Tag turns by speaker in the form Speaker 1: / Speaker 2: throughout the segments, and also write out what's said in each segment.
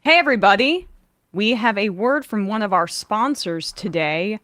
Speaker 1: Hey, everybody. We have a word from one of our sponsors today.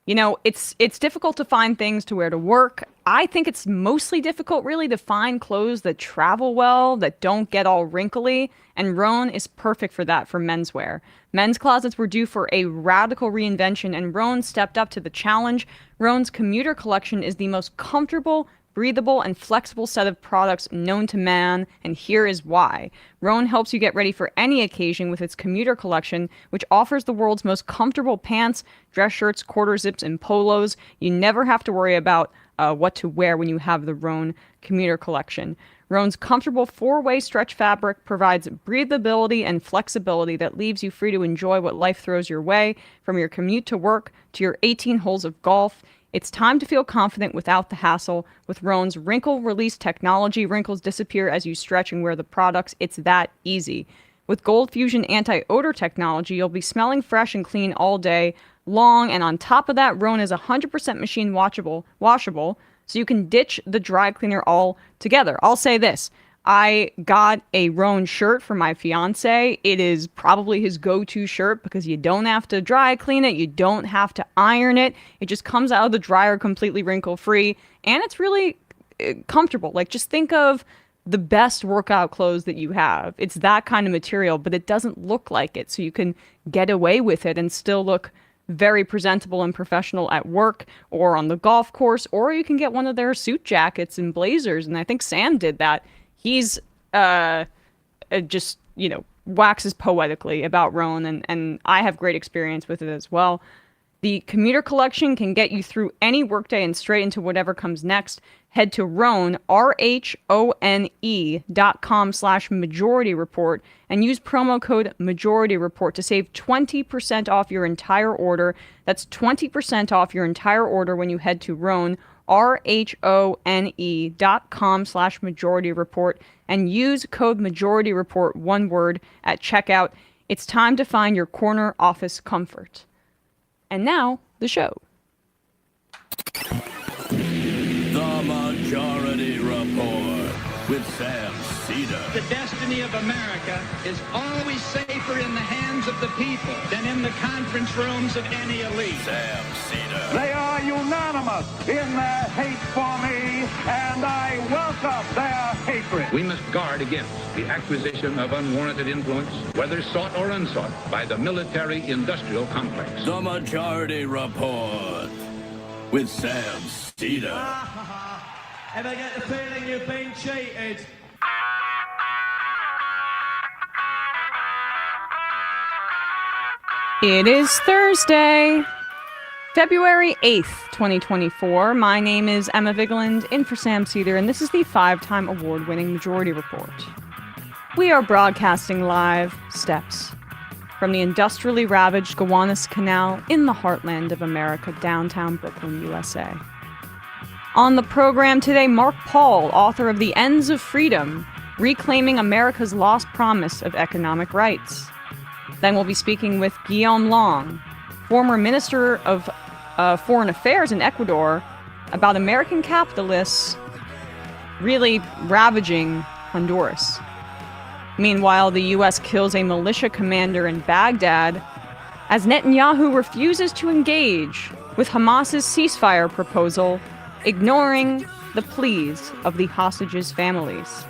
Speaker 1: You know, it's difficult to find things to wear to work. I think it's mostly difficult, really, to find clothes that travel well, that don't get all wrinkly, and Rhone is perfect for that for menswear. Men's closets were due for a radical reinvention, and Rhone stepped up to the challenge. Rhone's commuter collection is the most comfortable, breathable, and flexible set of products known to man, and here is why. Rhone helps you get ready for any occasion with its commuter collection, which offers the world's most comfortable pants, dress shirts, quarter zips, and polos. You never have to worry about what to wear when you have the Rhone commuter collection. Rhone's comfortable four-way stretch fabric provides breathability and flexibility that leaves you free to enjoy what life throws your way, from your commute to work to your 18 holes of golf. It's time to feel confident without the hassle. With Rhone's wrinkle release technology, wrinkles disappear as you stretch and wear the products. It's that easy. With Gold Fusion anti-odor technology, you'll be smelling fresh and clean all day long. And on top of that, Rhone is 100% machine washable, so you can ditch the dry cleaner altogether. I'll say this. I got a Rhone shirt for my fiance. It is probably his go-to shirt because you don't have to dry clean it. You don't have to iron it. It just comes out of the dryer completely wrinkle-free. And it's really comfortable. Like, just think of the best workout clothes that you have. It's that kind of material, but it doesn't look like it. So you can get away with it and still look very presentable and professional at work or on the golf course. Or you can get one of their suit jackets and blazers. And I think Sam did that. He's just, waxes poetically about Rhone, and I have great experience with it as well. The commuter collection can get you through any workday and straight into whatever comes next. Head to Rhone, RHONE.com/Majority Report and use promo code Majority Report to save 20% off your entire order. That's 20% off your entire order when you head to Rhone, RHONE.com/Majority Report and use code Majority Report, one word, at checkout. It's time to find your corner office comfort. And now, the show.
Speaker 2: The Majority Report with Sam Seder.
Speaker 3: The destiny of America is always safer in the hands of the people than in the conference rooms of any elite.
Speaker 2: Sam Seder.
Speaker 4: They are unanimous in their hate for me, and I welcome their hatred.
Speaker 5: We must guard against the acquisition of unwarranted influence, whether sought or unsought, by the military-industrial complex.
Speaker 2: The Majority Report with Sam Seder.
Speaker 6: Ever get the feeling you've been cheated?
Speaker 1: It is Thursday, February 8th, 2024. My name is Emma Vigeland, in for Sam Seder, and this is the 5-time award-winning Majority Report. We are broadcasting live steps from the industrially ravaged Gowanus Canal in the heartland of America, downtown Brooklyn, USA. On the program today, Mark Paul, author of The Ends of Freedom, Reclaiming America's Lost Promise of Economic Rights. Then we'll be speaking with Guillaume Long, former Minister of Foreign Affairs in Ecuador, about American capitalists really ravaging Honduras. Meanwhile, the U.S. kills a militia commander in Baghdad as Netanyahu refuses to engage with Hamas's ceasefire proposal, ignoring the pleas of the hostages' families.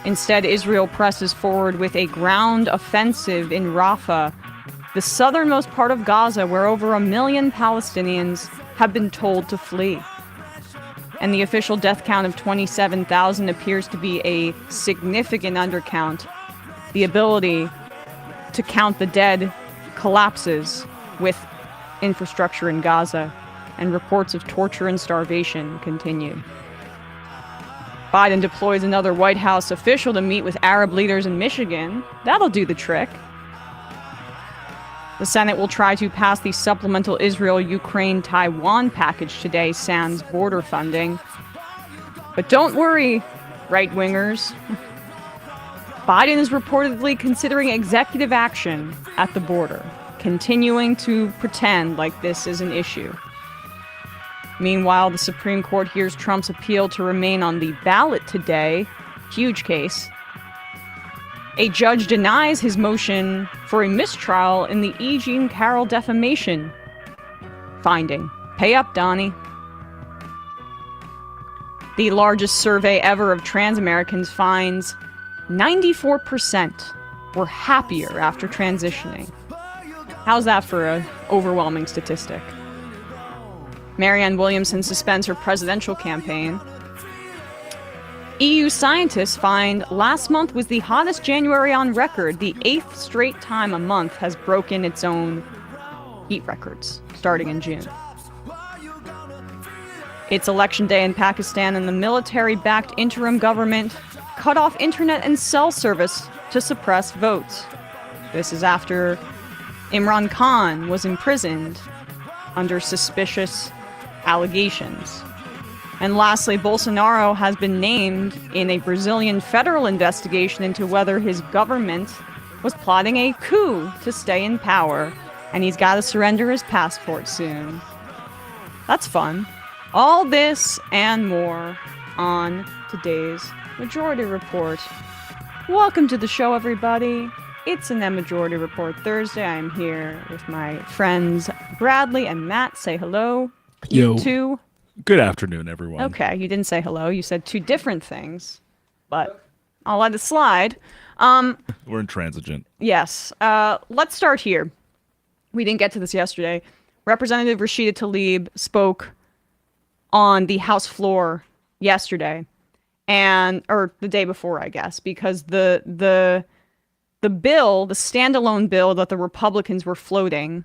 Speaker 1: Instead, Israel presses forward with a ground offensive in Rafah, the southernmost part of Gaza, where over 1 million Palestinians have been told to flee. And the official death count of 27,000 appears to be a significant undercount. The ability to count the dead collapses with infrastructure in Gaza, and reports of torture and starvation continue. Biden deploys another White House official to meet with Arab leaders in Michigan. That'll do the trick. The Senate will try to pass the supplemental Israel-Ukraine-Taiwan package today, sans border funding. But don't worry, right-wingers. Biden is reportedly considering executive action at the border, continuing to pretend like this is an issue. Meanwhile, the Supreme Court hears Trump's appeal to remain on the ballot today. Huge case. A judge denies his motion for a mistrial in the E. Jean Carroll defamation finding. Pay up, Donnie. The largest survey ever of trans Americans finds 94% were happier after transitioning. How's that for an overwhelming statistic? Marianne Williamson suspends her presidential campaign. EU scientists find last month was the hottest January on record. The 8th straight time a month has broken its own heat records, starting in June. It's election day in Pakistan, and the military-backed interim government cut off internet and cell service to suppress votes. This is after Imran Khan was imprisoned under suspicious allegations. And lastly, Bolsonaro has been named in a Brazilian federal investigation into whether his government was plotting a coup to stay in power, and he's got to surrender his passport soon. That's fun. All this and more on today's Majority Report. Welcome to the show, everybody. It's an EmMajority Report Thursday. I'm here with my friends Bradley and Matt. Say hello. You two.
Speaker 7: Good afternoon, everyone.
Speaker 1: Okay, you didn't say hello. You said two different things, but I'll let it slide.
Speaker 7: We're intransigent.
Speaker 1: Yes. Let's start here. We didn't get to this yesterday. Representative Rashida Tlaib spoke on the House floor yesterday, or the day before, I guess, because the bill, the standalone bill that the Republicans were floating,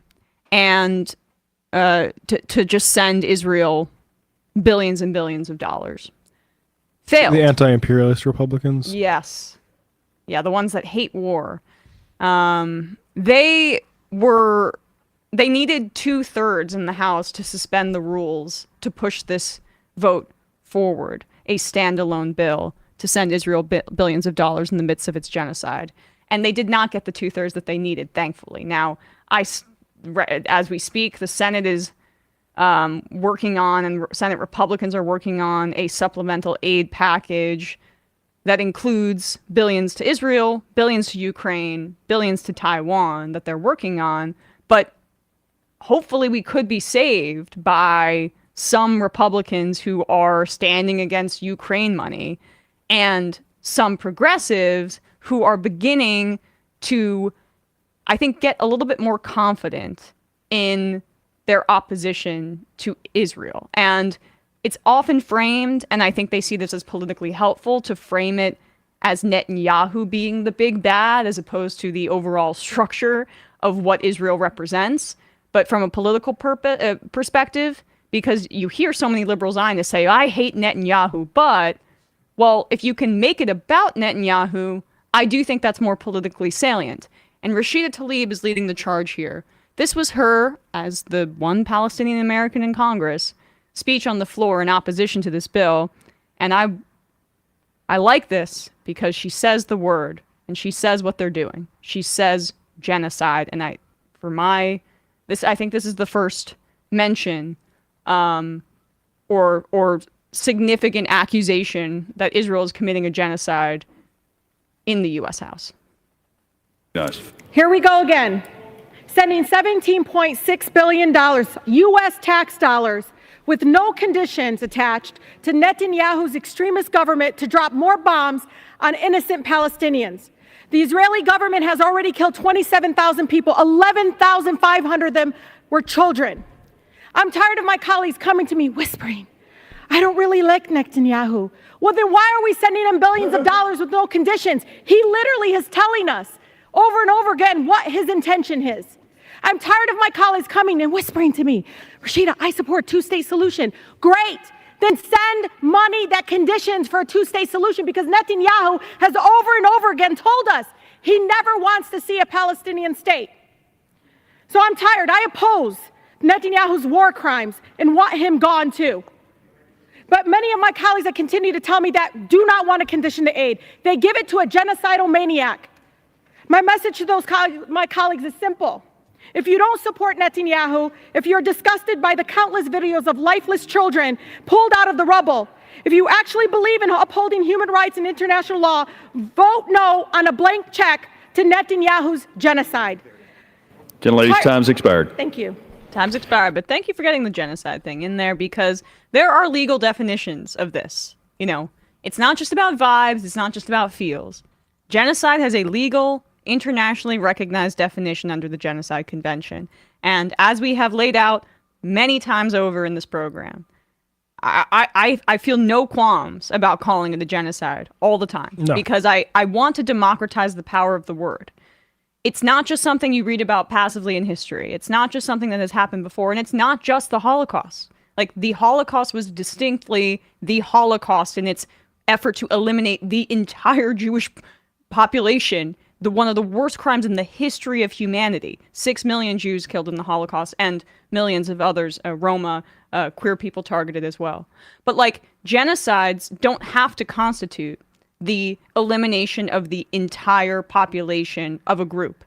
Speaker 1: and to just send Israel billions and billions of dollars, failed.
Speaker 8: The anti-imperialist Republicans?
Speaker 1: Yes. Yeah, the ones that hate war. They needed 2/3 in the House to suspend the rules to push this vote forward, a standalone bill to send Israel billions of dollars in the midst of its genocide. And they did not get the 2/3 that they needed, thankfully. Now, as we speak, the Senate is working on, and Senate Republicans are working on, a supplemental aid package that includes billions to Israel, billions to Ukraine, billions to Taiwan that they're working on. But hopefully we could be saved by some Republicans who are standing against Ukraine money, and some progressives who are beginning to, I think, get a little bit more confident in their opposition to Israel. And it's often framed, and I think they see this as politically helpful, to frame it as Netanyahu being the big bad as opposed to the overall structure of what Israel represents. But from a political perspective, because you hear so many liberal Zionists say, I hate Netanyahu, but, well, if you can make it about Netanyahu, I do think that's more politically salient. And Rashida Tlaib is leading the charge here. This was her, as the one Palestinian American in Congress, speech on the floor in opposition to this bill. And I like this because she says the word, and she says what they're doing. She says genocide. And I think this is the first mention or significant accusation that Israel is committing a genocide in the U.S. House.
Speaker 7: Gosh.
Speaker 9: Here we go again. Sending $17.6 billion U.S. tax dollars with no conditions attached to Netanyahu's extremist government to drop more bombs on innocent Palestinians. The Israeli government has already killed 27,000 people. 11,500 of them were children. I'm tired of my colleagues coming to me whispering, I don't really like Netanyahu. Well, then why are we sending him billions of dollars with no conditions? He literally is telling us over and over again what his intention is. I'm tired of my colleagues coming and whispering to me, Rashida, I support a two-state solution. Great. Then send money that conditions for a two-state solution, because Netanyahu has over and over again told us he never wants to see a Palestinian state. So I'm tired. I oppose Netanyahu's war crimes and want him gone too. But many of my colleagues that continue to tell me that do not want to condition the aid. They give it to a genocidal maniac. My message to those my colleagues is simple. If you don't support Netanyahu, if you're disgusted by the countless videos of lifeless children pulled out of the rubble, If you actually believe in upholding human rights and international law, vote no on a blank check to Netanyahu's genocide.
Speaker 10: Gentlelady's time's expired.
Speaker 9: Thank you.
Speaker 1: Time's expired, but thank you for getting the genocide thing in there because there are legal definitions of this. You know, it's not just about vibes, it's not just about feels. Genocide has a legal, internationally recognized definition under the Genocide Convention. And as we have laid out many times over in this program, I feel no qualms about calling it a genocide all the time because I want to democratize the power of the word. It's not just something you read about passively in history. It's not just something that has happened before. And it's not just the Holocaust. Like, the Holocaust was distinctly the Holocaust in its effort to eliminate the entire Jewish population, one of the worst crimes in the history of humanity. 6 million Jews killed in the Holocaust and millions of others, Roma, queer people targeted as well. But, like, genocides don't have to constitute the elimination of the entire population of a group.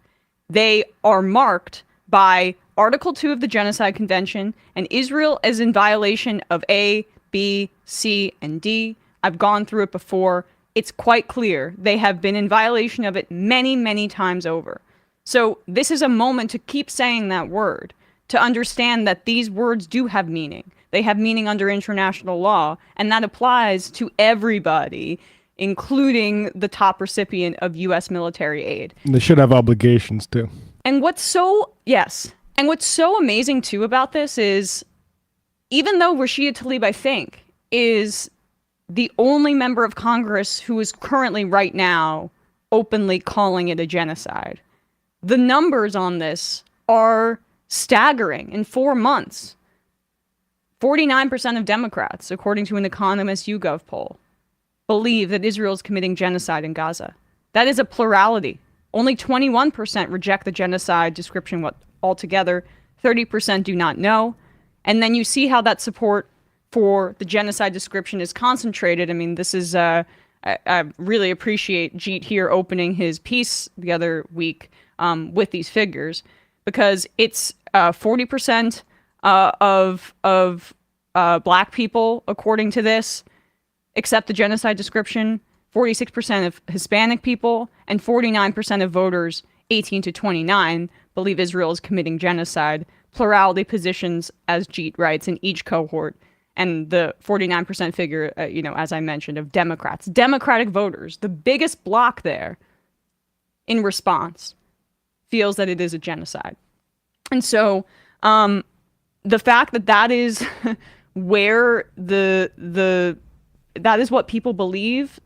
Speaker 1: They are marked by Article 2 of the Genocide Convention, and Israel is in violation of A, B, C, and D. I've gone through it before. It's quite clear. They have been in violation of it many, many times over. So this is a moment to keep saying that word, to understand that these words do have meaning. They have meaning under international law, and that applies to everybody, including the top recipient of U.S. military aid.
Speaker 8: They should have obligations too.
Speaker 1: And what's so amazing too about this is, even though Rashida Tlaib, I think, is the only member of Congress who is currently right now openly calling it a genocide, the numbers on this are staggering. In 4 months, 49% of Democrats, according to an Economist YouGov poll, believe that Israel is committing genocide in Gaza. That is a plurality. Only 21% reject the genocide description altogether. 30% do not know. And then you see how that support for the genocide description is concentrated. I mean, this is, I really appreciate Jeet here opening his piece the other week with these figures, because it's 40% of Black people, according to this, accept the genocide description, 46% of Hispanic people, and 49% of voters 18 to 29 believe Israel is committing genocide. Plurality positions, as Jeet writes, in each cohort. And the 49% figure, as I mentioned, of Democrats. Democratic voters, the biggest block there, in response, feels that it is a genocide. And so the fact that that is where that is what people believe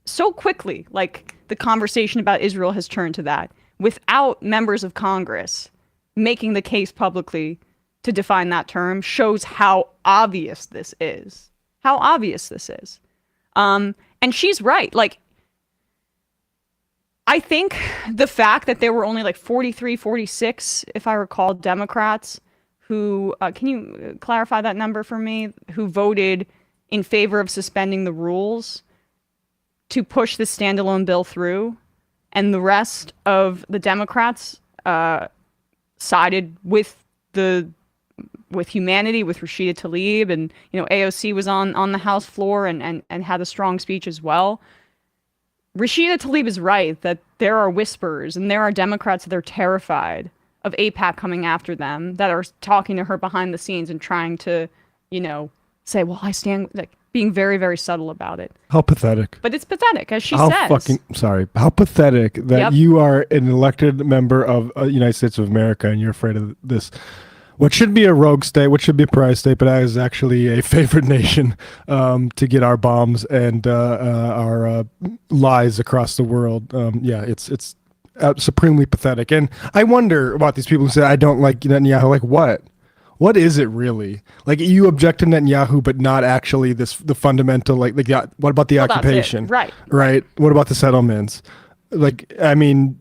Speaker 1: so quickly, like the conversation about Israel has turned to that, without members of Congress making the case publicly to define that term, shows how obvious this is. How obvious this is. And she's right. Like, I think the fact that there were only like 43, 46, if I recall, Democrats who, can you clarify that number for me, who voted in favor of suspending the rules to push the standalone bill through, and the rest of the Democrats sided with humanity, with Rashida Tlaib, and AOC was on the House floor and had a strong speech as well. Rashida Tlaib is right that there are whispers, and there are Democrats that are terrified of AIPAC coming after them, that are talking to her behind the scenes and trying to, say, well, I stand, like, being very, very subtle about it.
Speaker 8: How pathetic.
Speaker 1: But it's pathetic, as she says.
Speaker 8: How pathetic that you are an elected member of the United States of America and you're afraid of this. What should be a rogue state, what should be a prize state, but that is actually a favored nation to get our bombs and our lies across the world. It's supremely pathetic. And I wonder about these people who say, I don't like Netanyahu. Like, what? What is it really? Like, you object to Netanyahu, but not actually the fundamental, what about the occupation? Right. What about the settlements? I mean,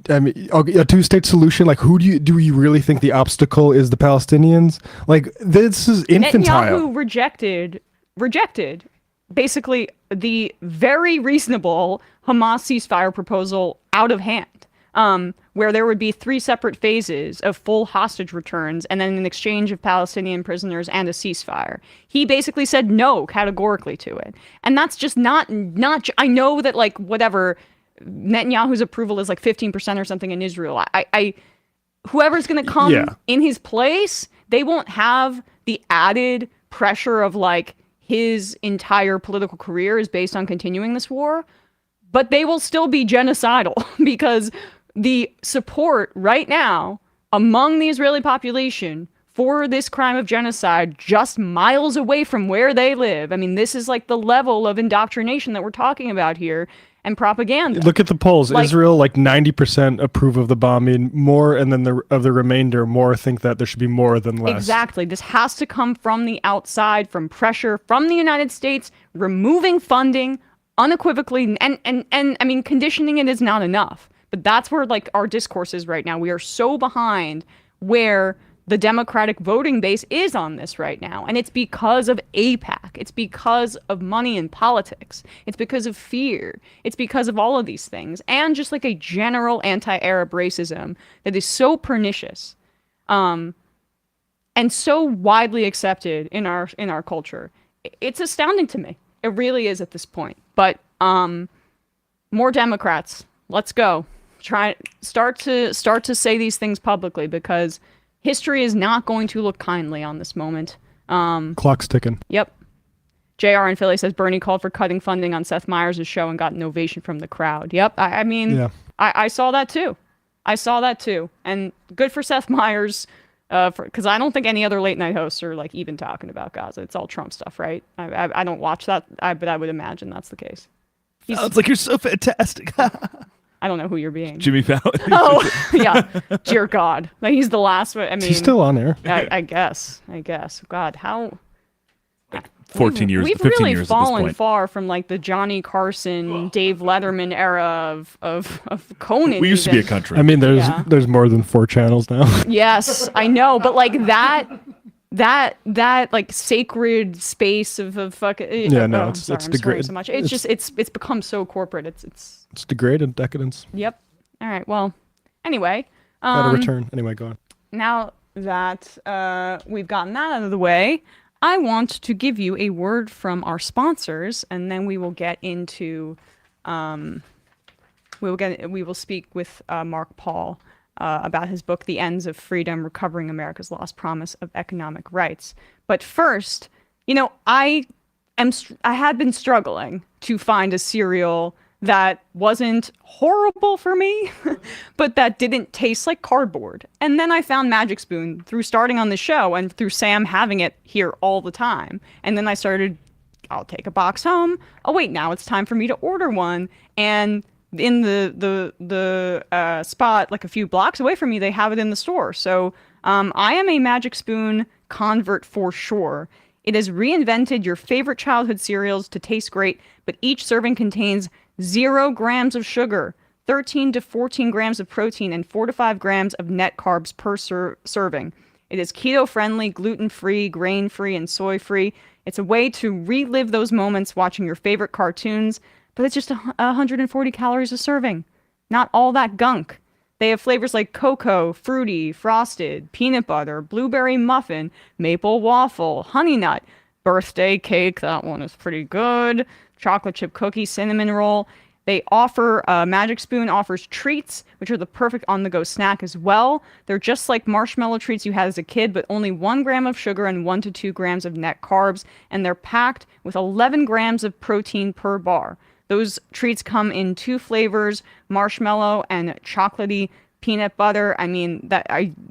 Speaker 8: a two-state solution. Like, do you really think the obstacle is the Palestinians? Like, this is infantile.
Speaker 1: Netanyahu rejected basically the very reasonable Hamas ceasefire proposal out of hand. where there would be 3 separate phases of full hostage returns and then an exchange of Palestinian prisoners and a ceasefire. He basically said no categorically to it. And that's just not I know that like whatever Netanyahu's approval is like 15% or something in Israel. Whoever's going to come in his place, they won't have the added pressure of like his entire political career is based on continuing this war, but they will still be genocidal because the support right now among the Israeli population for this crime of genocide just miles away from where they live. I mean, this is like the level of indoctrination that we're talking about here and propaganda.
Speaker 8: Look at the polls. Like, Israel, like 90% approve of the bombing, more, and then of the remainder, more think that there should be more than less.
Speaker 1: Exactly. This has to come from the outside, from pressure from the United States, removing funding unequivocally, and I mean, conditioning it is not enough. But that's where like our discourse is right now. We are so behind where the Democratic voting base is on this right now. And it's because of AIPAC. It's because of money in politics. It's because of fear. It's because of all of these things. And just like a general anti-Arab racism that is so pernicious and so widely accepted in our culture. It's astounding to me. It really is at this point. But more Democrats. Let's go. Start to say these things publicly, because history is not going to look kindly on this moment.
Speaker 8: Clock's ticking.
Speaker 1: Yep. JR in Philly says Bernie called for cutting funding on Seth Meyers' show and got an ovation from the crowd. Yep. I mean, I saw that too. And good for Seth Meyers, because I don't think any other late night hosts are like even talking about Gaza. It's all Trump stuff, right? I don't watch that, but I would imagine that's the case.
Speaker 7: Sounds like you're so fantastic.
Speaker 1: I don't know who you're being.
Speaker 7: Jimmy Fallon.
Speaker 1: Oh, yeah. Dear God. Like, he's the last one. I mean,
Speaker 8: he's still on air.
Speaker 1: I guess. God, how...
Speaker 7: 14 years, 15
Speaker 1: we've really
Speaker 7: years
Speaker 1: fallen far from like the Johnny Carson, Dave Letterman era of Conan.
Speaker 7: We used to be a country.
Speaker 8: I mean, there's more than 4 channels now.
Speaker 1: Yes, I know, but like that like sacred space of fucking.
Speaker 8: It's degraded
Speaker 1: so much. It's become so corporate. It's
Speaker 8: degraded, decadence.
Speaker 1: Yep. All right. Well, anyway.
Speaker 8: Gotta return. Anyway, go on.
Speaker 1: Now that we've gotten that out of the way, I want to give you a word from our sponsors, and then we will get into we will speak with Mark Paul about his book, The Ends of Freedom: Recovering America's Lost Promise of Economic Rights. But first, I had been struggling to find a cereal that wasn't horrible for me, but that didn't taste like cardboard. And then I found Magic Spoon through starting on the show and through Sam having it here all the time. And then I started, I'll take a box home. Oh wait, now it's time for me to order one. And in the spot like a few blocks away from me, they have it in the store. So I am a Magic Spoon convert for sure. It has reinvented your favorite childhood cereals to taste great, but each serving contains 0 grams of sugar, 13 to 14 grams of protein, and 4 to 5 grams of net carbs per serving. It is keto-friendly, gluten-free, grain-free, and soy-free. It's a way to relive those moments watching your favorite cartoons, but it's just 140 calories a serving. Not all that gunk. They have flavors like cocoa, fruity, frosted, peanut butter, blueberry muffin, maple waffle, honey nut, birthday cake, that one is pretty good, chocolate chip cookie, cinnamon roll. They offer, Magic Spoon offers treats, which are the perfect on-the-go snack as well. They're just like marshmallow treats you had as a kid, but only 1 gram of sugar and 1 to 2 grams of net carbs, and they're packed with 11 grams of protein per bar. Those treats come in 2 flavors, marshmallow and chocolatey peanut butter. I mean,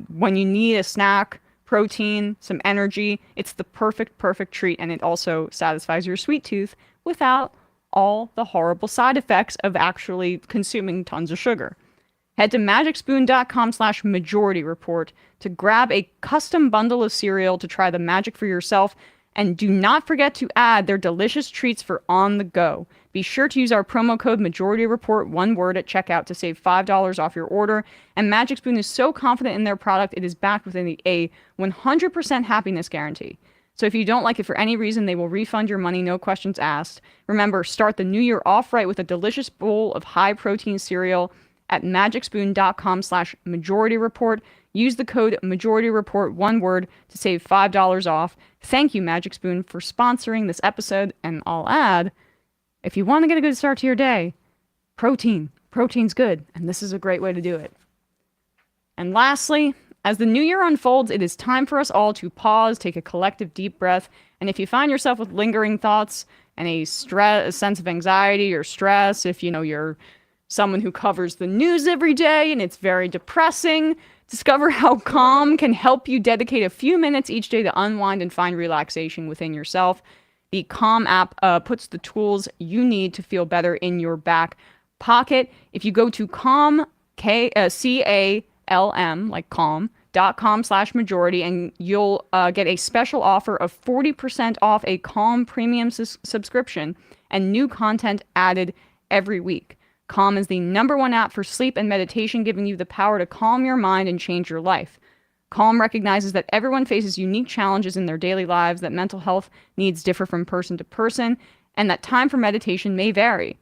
Speaker 1: when you need a snack, protein, some energy, it's the perfect treat, and it also satisfies your sweet tooth without all the horrible side effects of actually consuming tons of sugar. Head to magicspoon.com/majority report to grab a custom bundle of cereal to try the magic for yourself. And do not forget to add their delicious treats for on the go. Be sure to use our promo code Majority Report, one word, at checkout to save $5 off your order. And Magic Spoon is so confident in their product, it is backed with a 100% happiness guarantee. So if you don't like it for any reason, they will refund your money, no questions asked. Remember, start the new year off right with a delicious bowl of high-protein cereal at magicspoon.com/majority report. Use the code majority report, one word, to save $5 off. Thank you, Magic Spoon, for sponsoring this episode. And I'll add, if you want to get a good start to your day, protein. Protein's good, and this is a great way to do it. And lastly, as the new year unfolds, it is time for us all to pause, take a collective deep breath, and if you find yourself with lingering thoughts and a sense of anxiety or stress, if you're someone who covers the news every day and it's very depressing, discover how Calm can help you dedicate a few minutes each day to unwind and find relaxation within yourself. The Calm app puts the tools you need to feel better in your back pocket. If you go to Calm, CALM, like calm.com/majority, and you'll get a special offer of 40% off a Calm premium subscription and new content added every week. Calm is the #1 app for sleep and meditation, giving you the power to calm your mind and change your life. Calm recognizes that everyone faces unique challenges in their daily lives, that mental health needs differ from person to person, and that time for meditation may vary.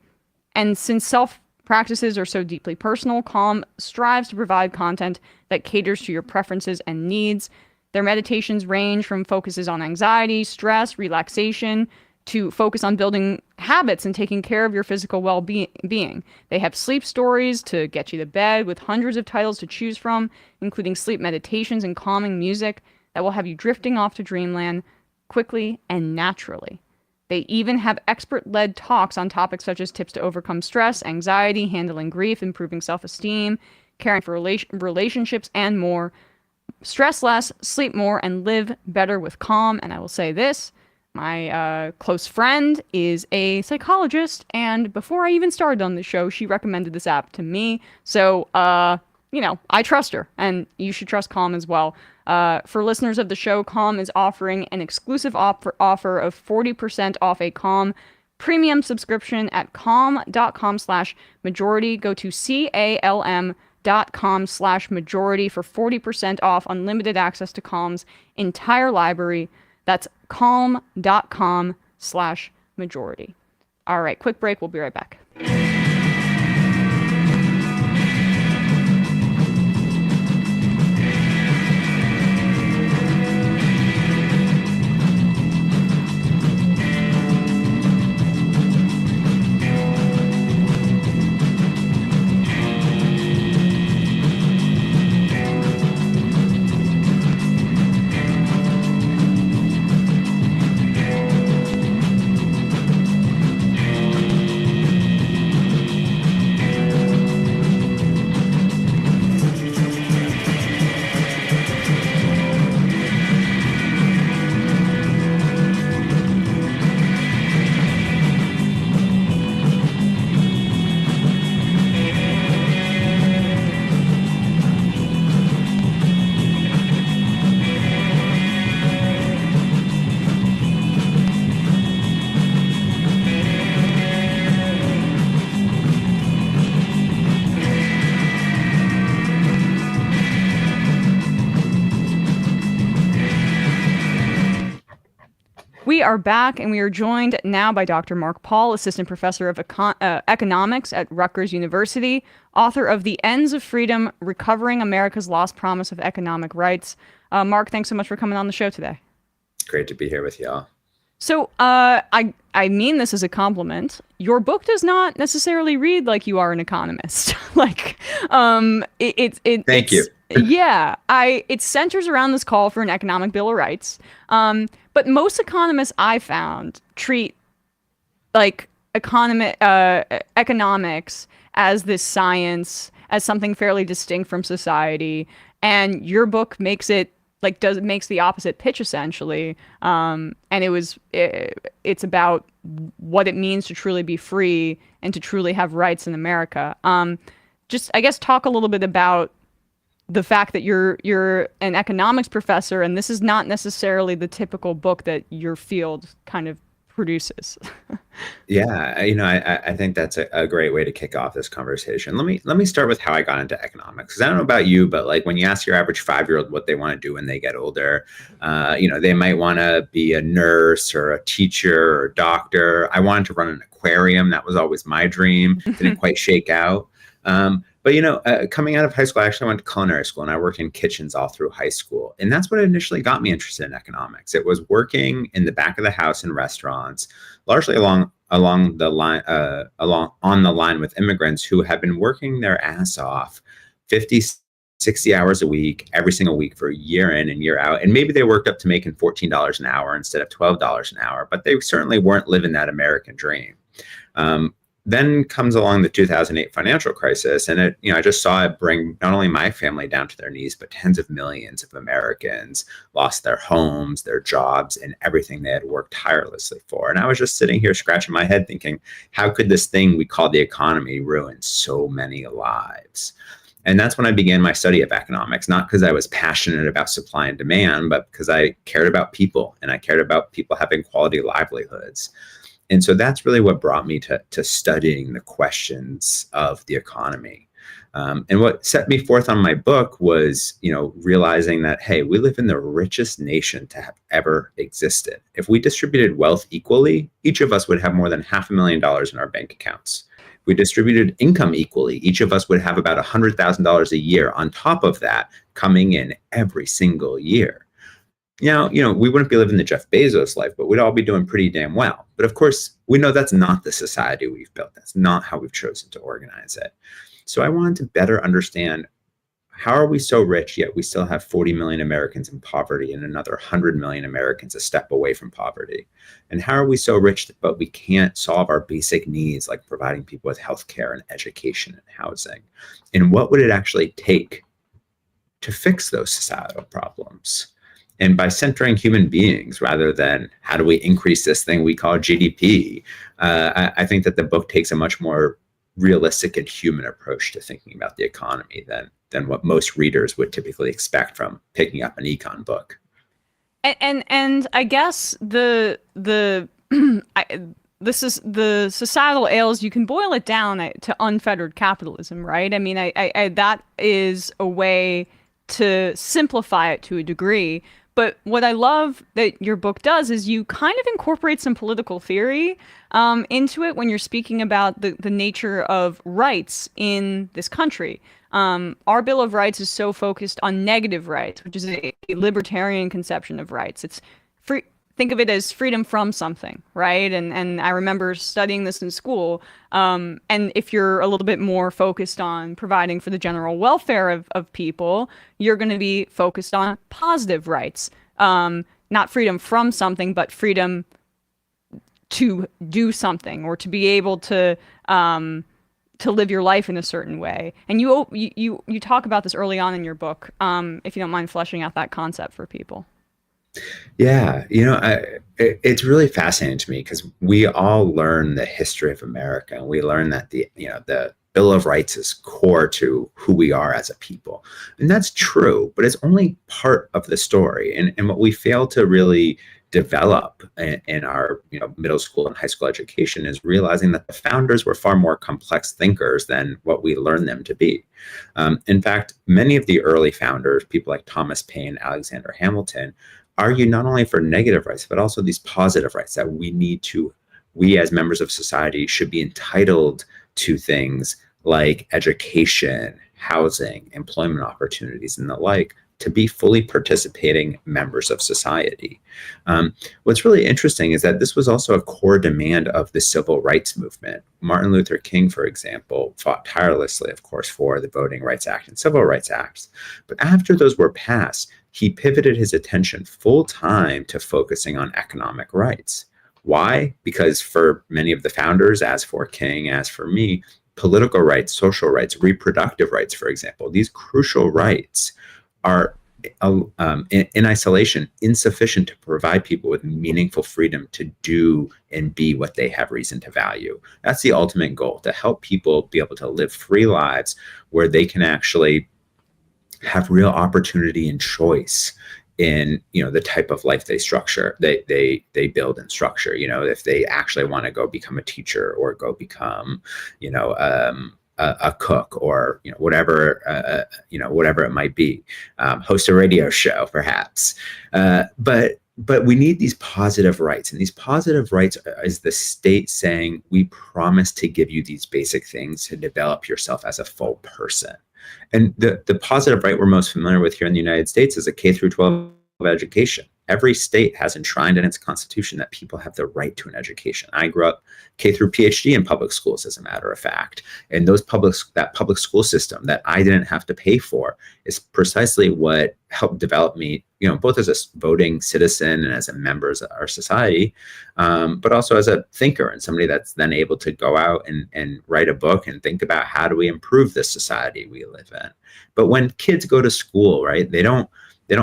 Speaker 1: And since self-practices are so deeply personal, Calm strives to provide content that caters to your preferences and needs. Their meditations range from focuses on anxiety, stress, relaxation, to focus on building habits and taking care of your physical well-being. They have sleep stories to get you to bed with hundreds of titles to choose from, including sleep meditations and calming music that will have you drifting off to dreamland quickly and naturally. They even have expert-led talks on topics such as tips to overcome stress, anxiety, handling grief, improving self-esteem, caring for relationships, and more. Stress less, sleep more, and live better with Calm. And I will say this, my close friend is a psychologist, and before I even started on the show, she recommended this app to me. So, I trust her, and you should trust Calm as well. For listeners of the show, Calm is offering an exclusive offer of 40% off a Calm premium subscription at calm.com/majority. Go to calm.com/majority for 40% off unlimited access to Calm's entire library. That's calm.com/majority. All right, quick break. We'll be right back. We are back, and we are joined now by Dr. Mark Paul, Assistant Professor of Economics at Rutgers University, author of The Ends of Freedom, Recovering America's Lost Promise of Economic Rights. Mark, thanks so much for coming on the show today.
Speaker 11: Great to be here with y'all.
Speaker 1: So I mean this as a compliment. Your book does not necessarily read like you are an economist. Thank
Speaker 11: you.
Speaker 1: Yeah, it centers around this call for an economic bill of rights. But most economists I found treat like economics as this science, as something fairly distinct from society, and your book makes it makes the opposite pitch essentially. And it's about what it means to truly be free and to truly have rights in America. Just I guess talk a little bit about the fact that you're an economics professor, and this is not necessarily the typical book that your field kind of produces.
Speaker 11: Yeah, I think that's a great way to kick off this conversation. Let me start with how I got into economics, because I don't know about you, but like when you ask your average 5-year-old what they want to do when they get older, they might want to be a nurse or a teacher or a doctor. I wanted to run an aquarium. That was always my dream. Didn't quite shake out. But, coming out of high school, I actually went to culinary school and I worked in kitchens all through high school. And that's what initially got me interested in economics. It was working in the back of the house in restaurants, largely along the line, on the line with immigrants who had been working their ass off 50, 60 hours a week, every single week for a year in and year out. And maybe they worked up to making $14 an hour instead of $12 an hour, but they certainly weren't living that American dream. Then comes along the 2008 financial crisis, and I just saw it bring not only my family down to their knees, but tens of millions of Americans lost their homes, their jobs, and everything they had worked tirelessly for. And I was just sitting here scratching my head thinking, how could this thing we call the economy ruin so many lives? And that's when I began my study of economics, not because I was passionate about supply and demand, but because I cared about people and I cared about people having quality livelihoods. And so that's really what brought me to studying the questions of the economy. And what set me forth on my book was, realizing that, hey, we live in the richest nation to have ever existed. If we distributed wealth equally, each of us would have more than $500,000 in our bank accounts. If we distributed income equally, each of us would have about $100,000 a year on top of that coming in every single year. Now, we wouldn't be living the Jeff Bezos life, but we'd all be doing pretty damn well. But of course, we know that's not the society we've built. That's not how we've chosen to organize it. So I wanted to better understand, how are we so rich, yet we still have 40 million Americans in poverty and another 100 million Americans a step away from poverty? And how are we so rich, but we can't solve our basic needs, like providing people with healthcare and education and housing? And what would it actually take to fix those societal problems? And by centering human beings rather than how do we increase this thing we call GDP, I think that the book takes a much more realistic and human approach to thinking about the economy than what most readers would typically expect from picking up an econ book.
Speaker 1: And I guess this is the societal ills. You can boil it down to unfettered capitalism, right? I mean, I that is a way to simplify it to a degree. But what I love that your book does is you kind of incorporate some political theory into it when you're speaking about the nature of rights in this country. Our Bill of Rights is so focused on negative rights, which is a libertarian conception of rights. It's free. Think of it as freedom from something, right? And I remember studying this in school. And if you're a little bit more focused on providing for the general welfare of people, you're going to be focused on positive rights. Not freedom from something, but freedom to do something or to be able to live your life in a certain way. And you talk about this early on in your book, if you don't mind fleshing out that concept for people.
Speaker 11: Yeah, it's really fascinating to me because we all learn the history of America, and we learn that the Bill of Rights is core to who we are as a people, and that's true. But it's only part of the story, and what we fail to really develop in our middle school and high school education is realizing that the founders were far more complex thinkers than what we learn them to be. In fact, many of the early founders, people like Thomas Paine, Alexander Hamilton, argue not only for negative rights, but also these positive rights that we as members of society should be entitled to things like education, housing, employment opportunities, and the like, to be fully participating members of society. What's really interesting is that this was also a core demand of the civil rights movement. Martin Luther King, for example, fought tirelessly, of course, for the Voting Rights Act and Civil Rights Acts. But after those were passed, he pivoted his attention full time to focusing on economic rights. Why? Because for many of the founders, as for King, as for me, political rights, social rights, reproductive rights, for example, these crucial rights are in isolation insufficient to provide people with meaningful freedom to do and be what they have reason to value. That's the ultimate goal, to help people be able to live free lives where they can actually have real opportunity and choice in the type of life they build and structure. If they actually want to go become a teacher or go become a cook or whatever it might be, host a radio show perhaps, but but we need these positive rights, and these positive rights is the state saying, we promise to give you these basic things to develop yourself as a full person. And the positive right we're most familiar with here in the United States is a K through 12 education. Every state has enshrined in its constitution that people have the right to an education. I grew up K through PhD in public schools, as a matter of fact. And that public school system that I didn't have to pay for is precisely what helped develop me, both as a voting citizen and as a member of our society, but also as a thinker and somebody that's then able to go out and write a book and think about how do we improve the society we live in. But when kids go to school, right, they don't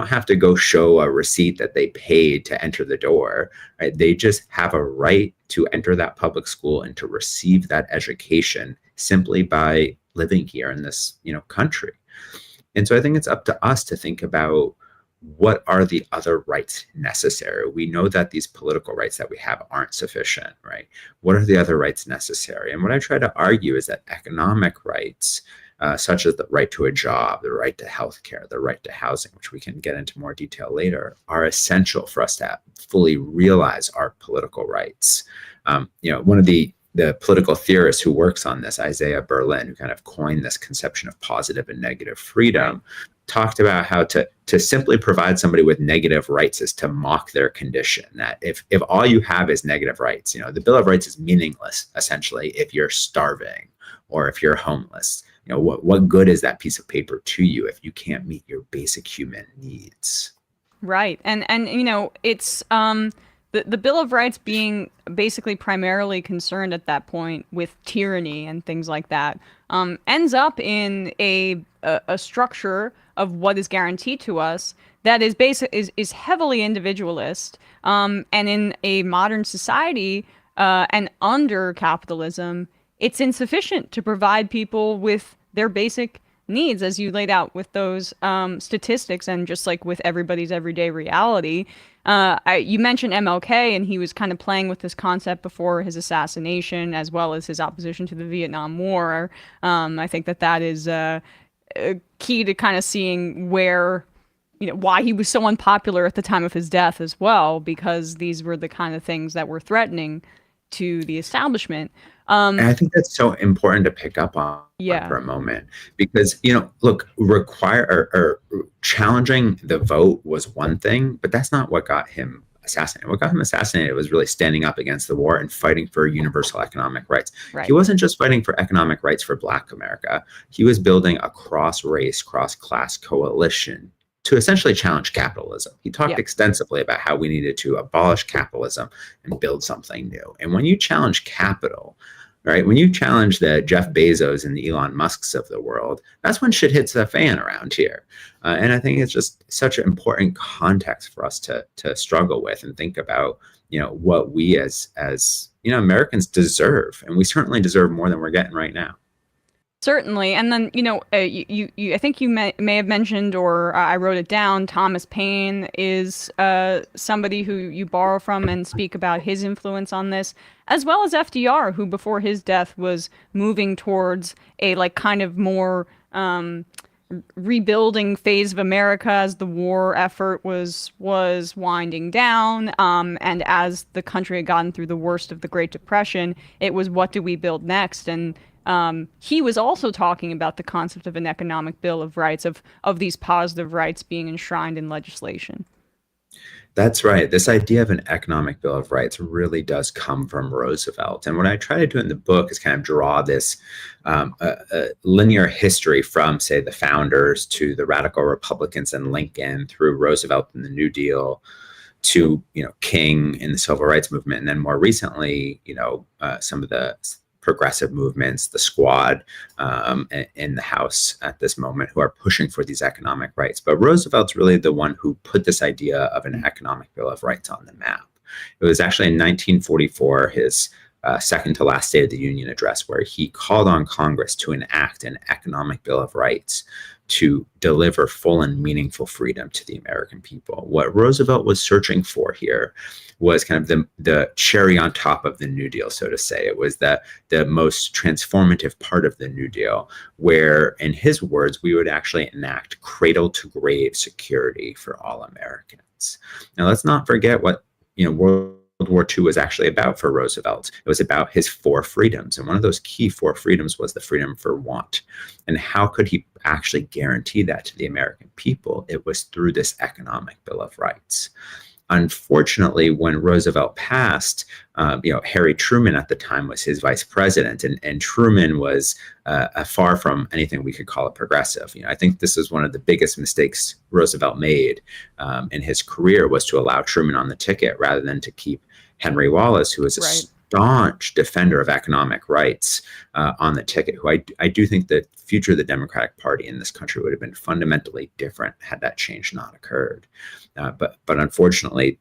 Speaker 11: have to go show a receipt that they paid to enter the door, right? They just have a right to enter that public school and to receive that education simply by living here in this, country. And so I think it's up to us to think about what are the other rights necessary. We know that these political rights that we have aren't sufficient, right? What are the other rights necessary? And what I try to argue is that economic rights, such as the right to a job, the right to healthcare, the right to housing, which we can get into more detail later, are essential for us to fully realize our political rights. One of the political theorists who works on this, Isaiah Berlin, who kind of coined this conception of positive and negative freedom, talked about how to simply provide somebody with negative rights is to mock their condition. That if all you have is negative rights, the Bill of Rights is meaningless, essentially, if you're starving or if you're homeless. What good is that piece of paper to you if you can't meet your basic human needs? Right.
Speaker 1: And it's the Bill of Rights being basically primarily concerned at that point with tyranny and things like that, ends up in a structure of what is guaranteed to us that is heavily individualist. And in a modern society and under capitalism, it's insufficient to provide people with their basic needs, as you laid out with those statistics, and just like with everybody's everyday reality. You mentioned MLK, and he was kind of playing with this concept before his assassination, as well as his opposition to the Vietnam War. I think that is key to kind of seeing where, why he was so unpopular at the time of his death as well, because these were the kind of things that were threatening to the establishment.
Speaker 11: And I think that's so important to pick up on for a moment, because, look, challenging the vote was one thing, but that's not what got him assassinated. What got him assassinated was really standing up against the war and fighting for universal economic rights. Right. He wasn't just fighting for economic rights for Black America. He was building a cross-race, cross-class coalition to essentially challenge capitalism. He talked extensively about how we needed to abolish capitalism and build something new. And when you challenge capital, right, when you challenge the Jeff Bezos and the Elon Musks of the world, that's when shit hits the fan around here. And I think it's just such an important context for us to struggle with and think about, what we as Americans deserve. And we certainly deserve more than we're getting right now.
Speaker 1: Certainly. And then, I think you may have mentioned, or I wrote it down, Thomas Paine is somebody who you borrow from and speak about his influence on this, as well as FDR, who before his death was moving towards a kind of more rebuilding phase of America as the war effort was winding down. And as the country had gotten through the worst of the Great Depression, it was, what do we build next? And he was also talking about the concept of an economic bill of rights, of these positive rights being enshrined in legislation.
Speaker 11: That's right. This idea of an economic bill of rights really does come from Roosevelt. And what I try to do in the book is kind of draw this linear history from, say, the founders to the radical Republicans and Lincoln, through Roosevelt and the New Deal, to, King in the Civil Rights Movement, and then more recently, some of the progressive movements, the Squad in the House at this moment, who are pushing for these economic rights. But Roosevelt's really the one who put this idea of an economic bill of rights on the map. It was actually in 1944, his second to last State of the Union address, where he called on Congress to enact an economic bill of rights to deliver full and meaningful freedom to the American people. What Roosevelt was searching for here was kind of the cherry on top of the New Deal, so to say. It was the most transformative part of the New Deal, where, in his words, we would actually enact cradle-to-grave security for all Americans. Now, let's not forget what World War II was actually about for Roosevelt. It was about his 4 freedoms. And one of those key 4 freedoms was the freedom for want. And how could he actually guarantee that to the American people? It was through this economic Bill of Rights. Unfortunately, when Roosevelt passed, Harry Truman at the time was his vice president, and Truman was far from anything we could call a progressive. I think this is one of the biggest mistakes Roosevelt made in his career, was to allow Truman on the ticket rather than to keep Henry Wallace, who was a staunch defender of economic rights, on the ticket, who I do think the future of the Democratic Party in this country would have been fundamentally different had that change not occurred. But unfortunately,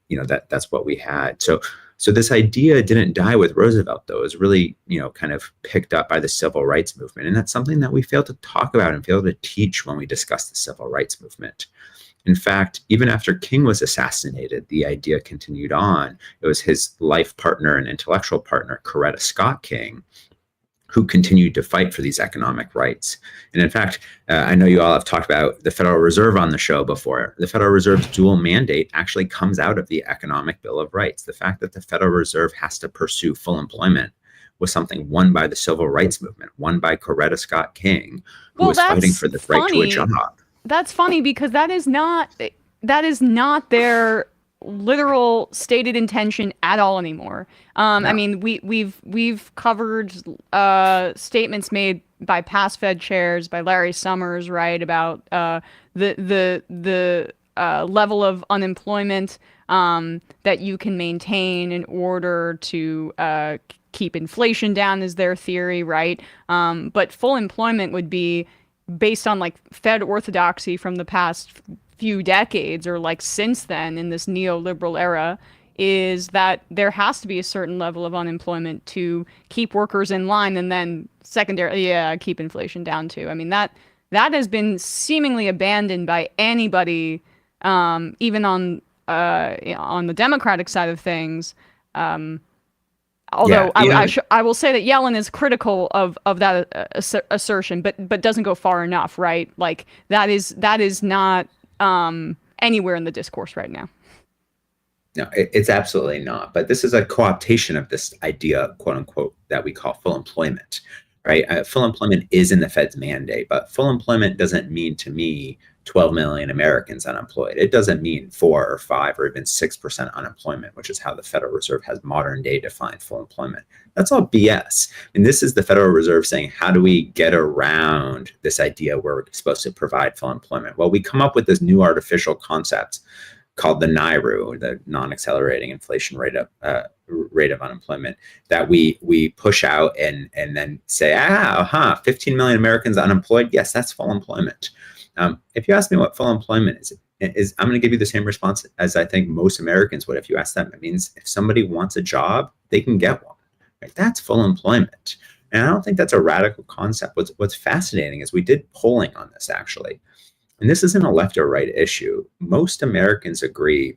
Speaker 11: that's what we had. So this idea didn't die with Roosevelt, though. It was really, kind of picked up by the civil rights movement. And that's something that we fail to talk about and fail to teach when we discuss the civil rights movement. In fact, even after King was assassinated, the idea continued on. It was his life partner and intellectual partner, Coretta Scott King, who continued to fight for these economic rights. And in fact, I know you all have talked about the Federal Reserve on the show before. The Federal Reserve's dual mandate actually comes out of the Economic Bill of Rights. The fact that the Federal Reserve has to pursue full employment was something won by the civil rights movement, won by Coretta Scott King, who was fighting for the right to a job.
Speaker 1: That's funny, because that is not their literal stated intention at all anymore. No. I mean, we've covered statements made by past Fed chairs, by Larry Summers, right, about the level of unemployment that you can maintain in order to keep inflation down, is their theory, right? But full employment would be based on like Fed orthodoxy from the past few decades, or like since then in this neoliberal era, is that there has to be a certain level of unemployment to keep workers in line, and then secondarily, keep inflation down too. I mean, that has been seemingly abandoned by anybody, even on the Democratic side of things. Although I will say that Yellen is critical of that assertion, but doesn't go far enough, right? Like that is not anywhere in the discourse right now.
Speaker 11: No, it's absolutely not. But this is a co-optation of this idea, quote unquote, that we call full employment, right? Full employment is in the Fed's mandate, but full employment doesn't mean, to me, 12 million Americans unemployed. It doesn't mean 4 or 5 or even 6% unemployment, which is how the Federal Reserve has modern day defined full employment. That's all BS. And this is the Federal Reserve saying, how do we get around this idea where we're supposed to provide full employment? Well, we come up with this new artificial concept called the NIRU, the non-accelerating inflation rate of unemployment, that we push out and then say, 15 million Americans unemployed. Yes, that's full employment. If you ask me what full employment is I'm going to give you the same response as I think most Americans would if you ask them. It means if somebody wants a job, they can get one. Right? That's full employment. And I don't think that's a radical concept. What's fascinating is we did polling on this, actually. And this isn't a left or right issue. Most Americans agree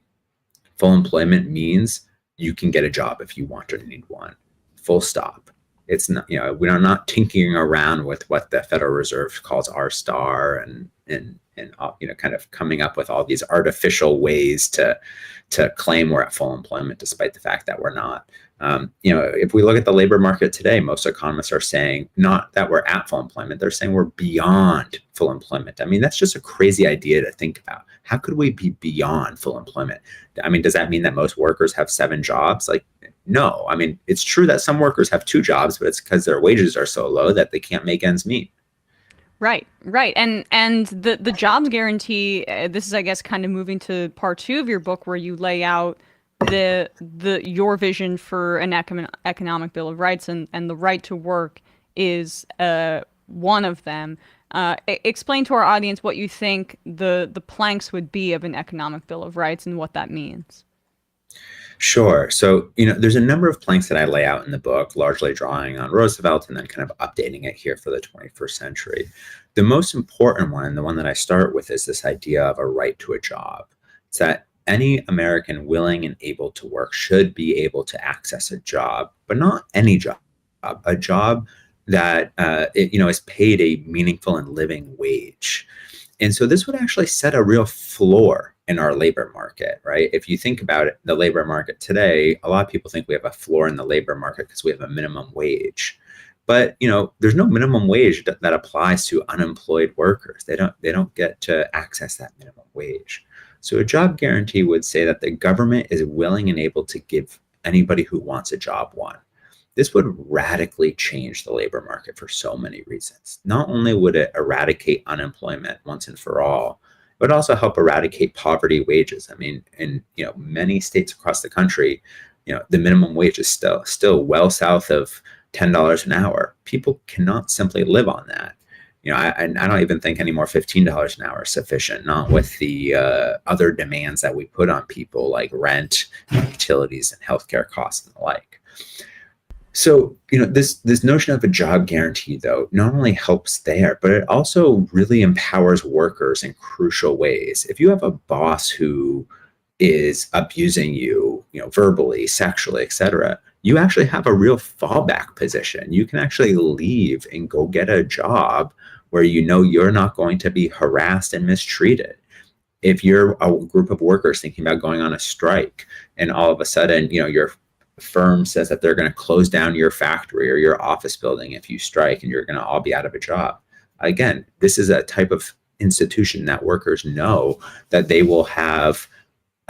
Speaker 11: full employment means you can get a job if you want or need one. Full stop. It's not, we are not tinkering around with what the Federal Reserve calls R-star and kind of coming up with all these artificial ways to claim we're at full employment, despite the fact that we're not. If we look at the labor market today, most economists are saying not that we're at full employment, they're saying we're beyond full employment. I mean, that's just a crazy idea to think about. How could we be beyond full employment? I mean, does that mean that most workers have 7 jobs? Like, no. I mean, it's true that some workers have 2 jobs, but it's because their wages are so low that they can't make ends meet.
Speaker 1: Right. And the jobs guarantee, this is, I guess, kind of moving to part 2 of your book, where you lay out your vision for an economic Bill of Rights, and the right to work is one of them. Explain to our audience what you think the planks would be of an economic Bill of Rights and what that means.
Speaker 11: Sure. So, there's a number of planks that I lay out in the book, largely drawing on Roosevelt and then kind of updating it here for the 21st century. The most important one, and the one that I start with, is this idea of a right to a job. It's that any American willing and able to work should be able to access a job, but not any job, a job that is paid a meaningful and living wage. And so this would actually set a real floor in our labor market, right? If you think about it, the labor market today, a lot of people think we have a floor in the labor market because we have a minimum wage. But there's no minimum wage that applies to unemployed workers. They don't get to access that minimum wage. So a job guarantee would say that the government is willing and able to give anybody who wants a job one. This would radically change the labor market for so many reasons. Not only would it eradicate unemployment once and for all, it would also help eradicate poverty wages. I mean, in many states across the country, the minimum wage is still well south of $10 an hour. People cannot simply live on that. I don't even think anymore $15 an hour is sufficient, not with the other demands that we put on people like rent, utilities, and healthcare costs and the like. So, this notion of a job guarantee, though, not only helps there, but it also really empowers workers in crucial ways. If you have a boss who is abusing you, verbally, sexually, etc., you actually have a real fallback position. You can actually leave and go get a job where you're not going to be harassed and mistreated. If you're a group of workers thinking about going on a strike, and all of a sudden, your firm says that they're going to close down your factory or your office building if you strike, and you're going to all be out of a job. Again, this is a type of institution that workers know that they will have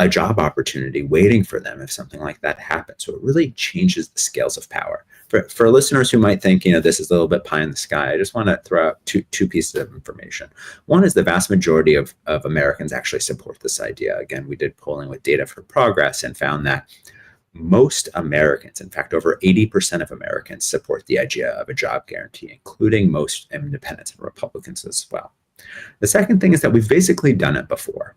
Speaker 11: a job opportunity waiting for them if something like that happens. So it really changes the scales of power. For listeners who might think, this is a little bit pie in the sky, I just want to throw out two pieces of information. One is the vast majority of Americans actually support this idea. Again, we did polling with Data for Progress and found that most Americans, in fact, over 80% of Americans, support the idea of a job guarantee, including most independents and Republicans as well. The second thing is that we've basically done it before.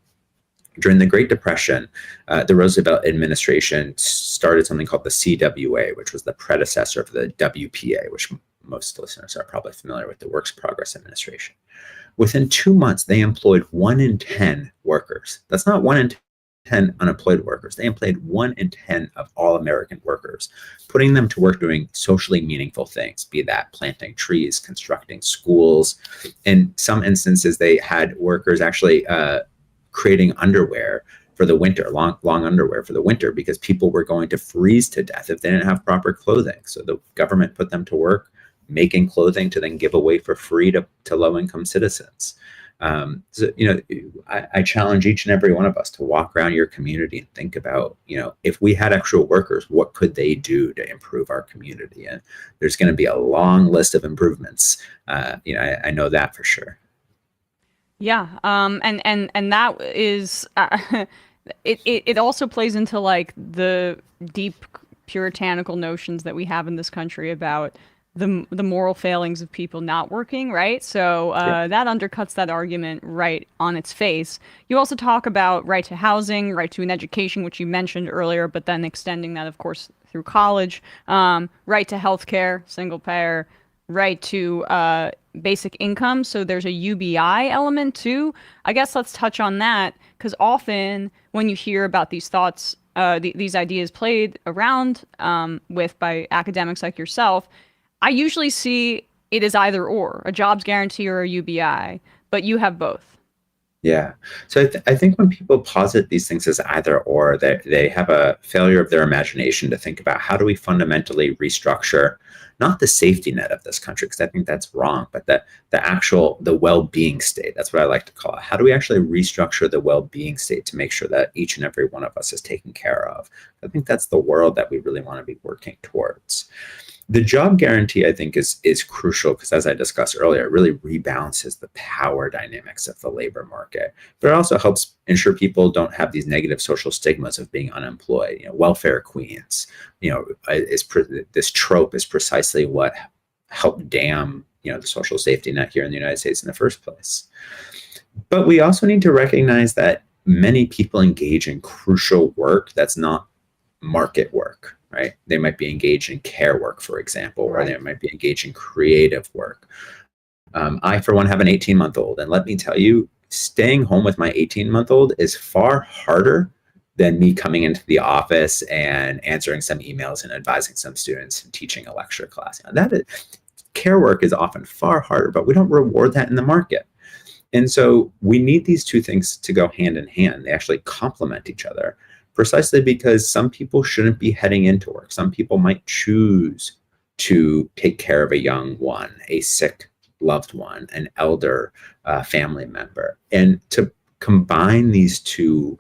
Speaker 11: During the Great Depression, the Roosevelt administration started something called the CWA, which was the predecessor of the WPA, which most listeners are probably familiar with, the Works Progress Administration. Within 2 months, they employed 1 in 10 workers. That's not 1 in 10 unemployed workers. They employed 1 in 10 of all American workers, putting them to work doing socially meaningful things, be that planting trees, constructing schools. In some instances, they had workers actually creating underwear for the winter, long underwear for the winter, because people were going to freeze to death if they didn't have proper clothing. So the government put them to work making clothing to then give away for free to low-income citizens. I challenge each and every one of us to walk around your community and think about, if we had actual workers, what could they do to improve our community? And there's going to be a long list of improvements. I know that for sure.
Speaker 1: Yeah, and that is it also plays into like the deep puritanical notions that we have in this country about the moral failings of people not working, right? So that undercuts that argument right on its face. You also talk about right to housing, right to an education, which you mentioned earlier, but then extending that, of course, through college, right to healthcare, single payer, right to basic income. So there's a UBI element too. I guess let's touch on that, because often when you hear about these thoughts, these ideas played around with by academics like yourself, I usually see it as either or, a jobs guarantee or a UBI, but you have both.
Speaker 11: Yeah. So I think when people posit these things as either or, they have a failure of their imagination to think about how do we fundamentally restructure not the safety net of this country, because I think that's wrong, but the well-being state. That's what I like to call it. How do we actually restructure the well-being state to make sure that each and every one of us is taken care of? I think that's the world that we really want to be working towards. The job guarantee, I think, is crucial because, as I discussed earlier, it really rebalances the power dynamics of the labor market. But it also helps ensure people don't have these negative social stigmas of being unemployed. Welfare queens, this trope is precisely what helped dam, the social safety net here in the United States in the first place. But we also need to recognize that many people engage in crucial work that's not market work. Right? They might be engaged in care work, for example, or they might be engaged in creative work. I, for one, have an 18-month-old. And let me tell you, staying home with my 18-month-old is far harder than me coming into the office and answering some emails and advising some students and teaching a lecture class. Care work is often far harder, but we don't reward that in the market. And so we need these two things to go hand in hand. They actually complement each other, precisely because some people shouldn't be heading into work. Some people might choose to take care of a young one, a sick loved one, an elder family member. And to combine these two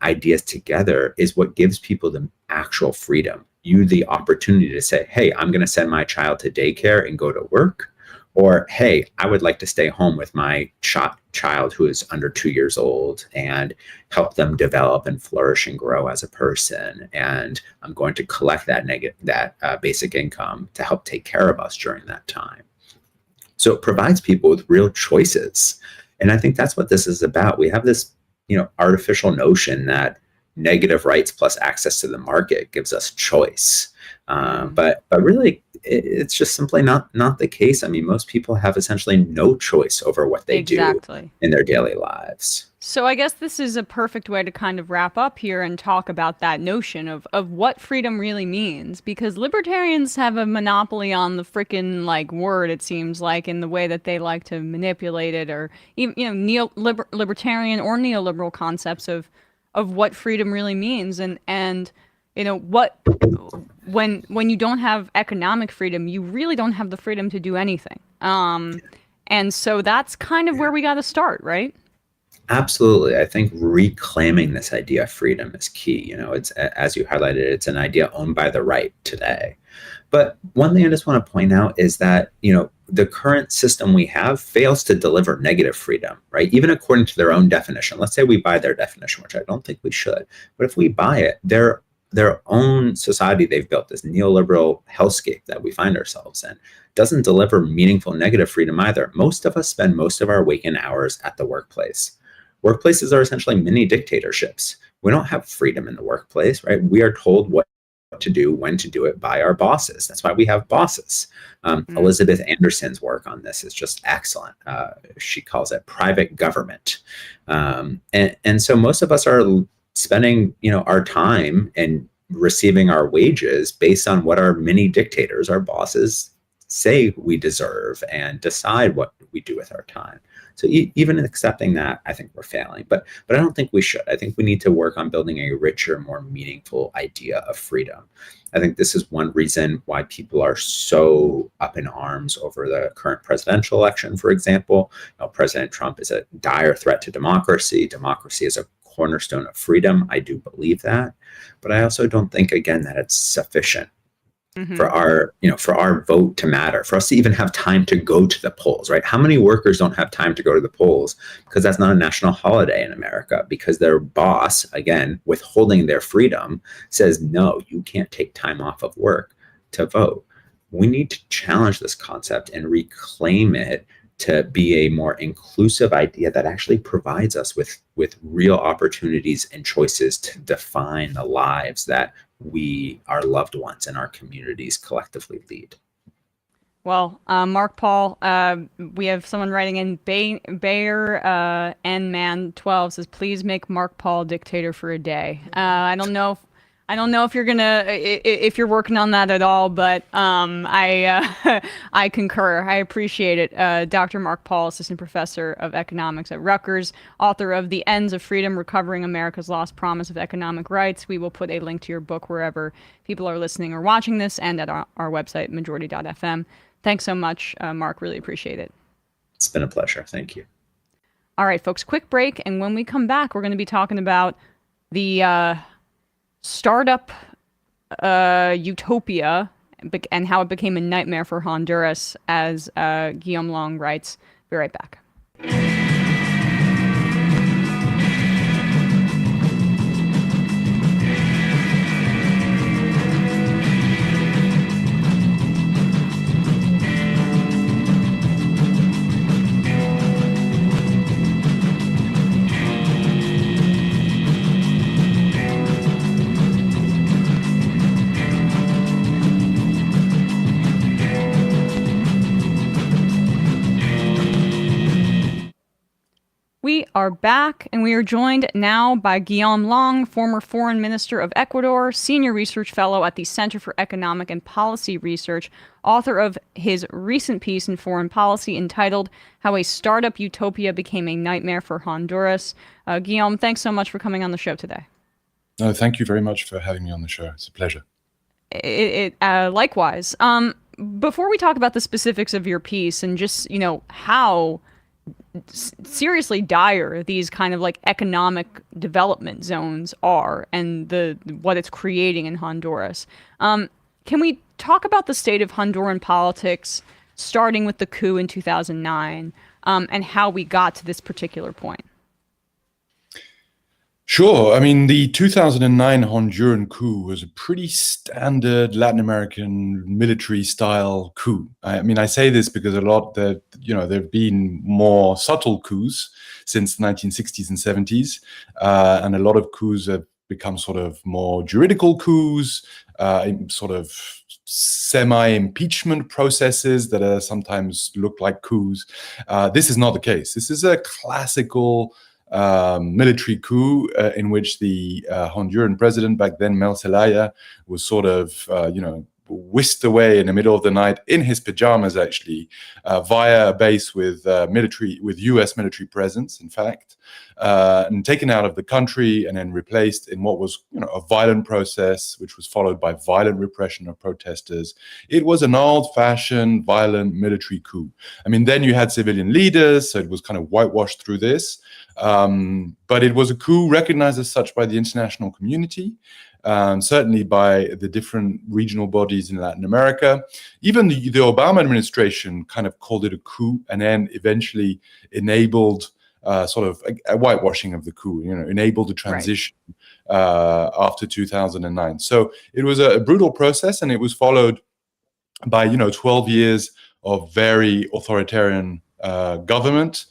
Speaker 11: ideas together is what gives people the actual freedom. You the opportunity to say, hey, I'm going to send my child to daycare and go to work. Or, hey, I would like to stay home with my child who is under 2 years old and help them develop and flourish and grow as a person. And I'm going to collect that basic income to help take care of us during that time. So it provides people with real choices. And I think that's what this is about. We have this, artificial notion that negative rights plus access to the market gives us choice. But really, it's just simply not the case. I mean, most people have essentially no choice over what they do in their daily lives.
Speaker 1: So I guess this is a perfect way to kind of wrap up here and talk about that notion of what freedom really means, because libertarians have a monopoly on the frickin' word, it seems like, in the way that they like to manipulate it, or even libertarian or neoliberal concepts of what freedom really means, and what when you don't have economic freedom, you really don't have the freedom to do anything. And so that's kind of where we got to start, right?
Speaker 11: Absolutely. I think reclaiming this idea of freedom is key. It's, as you highlighted, it's an idea owned by the right today. But one thing I just want to point out is that, the current system we have fails to deliver negative freedom, right? Even according to their own definition. Let's say we buy their definition, which I don't think we should. But if we buy it, their own society they've built, this neoliberal hellscape that we find ourselves in, doesn't deliver meaningful negative freedom either. Most of us spend most of our waking hours at the workplace. Workplaces are essentially mini dictatorships. We don't have freedom in the workplace, right? We are told what to do, when to do it by our bosses. That's why we have bosses. Elizabeth Anderson's work on this is just excellent. She calls it private government. And so most of us are spending, our time and receiving our wages based on what our mini dictators, our bosses, say we deserve and decide what we do with our time. So even accepting that, I think we're failing. But I don't think we should. I think we need to work on building a richer, more meaningful idea of freedom. I think this is one reason why people are so up in arms over the current presidential election, for example. President Trump is a dire threat to democracy. Democracy is a cornerstone of freedom. I do believe that. But I also don't think, again, that it's sufficient for our vote to matter, for us to even have time to go to the polls, right? How many workers don't have time to go to the polls because that's not a national holiday in America, because their boss, again, withholding their freedom, says, no, you can't take time off of work to vote. We need to challenge this concept and reclaim it to be a more inclusive idea that actually provides us with real opportunities and choices to define the lives that we, our loved ones, and our communities collectively lead.
Speaker 1: Well, Mark Paul, we have someone writing in, Bayer N-Man 12 says, please make Mark Paul dictator for a day. I don't know if you're if you're working on that at all, but I concur. I appreciate it. Dr. Mark Paul, assistant professor of economics at Rutgers, author of The Ends of Freedom: Recovering America's Lost Promise of Economic Rights. We will put a link to your book wherever people are listening or watching this, and at our website, majority.fm. Thanks so much, Mark. Really appreciate it.
Speaker 11: It's been a pleasure. Thank you.
Speaker 1: All right, folks, quick break. And when we come back, we're going to be talking about the Start-Up Utopia and how it became a nightmare for Honduras, as Guillaume Long writes. Be right back. are back, and we are joined now by Guillaume Long, former Foreign Minister of Ecuador, Senior Research Fellow at the Center for Economic and Policy Research, author of his recent piece in Foreign Policy entitled How a Start-Up Utopia Became a Nightmare for Honduras. Guillaume, thanks so much for coming on the show today.
Speaker 12: No, thank you very much for having me on the show. It's a pleasure.
Speaker 1: Likewise. Before we talk about the specifics of your piece and just, how seriously dire these kind of like economic development zones are and what it's creating in Honduras, can we talk about the state of Honduran politics, starting with the coup in 2009, and how we got to this particular point?
Speaker 12: Sure. I mean, the 2009 Honduran coup was a pretty standard Latin American military-style coup. I mean, I say this because a lot that, there have been more subtle coups since the 1960s and 70s, and a lot of coups have become sort of more juridical coups, sort of semi-impeachment processes that are sometimes look like coups. This is not the case. This is a classical military coup in which the Honduran president back then, Mel Zelaya, was sort of, whisked away in the middle of the night in his pajamas, actually, via a base with U.S. military presence, in fact, and taken out of the country and then replaced in what was, a violent process, which was followed by violent repression of protesters. It was an old-fashioned, violent military coup. I mean, then you had civilian leaders, so it was kind of whitewashed through this. But it was a coup recognized as such by the international community, certainly by the different regional bodies in Latin America. Even the Obama administration kind of called it a coup and then eventually enabled sort of a whitewashing of the coup, enabled the transition after 2009. So it was a brutal process, and it was followed by, 12 years of very authoritarian government.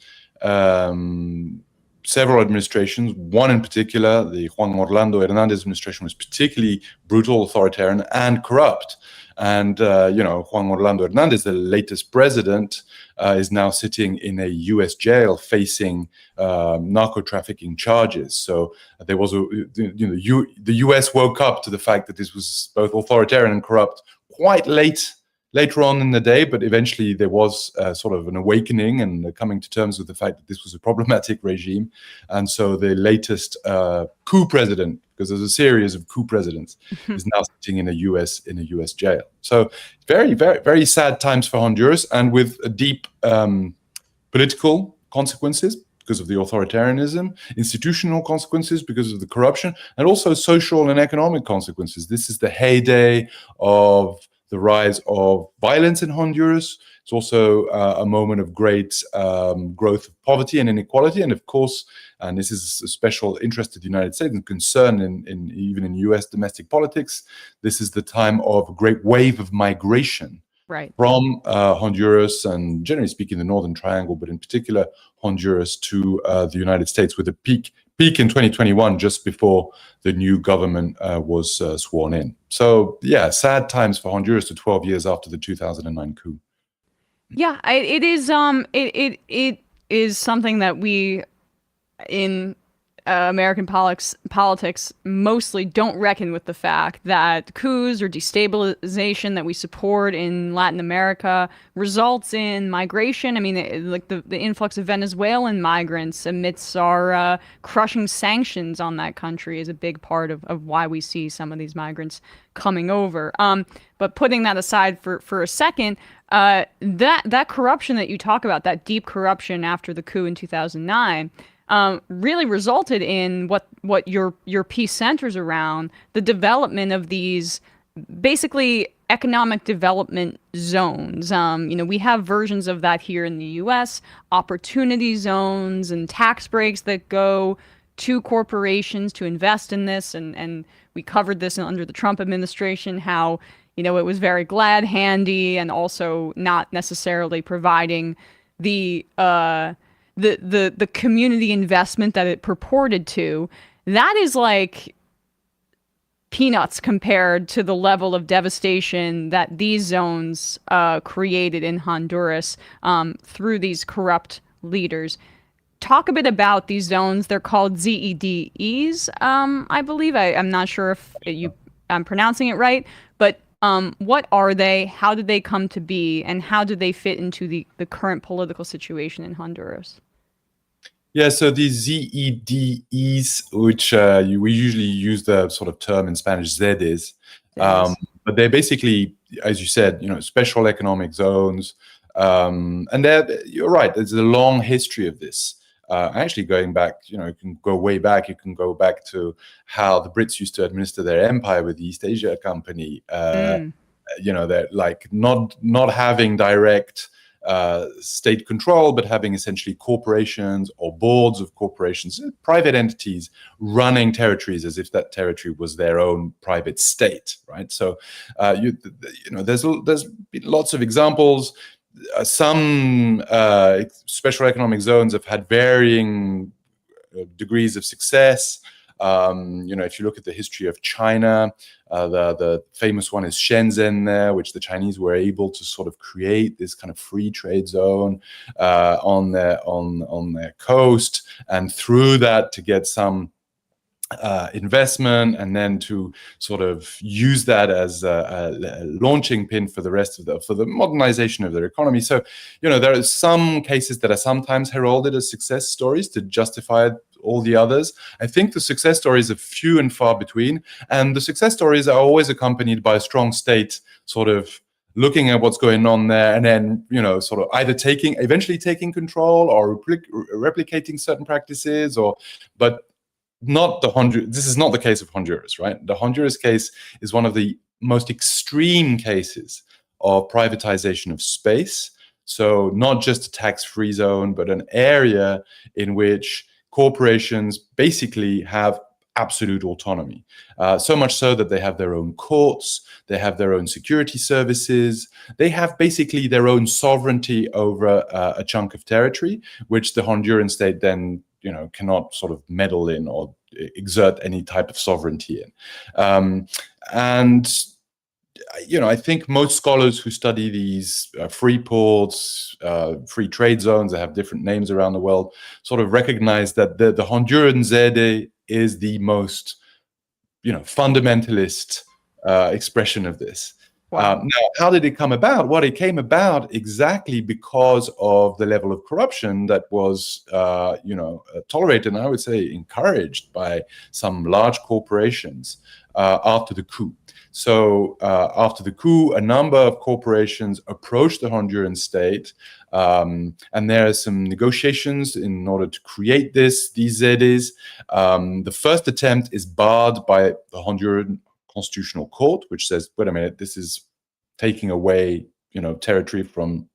Speaker 12: Several administrations, one in particular, the Juan Orlando Hernandez administration, was particularly brutal, authoritarian, and corrupt. And, Juan Orlando Hernandez, the latest president, is now sitting in a U.S. jail facing narco-trafficking charges. So there was the U.S. woke up to the fact that this was both authoritarian and corrupt quite later on in the day, but eventually there was sort of an awakening and coming to terms with the fact that this was a problematic regime. And so the latest coup president, because there's a series of coup presidents, is now sitting in a U.S. jail. So very, very, very sad times for Honduras, and with a deep political consequences because of the authoritarianism, institutional consequences because of the corruption, and also social and economic consequences. This is the heyday of the rise of violence in Honduras. It's also a moment of great growth of poverty and inequality. And of course, and this is a special interest to the United States and concern even in US domestic politics, this is the time of a great wave of migration from Honduras and, generally speaking, the Northern Triangle, but in particular Honduras to the United States, with a peak in 2021, just before the new government was sworn in. So, yeah, sad times for Honduras to 12 years after the 2009 coup.
Speaker 1: Yeah, it is. It is something that we in American politics mostly don't reckon with, the fact that coups or destabilization that we support in Latin America results in migration. I mean, like the influx of Venezuelan migrants amidst our crushing sanctions on that country is a big part of why we see some of these migrants coming over. But putting that aside for a second, that corruption that you talk about, that deep corruption after the coup in 2009, really resulted in what your piece centers around: the development of these basically economic development zones. We have versions of that here in the U.S., opportunity zones and tax breaks that go to corporations to invest in this. And we covered this under the Trump administration, how, it was very glad handy and also not necessarily providing the community investment that it purported to. That is like peanuts compared to the level of devastation that these zones created in Honduras through these corrupt leaders. talk a bit about these zones. They're called ZEDEs, I believe. I'm not sure if I'm pronouncing it right, but what are they? How did they come to be? And how do they fit into the current political situation in Honduras?
Speaker 12: Yeah, so these ZEDEs, which we usually use the sort of term in Spanish, Zedes, but they're basically, as you said, special economic zones. And you're right, there's a long history of this. Actually, going back, you can go way back. You can go back to how the Brits used to administer their empire with the East Asia Company. They're like not having direct state control, but having essentially corporations or boards of corporations, private entities running territories as if that territory was their own private state, right? So, there's been lots of examples. Some special economic zones have had varying degrees of success. If you look at the history of China, the famous one is Shenzhen there, which the Chinese were able to sort of create this kind of free trade zone on their coast, and through that to get some investment, and then to sort of use that as a launching pin for the rest of for the modernization of their economy. So, there are some cases that are sometimes heralded as success stories to justify all the others. I think the success stories are few and far between, and the success stories are always accompanied by a strong state sort of looking at what's going on there, and then sort of either eventually taking control or replicating certain practices, but not this is not the case of Honduras, right? The Honduras case is one of the most extreme cases of privatization of space. So not just a tax-free zone, but an area in which corporations basically have absolute autonomy. So much so that they have their own courts, they have their own security services, they have basically their own sovereignty over a chunk of territory, which the Honduran state then cannot sort of meddle in or exert any type of sovereignty in. I think most scholars who study these free ports, free trade zones that have different names around the world, sort of recognize that the Honduran Zede is the most, fundamentalist expression of this. Wow. Now, how did it come about? Well, it came about exactly because of the level of corruption that was, tolerated, and I would say encouraged by some large corporations after the coup. So after the coup, a number of corporations approached the Honduran state, and there are some negotiations in order to create these ZEDEs. The first attempt is barred by the Honduran Constitutional Court, which says, wait a minute, this is taking away, territory from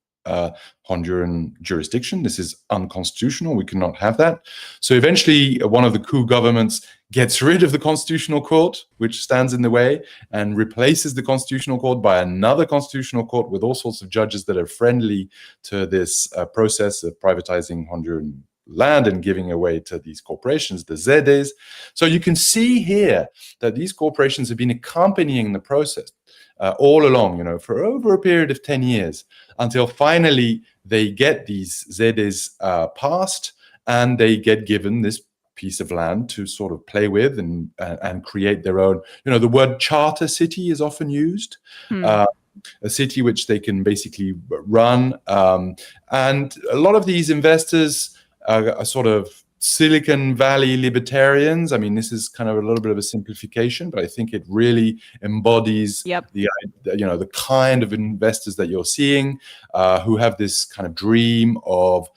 Speaker 12: Honduran jurisdiction. This is unconstitutional. We cannot have that. So eventually, one of the coup governments gets rid of the Constitutional Court, which stands in the way, and replaces the Constitutional Court by another Constitutional Court with all sorts of judges that are friendly to this process of privatizing Honduran land and giving away to these corporations, the Zedes. So you can see here that these corporations have been accompanying the process all along, for over a period of 10 years, until finally they get these Zedes passed, and they get given this piece of land to sort of play with and create their own. The word charter city is often used. A city which they can basically run. And a lot of these investors are sort of Silicon Valley libertarians. I mean, this is kind of a little bit of a simplification, but I think it really embodies the kind of investors that you're seeing, who have this kind of dream of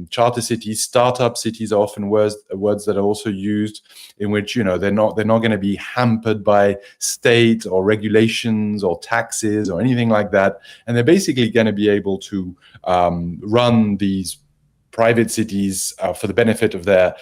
Speaker 12: charter cities. Startup cities are often words that are also used, in which they're not going to be hampered by state or regulations or taxes or anything like that, and they're basically going to be able to run these private cities for the benefit of their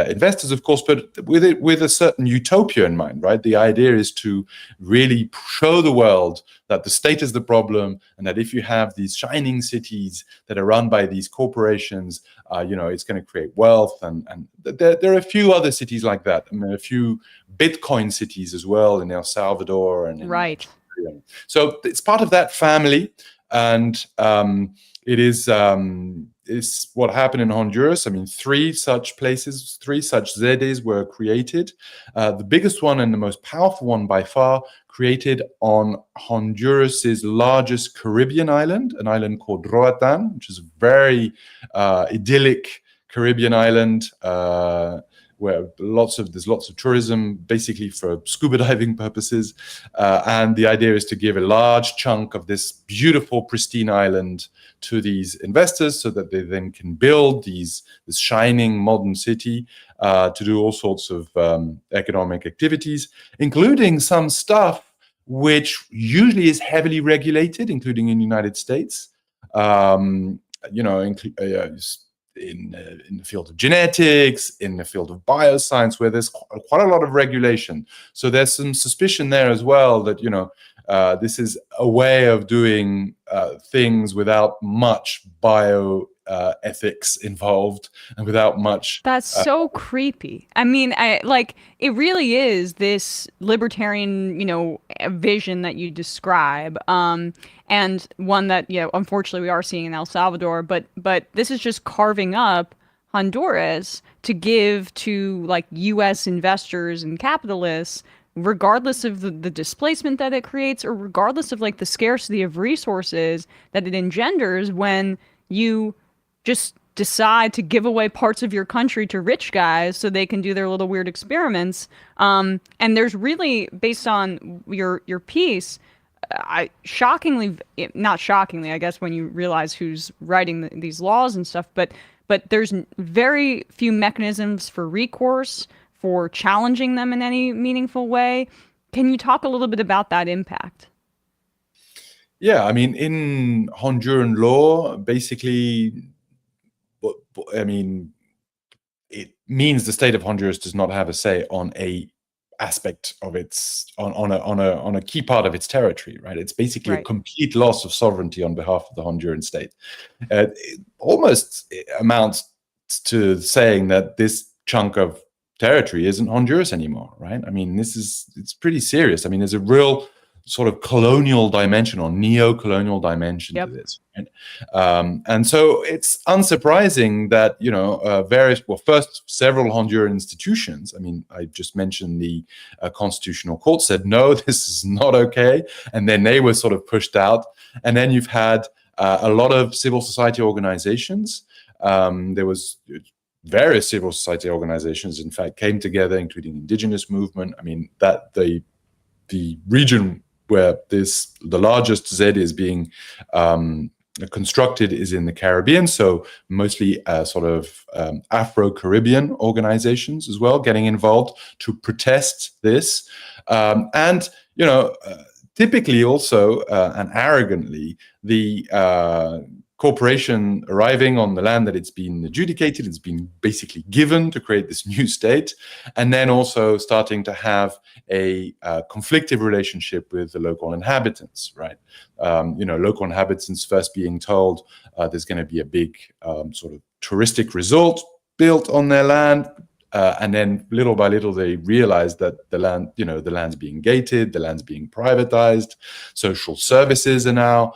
Speaker 12: investors, of course, but with a certain utopia in mind, right? The idea is to really show the world that the state is the problem, and that if you have these shining cities that are run by these corporations, it's going to create wealth. And there are a few other cities like that. I mean, a few Bitcoin cities as well in El Salvador and
Speaker 1: right.
Speaker 12: So it's part of that family, and it is is what happened in Honduras. I mean, 3 such places, 3 such Sedes were created. The biggest one and the most powerful one by far, created on Honduras's largest Caribbean island, an island called Roatan, which is a very idyllic Caribbean island where there's lots of tourism, basically for scuba diving purposes. And the idea is to give a large chunk of this beautiful, pristine island to these investors so that they then can build this shining modern city to do all sorts of economic activities, including some stuff which usually is heavily regulated, including in the United States. In the field of genetics, in the field of bioscience, where there's quite a lot of regulation. So there's some suspicion there as well that, this is a way of doing things without much bioethics involved and without much.
Speaker 1: That's so creepy. I mean, it really is this libertarian, vision that you describe. And one that, unfortunately we are seeing in El Salvador, but this is just carving up Honduras to give to like US investors and capitalists, regardless of the displacement that it creates, or regardless of like the scarcity of resources that it engenders when you just decide to give away parts of your country to rich guys so they can do their little weird experiments. And there's really, based on your piece, not shockingly, I guess, when you realize who's writing these laws and stuff, but there's very few mechanisms for recourse, for challenging them in any meaningful way. Can you talk a little bit about that impact?
Speaker 12: Yeah, I mean, in Honduran law, basically, it means the state of Honduras does not have a say on a aspect of its on a key part of its territory, right? It's basically a complete loss of sovereignty on behalf of the Honduran state. It almost amounts to saying that this chunk of territory isn't Honduras anymore, right? I mean, it's pretty serious. I mean, there's a real sort of colonial dimension or neo-colonial dimension to this, right? And so it's unsurprising that, first several Honduran institutions, I mean, I just mentioned the Constitutional Court said, no, this is not okay. And then they were sort of pushed out. And then you've had a lot of civil society organizations. There was various civil society organizations, in fact, came together, including indigenous movement. I mean, that the region where the largest ZED is being constructed is in the Caribbean, so mostly sort of Afro-Caribbean organizations as well getting involved to protest this. Typically also and arrogantly, the corporation arriving on the land that it's been adjudicated, it's been basically given to create this new state, and then also starting to have a conflictive relationship with the local inhabitants, right? Local inhabitants first being told there's going to be a big sort of touristic resort built on their land, and then little by little they realize that the land's being gated, the land's being privatized, social services are now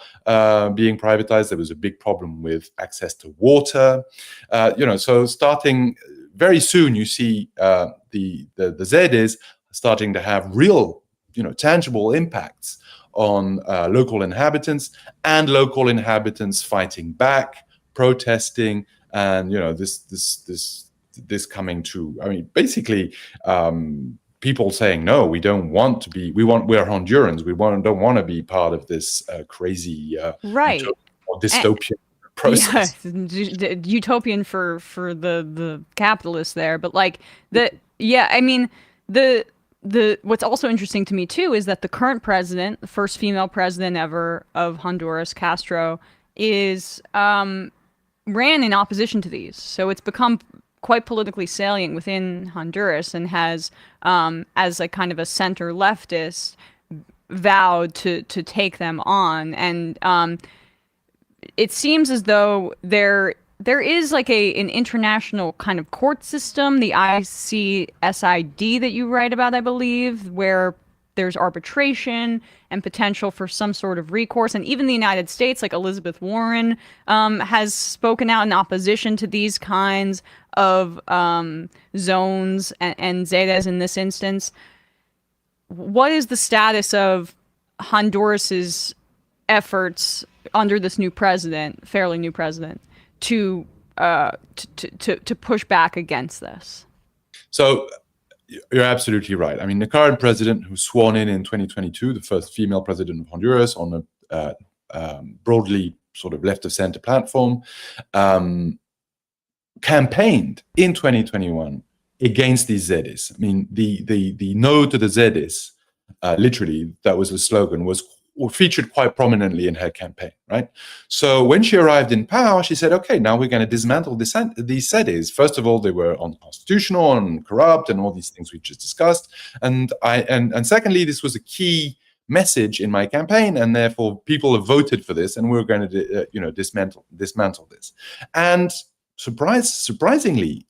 Speaker 12: being privatized. There was a big problem with access to water. So starting very soon, you see the Zedes starting to have real, tangible impacts on local inhabitants, and local inhabitants fighting back, protesting, and this coming to, I mean, basically people saying, no, we don't want to be, we're Hondurans, don't want to be part of this crazy dystopian process.
Speaker 1: Yeah, utopian for the capitalists there, but what's also interesting to me too is that the current president, the first female president ever of Honduras, Castro, is ran in opposition to these, so it's become quite politically salient within Honduras, and has, as a kind of a center leftist, vowed to take them on. And it seems as though there is like an international kind of court system, the ICSID that you write about, I believe, where there's arbitration and potential for some sort of recourse. And even the United States, like Elizabeth Warren, has spoken out in opposition to these kinds of zones and zetas in this instance. What is the status of Honduras's efforts under this new president, fairly new president, to push back against this?
Speaker 12: So you're absolutely right. I mean, the current president, who's sworn in 2022, the first female president of Honduras on a broadly sort of left of center platform, campaigned in 2021 against these ZEDs. I mean, the no to the ZEDs, literally, that was the slogan, was featured quite prominently in her campaign, right? So when she arrived in power, she said, okay, now we're going to dismantle these ZEDs. First of all, they were unconstitutional and corrupt and all these things we just discussed. And secondly, this was a key message in my campaign, and therefore people have voted for this, and we're going to dismantle this. And surprisingly,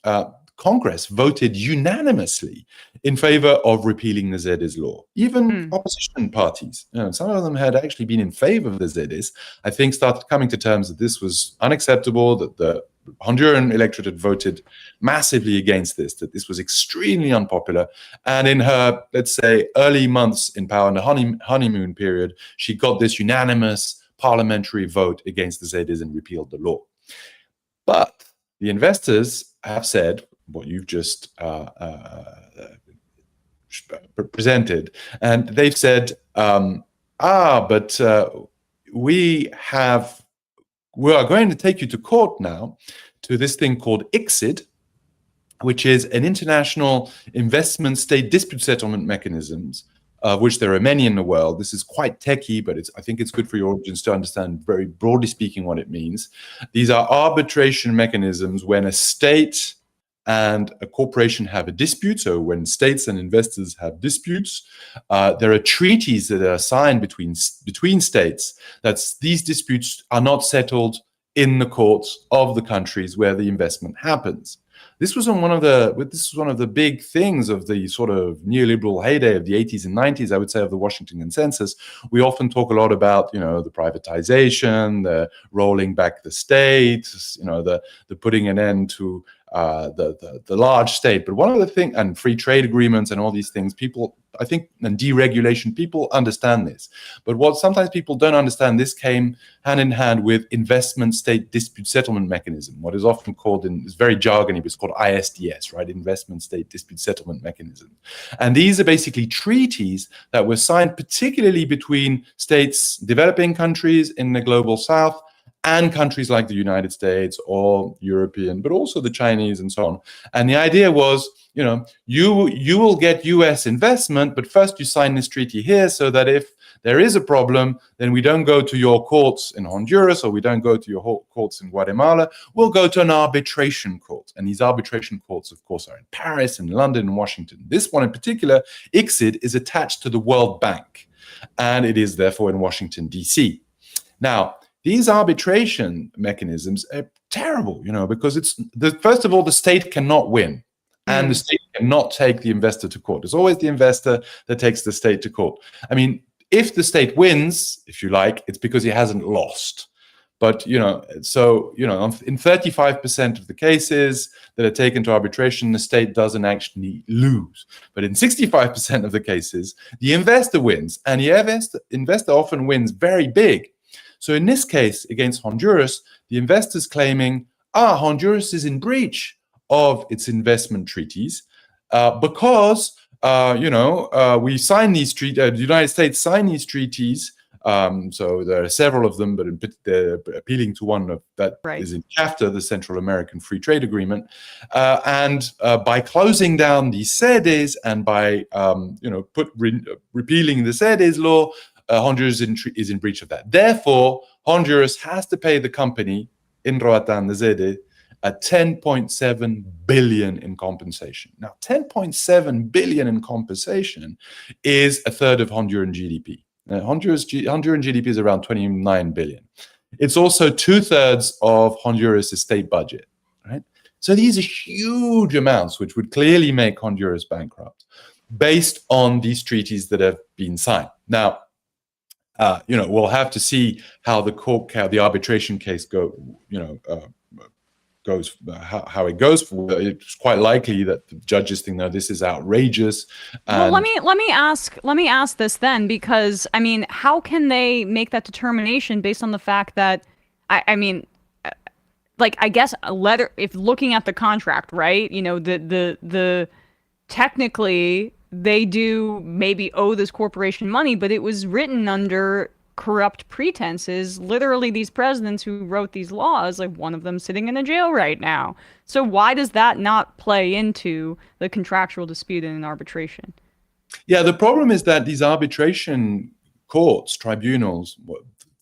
Speaker 12: Congress voted unanimously in favor of repealing the ZEDs law. Even opposition parties, some of them had actually been in favor of the ZEDs, I think started coming to terms that this was unacceptable, that the Honduran electorate had voted massively against this, that this was extremely unpopular. And in her, let's say, early months in power, in the honeymoon period, she got this unanimous parliamentary vote against the ZEDs and repealed the law. But the investors have said what you've just presented, and they've said, but we are going to take you to court now to this thing called ICSID, which is an international investment state dispute settlement mechanisms, of which there are many in the world. This is quite techy, but I think it's good for your audience to understand, very broadly speaking, what it means. These are arbitration mechanisms when a state and a corporation have a dispute. So when states and investors have disputes, there are treaties that are signed between states that these disputes are not settled in the courts of the countries where the investment happens. This was one of the big things of the sort of neoliberal heyday of the 80s and 90s, I would say, of the Washington Consensus. We often talk a lot about, the privatization, the rolling back the state, the putting an end to the large state. But one of the things, and free trade agreements and all these things, people, I think, and deregulation, people understand this. But what sometimes people don't understand, this came hand in hand with investment state dispute settlement mechanism, what is often called, it's very jargony, but it's called ISDS, right? Investment state dispute settlement mechanism. And these are basically treaties that were signed particularly between states, developing countries in the global south, and countries like the United States or European, but also the Chinese and so on. And the idea was, you will get US investment, but first you sign this treaty here so that if there is a problem, then we don't go to your courts in Honduras or we don't go to your courts in Guatemala. We'll go to an arbitration court. And these arbitration courts, of course, are in Paris and London and Washington. This one in particular, ICSID, is attached to the World Bank, and it is therefore in Washington, D.C. Now, these arbitration mechanisms are terrible, because first of all, the state cannot win, and the state cannot take the investor to court. It's always the investor that takes the state to court. I mean, if the state wins, if you like, it's because he hasn't lost. But, in 35% of the cases that are taken to arbitration, the state doesn't actually lose. But in 65% of the cases, the investor wins, and the investor often wins very big. So in this case, against Honduras, the investors claiming, Honduras is in breach of its investment treaties because, we signed these treaties, the United States signed these treaties. So there are several of them, but they're appealing to one that is in CAFTA, the Central American Free Trade Agreement. And by closing down the CEDES and by, repealing the CEDES law, Honduras is in breach of that. Therefore, Honduras has to pay the company in Roatan, the Seder, at 10.7 billion in compensation. Now, 10.7 billion in compensation is a third of Honduran GDP. Honduran GDP is around 29 billion. It's also 2/3 of Honduras' state budget, right? So these are huge amounts, which would clearly make Honduras bankrupt. based on these treaties that have been signed. Now, we'll have to see how the arbitration case goes, how it goes. It's quite likely that the judges think, no, this is outrageous.
Speaker 1: Well, let me ask this then, because I mean, how can they make that determination based on the fact that I guess if looking at the contract, right? The technically they do maybe owe this corporation money, but it was written under corrupt pretenses. Literally, these presidents who wrote these laws, like one of them sitting in a jail right now. So why does that not play into the contractual dispute in an arbitration?
Speaker 12: Yeah, the problem is that these arbitration courts, tribunals,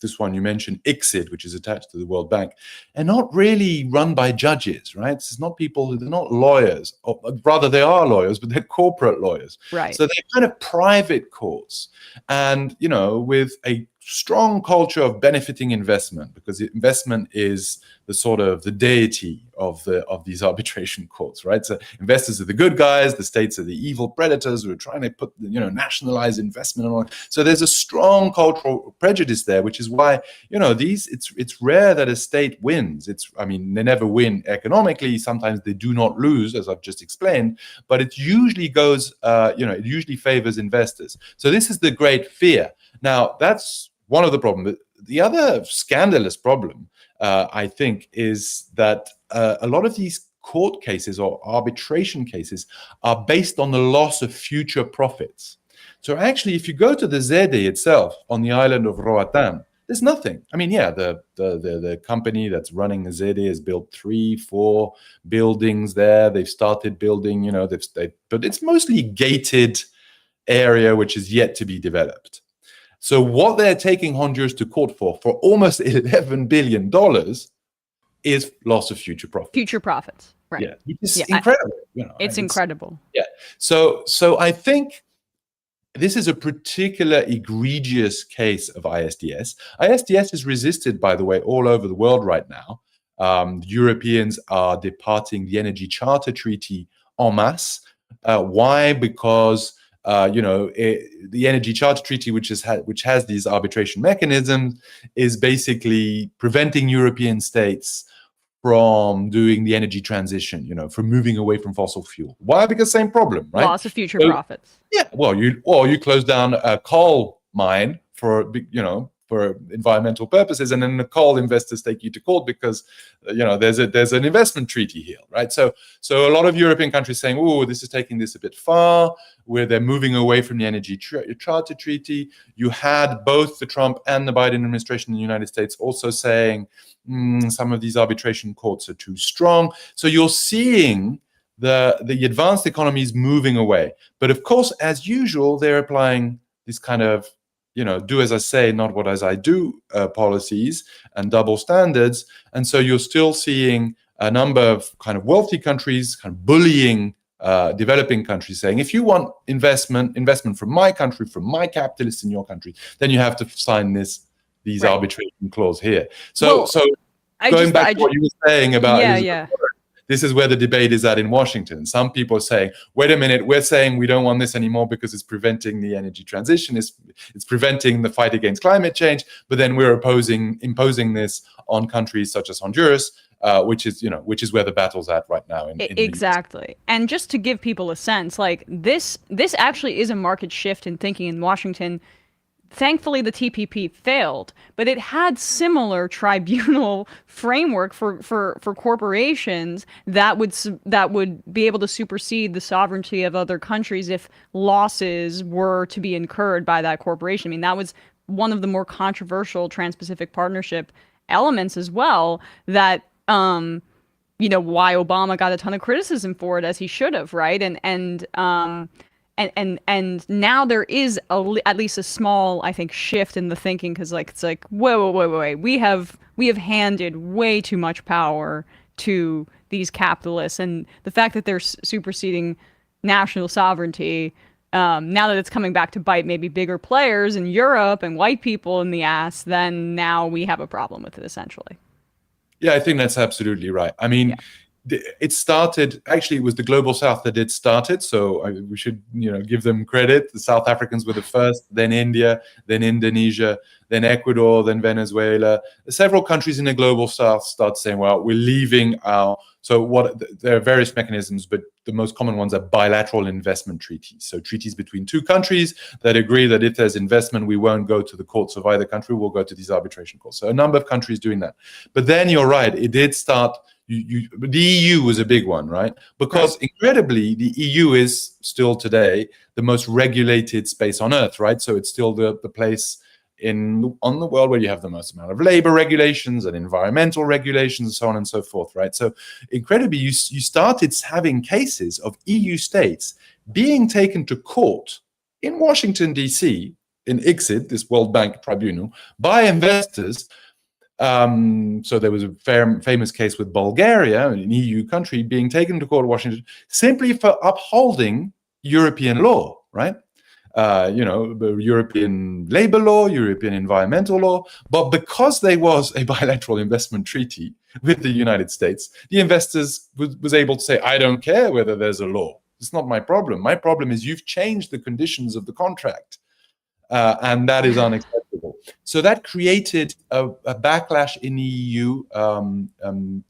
Speaker 12: this one you mentioned, ICSID, which is attached to the World Bank, are not really run by judges, right? It's not they're not lawyers. Or rather, they are lawyers, but they're corporate lawyers.
Speaker 1: Right.
Speaker 12: So they're kind of private courts. And, with a strong culture of benefiting investment, because investment is the deity of these arbitration courts, right? So investors are the good guys, the states are the evil predators who are trying to nationalize investment and all. So there's a strong cultural prejudice there, which is why it's rare that a state wins. They never win economically. Sometimes they do not lose, as I've just explained, but it usually goes, it usually favors investors. So this is the great fear. Now that's one of the problems. The other scandalous problem, I think, is that a lot of these court cases or arbitration cases are based on the loss of future profits. So actually, if you go to the Seder itself on the island of Roatan, there's nothing. The company that's running the Seder has built 3-4 buildings there. They've started building, but it's mostly gated area which is yet to be developed. So what they're taking Honduras to court for almost $11 billion is loss of future profits.
Speaker 1: Future profits, right?
Speaker 12: Yeah, it's incredible.
Speaker 1: It's incredible.
Speaker 12: Yeah. So I think this is a particular egregious case of ISDS. ISDS is resisted, by the way, all over the world right now. Europeans are departing the Energy Charter Treaty en masse. Why? Because the Energy Charter Treaty, which has these arbitration mechanisms, is basically preventing European states from doing the energy transition, from moving away from fossil fuel. Why? Because same problem, right?
Speaker 1: Loss of future profits.
Speaker 12: Yeah. Well, you close down a coal mine for environmental purposes, and then the coal investors take you to court because there's an investment treaty here, right? So a lot of European countries saying, "Oh, this is taking this a bit far," where they're moving away from the Energy Charter Treaty. You had both the Trump and the Biden administration in the United States also saying some of these arbitration courts are too strong. So you're seeing the advanced economies moving away, but of course, as usual, they're applying this kind of do as I say, not what as I do policies and double standards. And so you're still seeing a number of kind of wealthy countries kind of bullying developing countries, saying, if you want investment from my country, from my capitalists in your country, then you have to sign these
Speaker 1: right.
Speaker 12: arbitration clause here. So going back to what you were saying about this is where the debate is at in Washington. Some people are saying, wait a minute, we're saying we don't want this anymore because it's preventing the energy transition, it's preventing the fight against climate change, but then we're imposing this on countries such as Honduras, which is where the battle's at right now.
Speaker 1: Exactly. And just to give people a sense, like this actually is a market shift in thinking in Washington. Thankfully, the TPP failed, but it had similar tribunal framework for corporations that would be able to supersede the sovereignty of other countries if losses were to be incurred by that corporation. I mean, that was one of the more controversial Trans-Pacific Partnership elements as well, that why Obama got a ton of criticism for it, as he should have, right? And now there is at least a small, I think, shift in the thinking, because it's like wait, we have handed way too much power to these capitalists, and the fact that they're superseding national sovereignty, now that it's coming back to bite maybe bigger players in Europe and white people in the ass, then now we have a problem with it, essentially.
Speaker 12: Yeah, I think that's absolutely right. I mean, it started, actually it was the Global South that did start it, so we should give them credit. The South Africans were the first, then India, then Indonesia, then Ecuador, then Venezuela. Several countries in the Global South start saying, well, we're leaving there are various mechanisms, but the most common ones are bilateral investment treaties. So treaties between two countries that agree that if there's investment, we won't go to the courts of either country, we'll go to these arbitration courts. So a number of countries doing that. But then you're right, it did start, the EU was a big one, right? Because incredibly, the EU is still today the most regulated space on earth, right? So it's still the place on the world where you have the most amount of labor regulations and environmental regulations and so on and so forth, right? So incredibly, you started having cases of EU states being taken to court in Washington, D.C., in ICSID, this World Bank tribunal, by investors. So there was a famous case with Bulgaria, an EU country, being taken to court in Washington simply for upholding European law, right? European labor law, European environmental law, but because there was a bilateral investment treaty with the United States, the investors was able to say, I don't care whether there's a law. It's not my problem. My problem is you've changed the conditions of the contract, and that is unacceptable. So that created a backlash in the EU. One of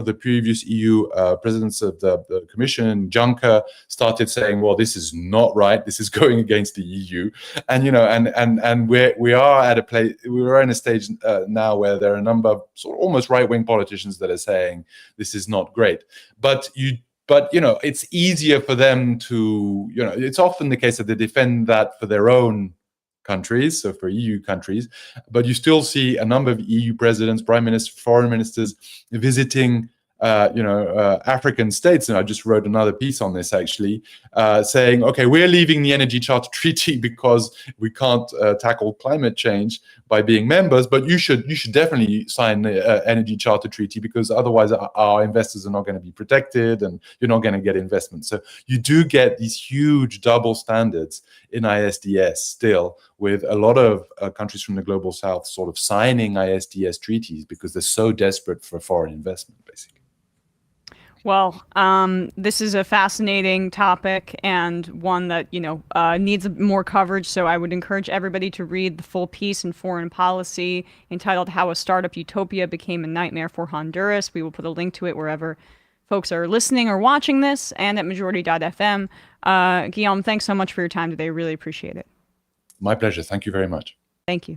Speaker 12: the previous EU presidents of the Commission, Juncker, started saying, "Well, this is not right. This is going against the EU." And we are at a place. We are in a stage now where there are a number of sort of almost right-wing politicians that are saying this is not great. But it's easier for them to. It's often the case that they defend that for their own countries, so for EU countries, but you still see a number of EU presidents, prime ministers, foreign ministers visiting African states, and I just wrote another piece on this actually, saying, okay, we're leaving the Energy Charter Treaty because we can't tackle climate change by being members, but you should definitely sign the Energy Charter Treaty because otherwise our investors are not going to be protected and you're not going to get investment. So you do get these huge double standards in ISDS still, with a lot of countries from the Global South sort of signing ISDS treaties because they're so desperate for foreign investment, basically.
Speaker 1: Well, this is a fascinating topic and one that, needs more coverage. So I would encourage everybody to read the full piece in Foreign Policy entitled How a Startup Utopia Became a Nightmare for Honduras. We will put a link to it wherever folks are listening or watching this, and at majority.fm. Guillaume, thanks so much for your time today. Really appreciate it.
Speaker 12: My pleasure. Thank you very much.
Speaker 1: Thank you.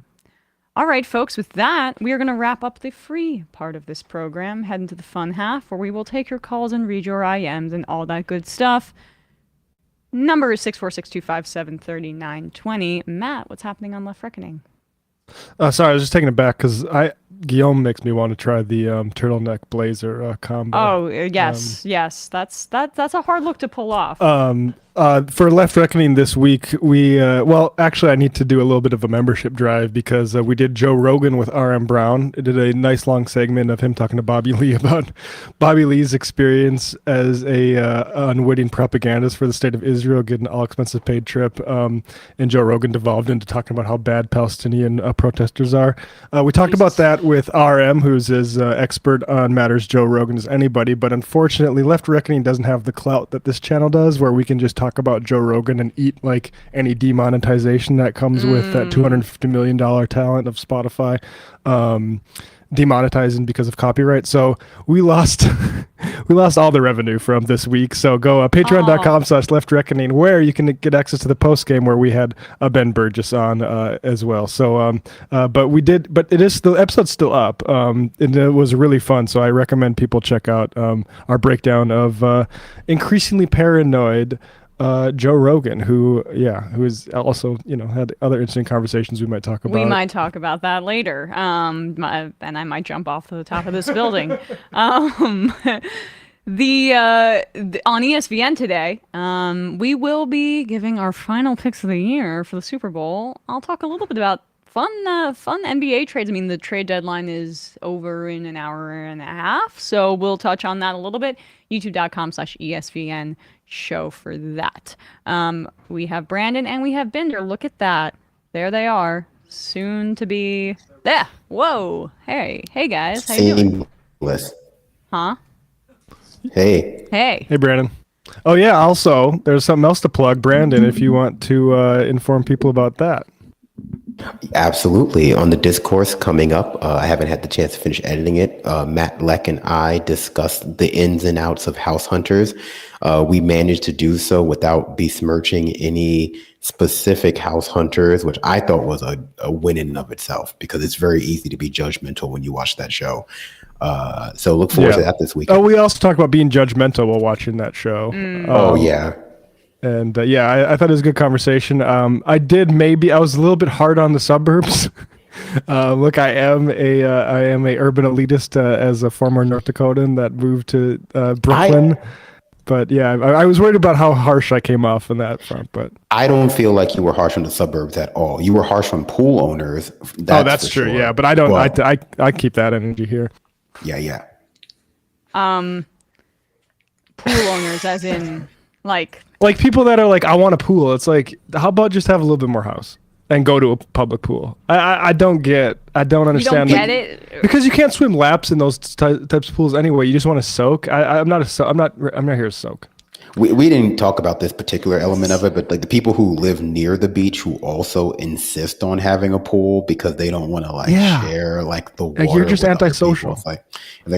Speaker 1: All right, folks, with that, we are going to wrap up the free part of this program, head into the fun half, where we will take your calls and read your IMs and all that good stuff. Number is 646-257-3920. Matt, what's happening on Left Reckoning?
Speaker 8: Sorry, I was just taking it back because Guillaume makes me want to try the turtleneck blazer combo.
Speaker 1: Oh, yes. That's a hard look to pull off.
Speaker 8: For Left Reckoning this week, we actually I need to do a little bit of a membership drive because we did Joe Rogan with R.M. Brown. It did a nice long segment of him talking to Bobby Lee about Bobby Lee's experience as a unwitting propagandist for the state of Israel, getting an all expenses paid trip. And Joe Rogan devolved into talking about how bad Palestinian protesters are. We talked about that with R.M., who's as expert on matters Joe Rogan as anybody, but unfortunately Left Reckoning doesn't have the clout that this channel does, where we can just talk about Joe Rogan and eat like any demonetization that comes with that $250 million talent of Spotify demonetizing because of copyright. So we lost all the revenue from this weck. So go patreon.com/Left Reckoning, where you can get access to the post game where we had Ben Burgess on as well. So but the episode's still up, and it was really fun. So I recommend people check out our breakdown of increasingly paranoid Joe Rogan, who is also, had other interesting conversations we might talk about.
Speaker 1: We might talk about that later. And I might jump off the top of this building. On ESPN today, we will be giving our final picks of the year for the Super Bowl. I'll talk a little bit about fun NBA trades. I mean, the trade deadline is over in an hour and a half, so we'll touch on that a little bit. YouTube.com/ESPN show for that. We have Brandon and we have Binder. Look at that. There they are. Soon to be there. Whoa. Hey guys. How you doing? Huh?
Speaker 13: Hey.
Speaker 1: Hey,
Speaker 8: Brandon. Oh yeah. Also, there's something else to plug, Brandon. If you want to inform people about that.
Speaker 13: Absolutely. On the discourse coming up, I haven't had the chance to finish editing it. Matt Leck and I discussed the ins and outs of House Hunters. We managed to do so without besmirching any specific House Hunters, which I thought was a win in and of itself, because it's very easy to be judgmental when you watch that show. So look forward to that this week.
Speaker 8: Oh, we also talked about being judgmental while watching that show.
Speaker 13: Yeah.
Speaker 8: And I thought it was a good conversation. I was a little bit hard on the suburbs. Look, I am a urban elitist as a former North Dakotan that moved to Brooklyn. But yeah, I was worried about how harsh I came off on that front. But
Speaker 13: I don't feel like you were harsh on the suburbs at all. You were harsh on pool owners.
Speaker 8: That's true. Sure. Yeah, but I don't. Well, I keep that energy here.
Speaker 13: Yeah.
Speaker 1: Pool owners, as in like
Speaker 8: people that are like, I want a pool. It's like, how about just have a little bit more house and go to a public pool? I don't understand.
Speaker 1: You don't get it
Speaker 8: because you can't swim laps in those types of pools anyway. You just want to soak. I'm not here to soak.
Speaker 13: We didn't talk about this particular element of it, but like the people who live near the beach who also insist on having a pool because they don't want to share like the water.
Speaker 8: Like you're just antisocial.
Speaker 13: It's like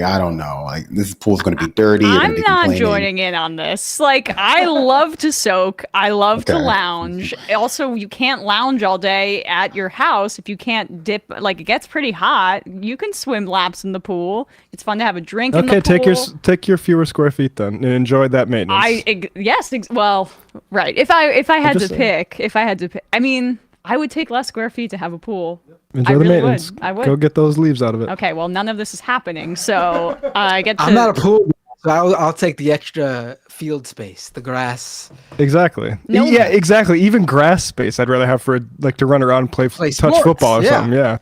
Speaker 13: I don't know. Like this pool's going to be dirty.
Speaker 1: I'm not joining in on this. Like I love to soak. I love to lounge. Also, you can't lounge all day at your house if you can't dip. Like it gets pretty hot. You can swim laps in the pool. It's fun to have a drink in the pool.
Speaker 8: Take your fewer square feet then and enjoy that maintenance.
Speaker 1: Well, right. If I had to pick, I mean, I would take less square feet to have a pool.
Speaker 8: Enjoy the maintenance. I would. Go get those leaves out of it.
Speaker 1: Okay, well, none of this is happening, so I get to...
Speaker 14: I'm not a pool, so I'll take the extra field space, the grass.
Speaker 8: Exactly. No. Yeah, exactly. Even grass space I'd rather have for to run around and play touch football or something. Yeah.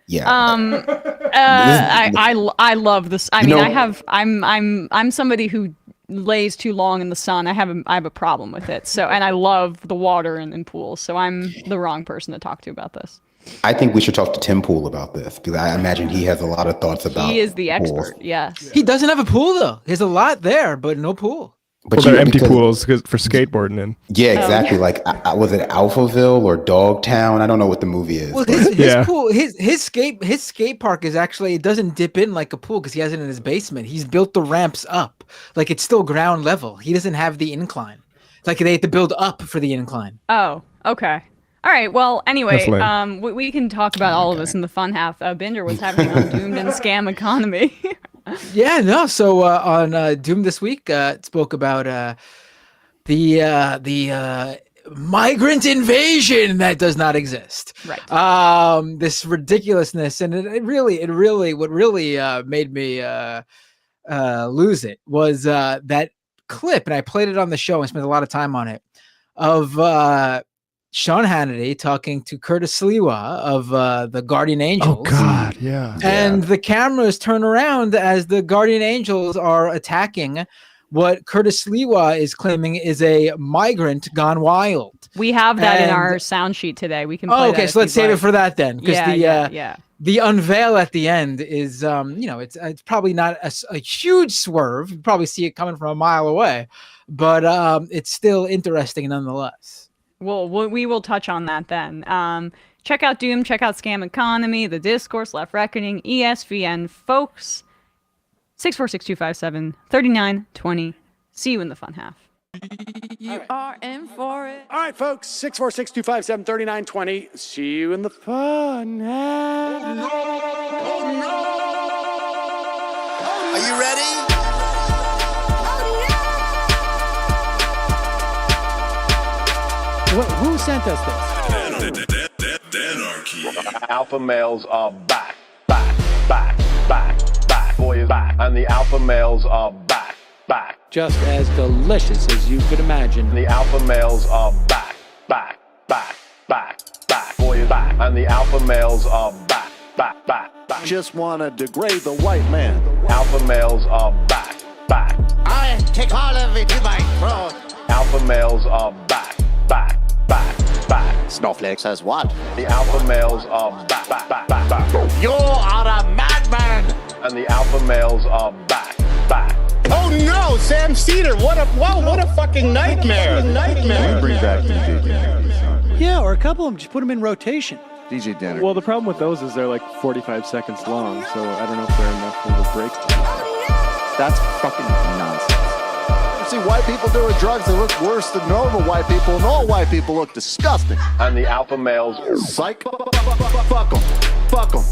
Speaker 13: Yeah.
Speaker 1: I love this. I mean, I'm somebody who lays too long in the sun. I have a problem with it. So, and I love the water in pools. So I'm the wrong person to talk to about this.
Speaker 13: I think we should talk to Tim Pool about this because I imagine he has a lot of thoughts about.
Speaker 1: He is the expert.
Speaker 13: Pools.
Speaker 1: Yes.
Speaker 14: He doesn't have a pool though. There's a lot there, but no pool.
Speaker 8: But they're empty pools for skateboarding in.
Speaker 13: Yeah, exactly. Like, was it Alphaville or Dogtown? I don't know what the movie is.
Speaker 14: Well, his pool, his skate park is actually, it doesn't dip in like a pool because he has it in his basement. He's built the ramps up, like it's still ground level. He doesn't have the incline. It's like they had to build up for the incline.
Speaker 1: Oh, okay. All right. Well, anyway, we can talk about all of this in the fun half. Binder, what's happening on Doomed and Scam Economy?
Speaker 14: Yeah, no. So on Doom this week, it spoke about the migrant invasion that does not exist.
Speaker 1: Right.
Speaker 14: This ridiculousness, and it really, what really made me lose it was that clip, and I played it on the show and spent a lot of time on it, of Sean Hannity talking to Curtis Sliwa of the Guardian Angels.
Speaker 8: Oh God, yeah.
Speaker 14: And the cameras turn around as the Guardian Angels are attacking what Curtis Sliwa is claiming is a migrant gone wild.
Speaker 1: We have that in our sound sheet today. We can play
Speaker 14: okay, so let's save it for that then. Because the unveil at the end is it's probably not a huge swerve. You probably see it coming from a mile away, but it's still interesting nonetheless.
Speaker 1: Well, we will touch on that then. Check out Doom, check out Scam Economy, The Discourse, Left Reckoning, ESVN, folks. 646-257-3920. See you in the fun half.
Speaker 15: You are in for it.
Speaker 16: All right, folks. 646-257-3920. See you in the fun half.
Speaker 17: Are you ready?
Speaker 16: Who sent us this?
Speaker 18: Anarchy. Alpha males are back. Boy is back. And the alpha males are back.
Speaker 16: Just as delicious as you could imagine.
Speaker 18: The alpha males are back. Boy is back. And the alpha males are back.
Speaker 17: Just wanna degrade the white man.
Speaker 18: Alpha males are back.
Speaker 17: I take all of it in my throat.
Speaker 18: Alpha males are back.
Speaker 17: Snowflake says what?
Speaker 18: The alpha males are back.
Speaker 17: You are a madman!
Speaker 18: And the alpha males are back.
Speaker 19: no, Sam Seder. What a fucking nightmare.
Speaker 17: Bring back DJ.
Speaker 20: Yeah, or a couple of them. Just put them in rotation.
Speaker 17: DJ Danner.
Speaker 21: Well, the problem with those is they're like 45 seconds long, so I don't know if they're enough of a break.
Speaker 17: That's fucking nonsense. You see white people doing drugs, they look worse than normal white people, and all white people look disgusting.
Speaker 18: And the alpha males.
Speaker 17: Psych. Fuck them. Fuck them.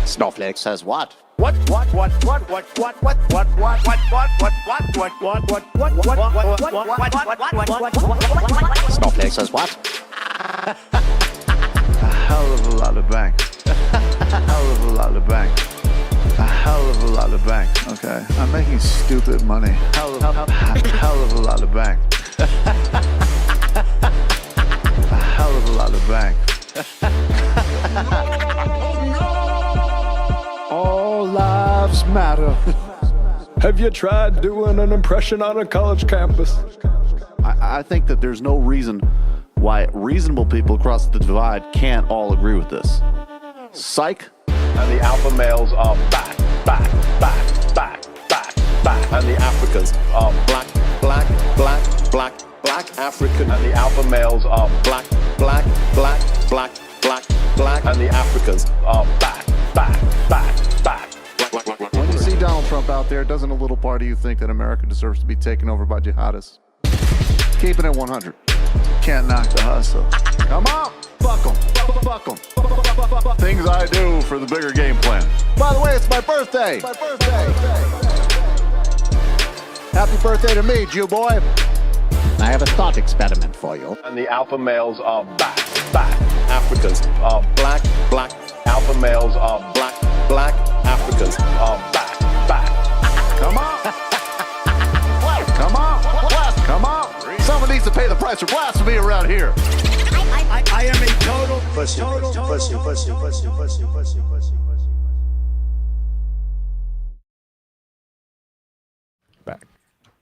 Speaker 17: Snowflake says what? Snowflake says what?
Speaker 22: A hell of a lot of bank. A hell of a lot of bank. A hell of a lot of bank. Okay, I'm making stupid money. Hell of a lot of bank. A hell of a lot of bank.
Speaker 17: All lives matter.
Speaker 23: Have you tried doing an impression on a college campus?
Speaker 17: I think that there's no reason why reasonable people across the divide can't all agree with this. Psych.
Speaker 18: And the alpha males are back. And the Africans are black African. And the alpha males are black. And the Africans are back.
Speaker 17: When you see Donald Trump out there, doesn't a little part of you think that America deserves to be taken over by jihadists? Keeping it 100.
Speaker 22: Can't knock the hustle.
Speaker 17: Come on, fuck them. Things I do for the bigger game plan. By the way, it's my birthday. Happy birthday to me, Jew boy. I have a thought experiment for you.
Speaker 18: And the alpha males are back. Africans are black. Alpha males are black. Africans are back.
Speaker 17: Come on. Come on. Someone needs to pay the price for blasphemy around here.
Speaker 22: I am a total pussy.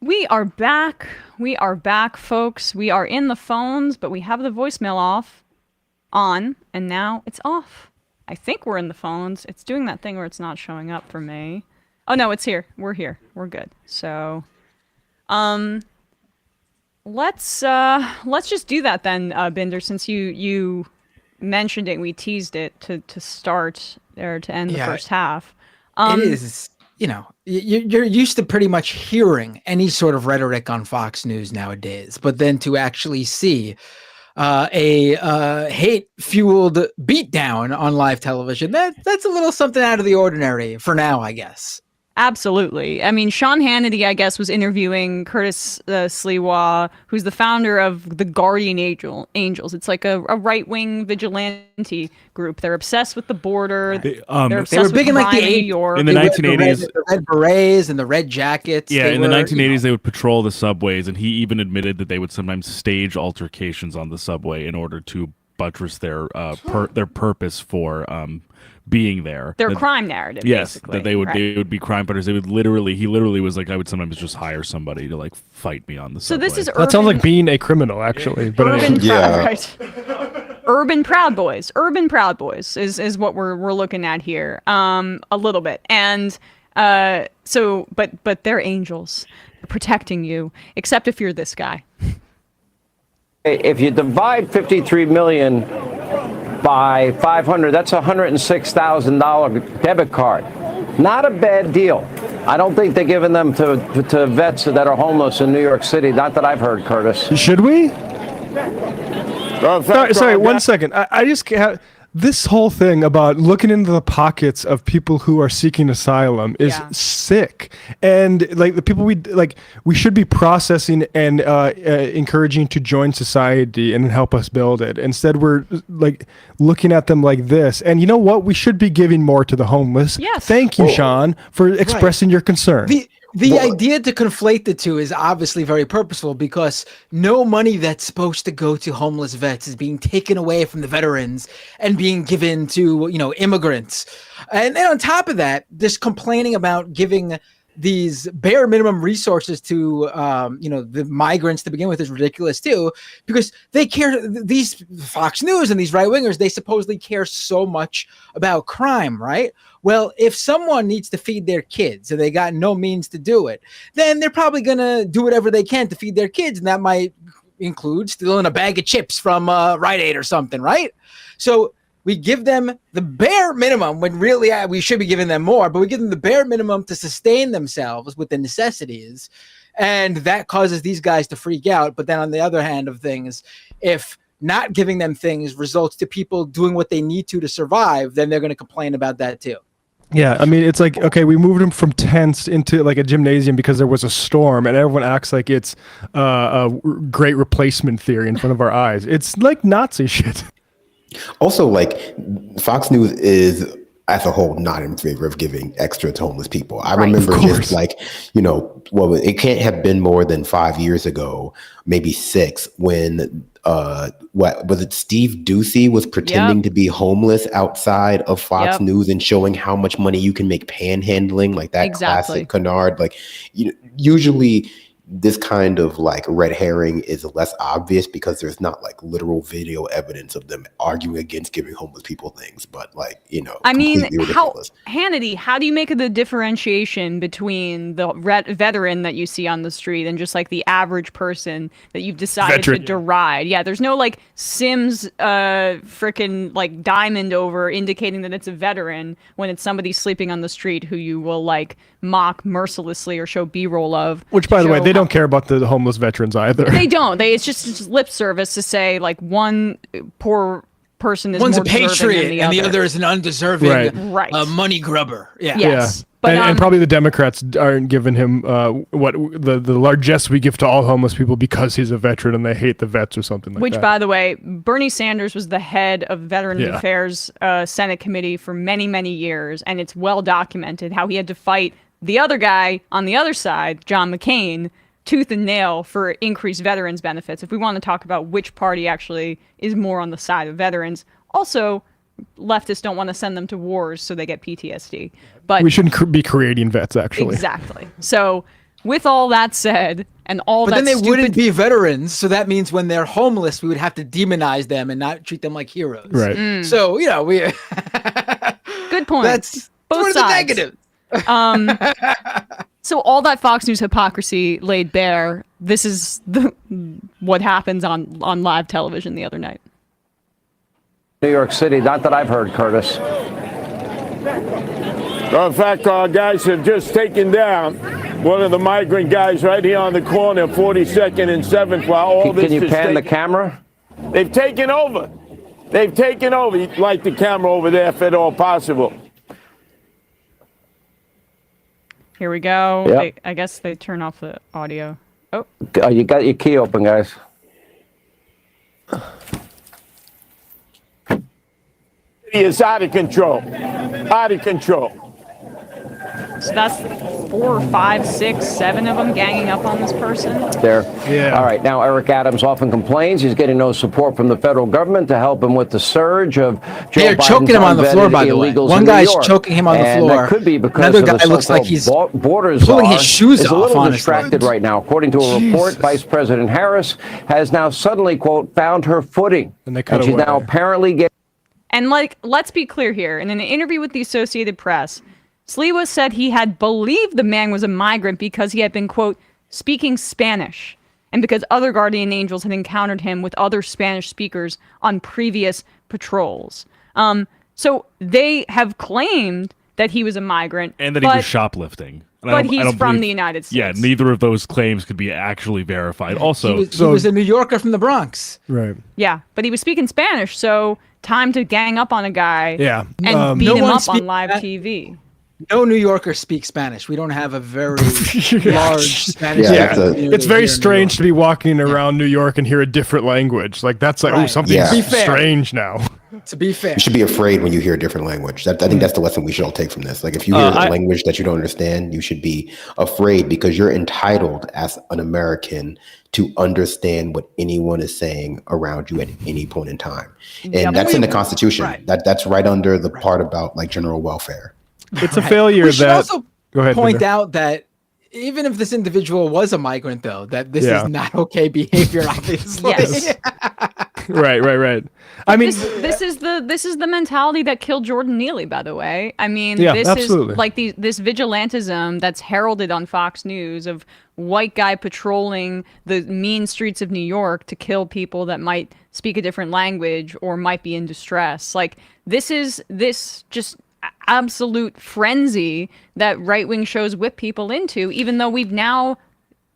Speaker 1: We are back. We are back, folks. We are in the phones, but we have the voicemail on, and now it's off. I think we're in the phones. It's doing that thing where it's not showing up for me. Oh no, it's here. We're here. We're good. So, let's just do that then, Binder. Since you mentioned it, we teased it to start or to end the first half.
Speaker 14: It is. You know, you're used to pretty much hearing any sort of rhetoric on Fox News nowadays, but then to actually see a hate-fueled beatdown on live television, that's a little something out of the ordinary for now, I guess.
Speaker 1: Absolutely. I mean, Sean Hannity, I guess, was interviewing Curtis Sliwa, who's the founder of the Guardian Angels. It's like a right-wing vigilante group. They're obsessed with the border. They're obsessed
Speaker 14: they were big
Speaker 1: with
Speaker 14: in like
Speaker 1: crime
Speaker 14: the
Speaker 1: in New York.
Speaker 7: In the 1980s.
Speaker 14: The red berets and the red jackets.
Speaker 7: Yeah, in the 1980s, they would patrol the subways, and he even admitted that they would sometimes stage altercations on the subway in order to buttress their purpose for being there.
Speaker 1: Their crime narrative.
Speaker 7: Yes,
Speaker 1: basically.
Speaker 7: that they would be crime fighters. He literally was like, I would sometimes just hire somebody to like fight me on the subway.
Speaker 1: So this is
Speaker 8: that sounds like being a criminal, actually. But
Speaker 1: Urban Proud Boys. Urban Proud Boys is what we're looking at here. A little bit. And but they're angels protecting you, except if you're this guy.
Speaker 24: If you divide 53 million by 500, that's a $106,000 debit card. Not a bad deal. I don't think they're giving them to vets that are homeless in New York City. Not that I've heard, Curtis.
Speaker 8: Should we? Sorry, 1 second. I just have this whole thing about looking into the pockets of people who are seeking asylum is sick. And like the people we should be processing and encouraging to join society and help us build it. Instead, we're like looking at them like this. And you know what? We should be giving more to the homeless.
Speaker 1: Yes.
Speaker 8: Thank you, Sean, for expressing your concern.
Speaker 14: The idea to conflate the two is obviously very purposeful because no money that's supposed to go to homeless vets is being taken away from the veterans and being given to, immigrants. And then on top of that, this complaining about giving these bare minimum resources to, the migrants to begin with is ridiculous too, because they care, these Fox News and these right wingers, they supposedly care so much about crime, right? Well, if someone needs to feed their kids and they got no means to do it, then they're probably going to do whatever they can to feed their kids. And that might include stealing a bag of chips from Rite Aid or something, right? So we give them the bare minimum when really we should be giving them more, but we give them the bare minimum to sustain themselves with the necessities. And that causes these guys to freak out. But then on the other hand of things, if not giving them things results to people doing what they need to survive, then they're going to complain about that too.
Speaker 8: Yeah, I mean, it's like, okay, we moved them from tents into like a gymnasium because there was a storm, and everyone acts like it's a great replacement theory in front of our eyes. It's like Nazi shit.
Speaker 13: Also, like, Fox News is, as a whole, not in favor of giving extra to homeless people. I remember just like, well, it can't have been more than 5 years ago, maybe 6, when what was it? Steve Ducey was pretending to be homeless outside of Fox News and showing how much money you can make panhandling, like that classic canard. Like, usually this kind of like red herring is less obvious because there's not like literal video evidence of them arguing against giving homeless people things, but like,
Speaker 1: I mean,
Speaker 13: ridiculous.
Speaker 1: Hannity, how do you make the differentiation between the veteran that you see on the street and just like the average person that you've decided to deride? Yeah, there's no like Sims freaking like diamond over indicating that it's a veteran when it's somebody sleeping on the street who you will like mock mercilessly or show B-roll of.
Speaker 8: Which, by the way, they don't care about the homeless veterans either.
Speaker 1: They don't. It's just lip service to say like one poor person is
Speaker 14: one's
Speaker 1: more
Speaker 14: a patriot
Speaker 1: than
Speaker 14: and the other is an undeserving money grubber. Yeah.
Speaker 1: Yes.
Speaker 8: But and probably the Democrats aren't giving him what the largesse we give to all homeless people because he's a veteran and they hate the vets or something like that.
Speaker 1: Which, by the way, Bernie Sanders was the head of Veterans Affairs Senate Committee for many, many years, and it's well documented how he had to fight the other guy on the other side, John McCain, tooth and nail for increased veterans benefits. If we want to talk about which party actually is more on the side of veterans, also leftists don't want to send them to wars so they get PTSD. But
Speaker 8: we shouldn't be creating vets, actually.
Speaker 1: Exactly. So with all that said, and all
Speaker 14: but
Speaker 1: that
Speaker 14: then they wouldn't be veterans, so that means when they're homeless, we would have to demonize them and not treat them like heroes.
Speaker 8: Right.
Speaker 14: So we.
Speaker 1: Good point.
Speaker 14: That's
Speaker 1: both sides.
Speaker 14: The negative.
Speaker 1: So all that Fox News hypocrisy laid bare. This is what happens on live television the other night.
Speaker 24: New York City, not that I've heard, Curtis.
Speaker 2: Well, in fact, our guys have just taken down one of the migrant guys right here on the corner, 42nd and 7th. While all this
Speaker 24: Can you pan the camera?
Speaker 2: They've taken over. They've taken over. You'd like the camera over there if at all possible.
Speaker 1: Here we go.
Speaker 24: Yep.
Speaker 1: I guess they turn off the audio. Oh.
Speaker 24: You got your key open, guys.
Speaker 2: It's out of control. Out of control.
Speaker 1: So that's 4, 5, 6, 7 of them ganging up on this person.
Speaker 24: There.
Speaker 8: Yeah.
Speaker 24: All right. Now, Eric Adams often complains he's getting no support from the federal government to help him with the surge of Joe
Speaker 14: They're choking him on the floor, by the way. One guy's choking him on the floor.
Speaker 24: That could be because
Speaker 14: another
Speaker 24: of
Speaker 14: guy looks like he's pulling his shoes off.
Speaker 24: A little distracted right now. According to a report, Vice President Harris has now suddenly, quote, found her footing,
Speaker 8: and
Speaker 24: she's now apparently getting.
Speaker 1: And let's be clear here. In an interview with the Associated Press, Sliwa said he had believed the man was a migrant because he had been, quote, speaking Spanish, and because other guardian angels had encountered him with other Spanish speakers on previous patrols. So they have claimed that he was a migrant.
Speaker 7: And that he was shoplifting.
Speaker 1: But he's from the United States.
Speaker 7: Yeah, neither of those claims could be actually verified. Also,
Speaker 14: he was a New Yorker from the Bronx.
Speaker 8: Right.
Speaker 1: Yeah, but he was speaking Spanish, so time to gang up on a guy and beat
Speaker 14: No
Speaker 1: him
Speaker 14: one
Speaker 1: up on
Speaker 14: speak-
Speaker 1: live TV.
Speaker 14: No New Yorkers speak Spanish. We don't have a very large Spanish.
Speaker 8: It's very strange to be walking around New York and hear a different language. Like that's like something strange now.
Speaker 14: To be fair,
Speaker 13: you should be afraid when you hear a different language. I think that's the lesson we should all take from this. Like if you hear a language that you don't understand, you should be afraid because you're entitled as an American to understand what anyone is saying around you at any point in time. And that's in the Constitution.
Speaker 14: Right.
Speaker 13: That's right under the part about like general welfare.
Speaker 8: It's a failure
Speaker 14: we should
Speaker 8: that.
Speaker 14: Also
Speaker 8: Go ahead,
Speaker 14: point
Speaker 8: Linda.
Speaker 14: out that even if this individual was a migrant, though, that this is not okay behavior, obviously.
Speaker 1: Yes.
Speaker 8: Right. I mean,
Speaker 1: this is the mentality that killed Jordan Neely, by the way. I mean,
Speaker 8: Yeah,
Speaker 1: this
Speaker 8: absolutely.
Speaker 1: is like this vigilantism that's heralded on Fox News of white guy patrolling the mean streets of New York to kill people that might speak a different language or might be in distress. Like this just absolute frenzy that right-wing shows whip people into, even though we now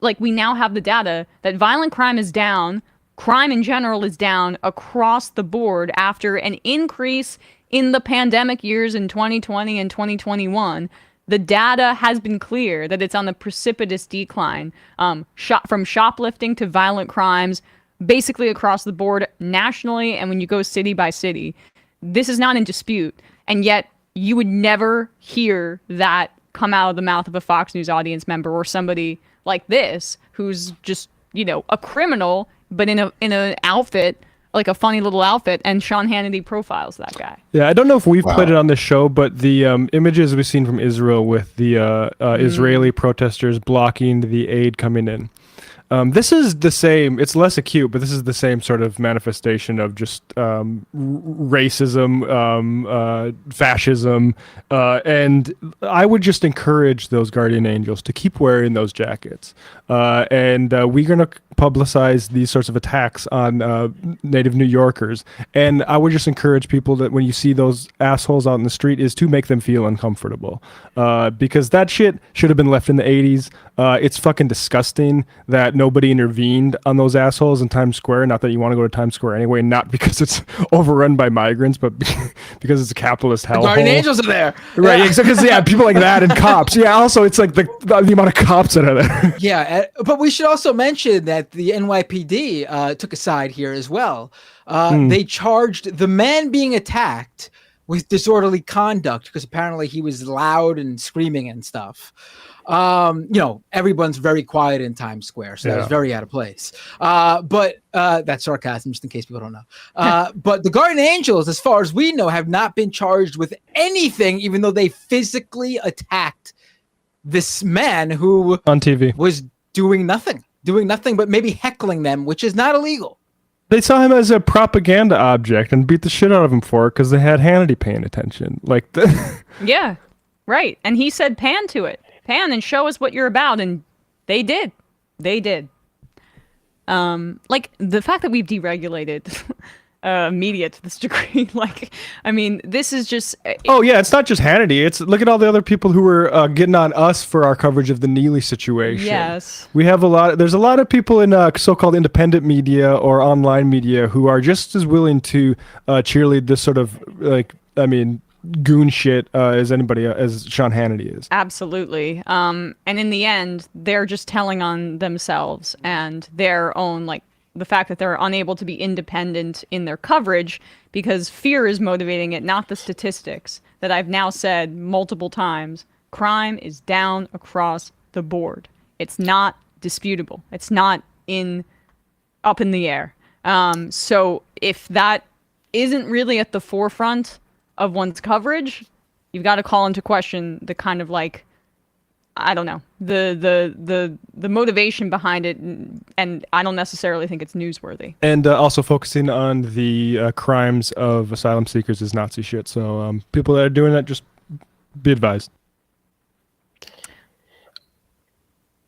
Speaker 1: have the data that violent crime is down. Crime in general is down across the board after an increase in the pandemic years in 2020 and 2021. The data has been clear that it's on a precipitous decline, from shoplifting to violent crimes, basically across the board nationally. And when you go city by city, this is not in dispute. And yet you would never hear that come out of the mouth of a Fox News audience member or somebody like this, who's just, a criminal, but in an outfit, like a funny little outfit, and Sean Hannity profiles that guy.
Speaker 8: Yeah, I don't know if we've played it on the show, but the images we've seen from Israel with the Israeli protesters blocking the aid coming in. This is the same. It's less acute, but this is the same sort of manifestation of just racism, fascism, and I would just encourage those guardian angels to keep wearing those jackets. And we're going to publicize these sorts of attacks on native New Yorkers. And I would just encourage people that when you see those assholes out in the street is to make them feel uncomfortable. Because that shit should have been left in the 80s. It's fucking disgusting that nobody intervened on those assholes in Times Square. Not that you want to go to Times Square anyway, not because it's overrun by migrants, but because it's a capitalist hellhole.
Speaker 14: Guardian angels are there.
Speaker 8: Right, because people like that and cops. Yeah, also it's like the amount of cops that are there.
Speaker 14: Yeah, but we should also mention that the NYPD took a side here as well. They charged the man being attacked with disorderly conduct because apparently he was loud and screaming and stuff. Everyone's very quiet in Times Square, so that was very out of place. But that's sarcasm, just in case people don't know. But the Guardian Angels, as far as we know, have not been charged with anything, even though they physically attacked this man who
Speaker 8: on TV
Speaker 14: was doing nothing but maybe heckling them, which is not illegal.
Speaker 8: They saw him as a propaganda object and beat the shit out of him for it because they had Hannity paying attention.
Speaker 1: Yeah, right. And he said, pan to it. Pan and show us what you're about. And they did. The fact that we've deregulated media to this degree, this is just...
Speaker 8: Oh, yeah, it's not just Hannity. Look at all the other people who were getting on us for our coverage of the Neely situation.
Speaker 1: Yes.
Speaker 8: There's a lot of people in so-called independent media or online media who are just as willing to cheerlead this sort of, goon shit as Sean Hannity is.
Speaker 1: Absolutely. And in the end, they're just telling on themselves and their own, the fact that they're unable to be independent in their coverage because fear is motivating it, not the statistics that I've now said multiple times. Crime is down across the board. It's not disputable. It's not up in the air. So if that isn't really at the forefront of one's coverage, you've got to call into question the kind of I don't know, the motivation behind it, and I don't necessarily think it's newsworthy.
Speaker 8: And also focusing on the crimes of asylum seekers is Nazi shit. So people that are doing that, just be advised.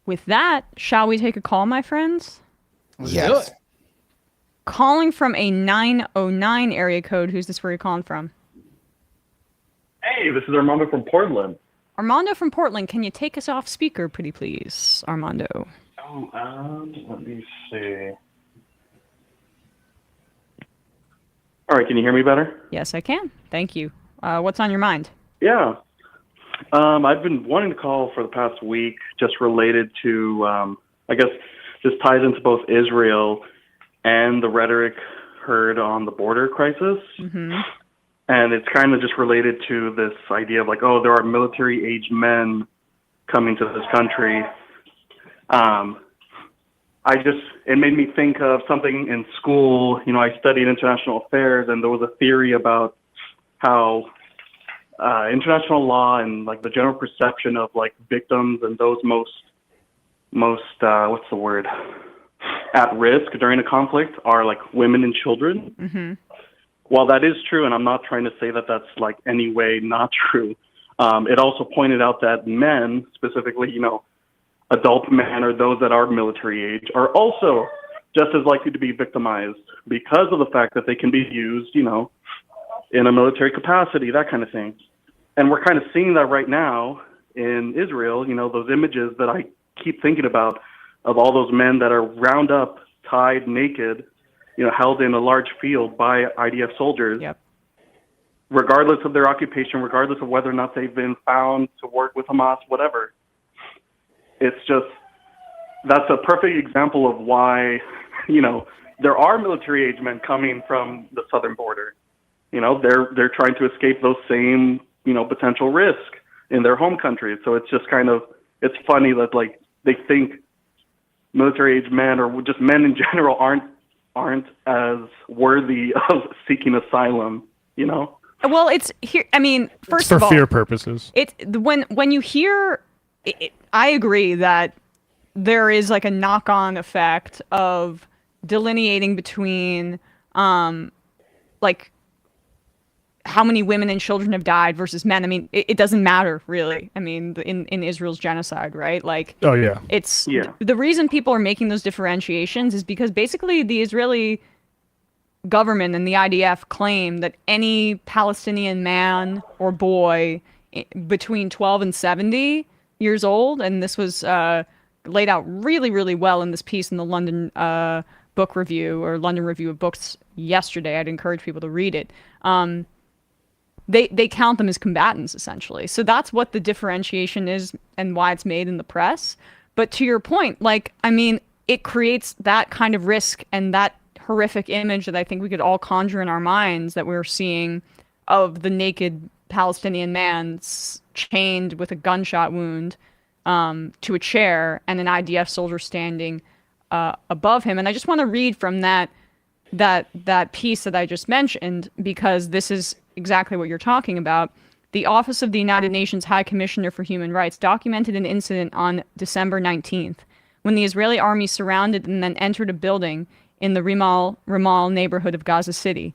Speaker 1: With that, shall we take a call, my friends?
Speaker 13: Yes.
Speaker 1: Calling from a 909 area code. Who's this? Where you calling from?
Speaker 3: Hey, this is Armando from Portland.
Speaker 1: Armando from Portland, can you take us off speaker, pretty please, Armando?
Speaker 3: Let me see. All right, can you hear me better?
Speaker 1: Yes, I can. Thank you. What's on your mind?
Speaker 3: Yeah. I've been wanting to call for the past week, just related to, I guess this ties into both Israel and the rhetoric heard on the border crisis. Mm-hmm. And it's kind of just related to this idea of there are military-age men coming to this country. It made me think of something in school. I studied international affairs, and there was a theory about how international law and the general perception of victims and those most what's the word? at risk during a conflict are like women and children.
Speaker 1: Mm-hmm.
Speaker 3: While that is true, and I'm not trying to say that that's like any way not true, it also pointed out that men, specifically, adult men or those that are military age, are also just as likely to be victimized because of the fact that they can be used, in a military capacity, that kind of thing. And we're kind of seeing that right now in Israel, those images that I keep thinking about of all those men that are round up, tied, naked, held in a large field by IDF soldiers,
Speaker 1: yep.
Speaker 3: regardless of their occupation, regardless of whether or not they've been found to work with Hamas, whatever. It's just, that's a perfect example of why, there are military age men coming from the southern border. They're trying to escape those same, potential risk in their home country. So it's just it's funny that like they think military age men or just men in general aren't as worthy of seeking asylum,
Speaker 1: Well, it's here. I mean, first
Speaker 8: it's for
Speaker 1: of all,
Speaker 8: fear purposes.
Speaker 1: It's when you hear, I agree that there is like a knock-on effect of delineating between, like how many women and children have died versus men. I mean, it doesn't matter really. I mean, in Israel's genocide, right? Like,
Speaker 8: oh yeah,
Speaker 1: the reason people are making those differentiations is because basically the Israeli government and the IDF claim that any Palestinian man or boy between 12 and 70 years old, and this was laid out really, really well in this piece in the London Book Review or London Review of Books yesterday. I'd encourage people to read it. They count them as combatants, essentially. So that's what the differentiation is and why it's made in the press. But to your point, like, I mean, it creates that kind of risk and that horrific image that I think we could all conjure in our minds that we're seeing of the naked Palestinian man chained with a gunshot wound to a chair and an IDF soldier standing above him. And I just want to read from that piece that I just mentioned, because this is exactly what you're talking about. The Office of the United Nations High Commissioner for Human Rights documented an incident on December 19th when the Israeli army surrounded and then entered a building in the Ramal neighborhood of Gaza City.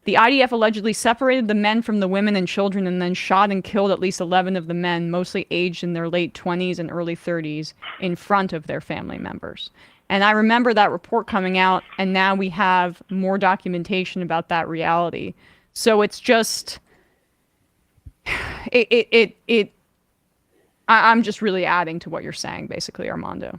Speaker 1: The IDF allegedly separated the men from the women and children and then shot and killed at least 11 of the men, mostly aged in their late 20s and early 30s, in front of their family members. And I remember that report coming out, and now we have more documentation about that reality. So it's just, I'm just really adding to what you're saying, basically, Armando.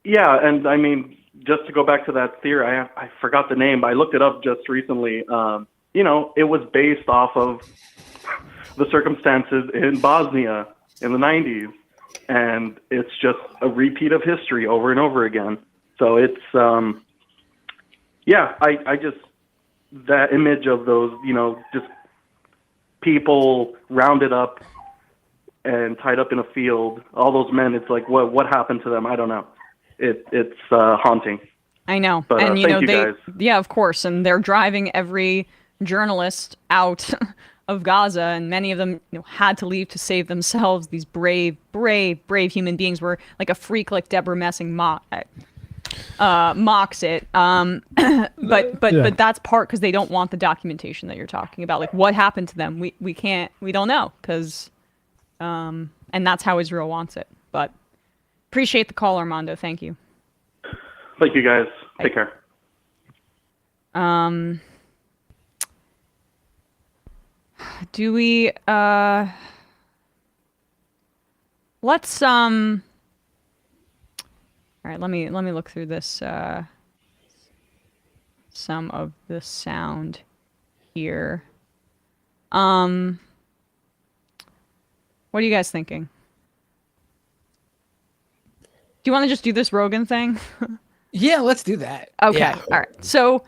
Speaker 3: Yeah, and I mean, just to go back to that theory, I forgot the name, but I looked it up just recently. It was based off of the circumstances in Bosnia in the 90s, and it's just a repeat of history over and over again. So it's, I just, that image of those, just people rounded up and tied up in a field, all those men, it's like, what happened to them? I don't know. It's haunting.
Speaker 1: I know.
Speaker 3: But,
Speaker 1: and,
Speaker 3: thank you guys.
Speaker 1: Yeah, of course. And they're driving every journalist out of Gaza, and many of them had to leave to save themselves. These brave human beings were like a freak like Deborah Messing mocks it. But that's part because they don't want the documentation that you're talking about. Like, what happened to them? We don't know because, and that's how Israel wants it. But appreciate the call, Armando. Thank you.
Speaker 3: Thank you, guys. Take care.
Speaker 1: Do we let's all right, let me look through this some of the sound here. What are you guys thinking? Do you want to just do this Rogan thing?
Speaker 14: Yeah, let's do that.
Speaker 1: Okay.
Speaker 14: Yeah.
Speaker 1: All right. So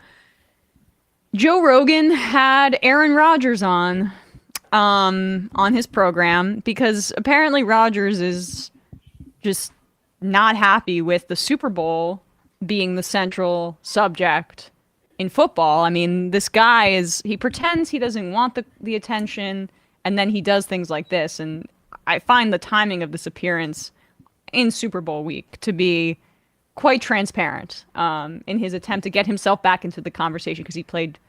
Speaker 1: Joe Rogan had Aaron Rodgers on his program because apparently Rodgers is just not happy with the Super Bowl being the central subject in football. I mean, this guy he pretends he doesn't want the attention, and then he does things like this. And I find the timing of this appearance in Super Bowl week to be quite transparent in his attempt to get himself back into the conversation because he played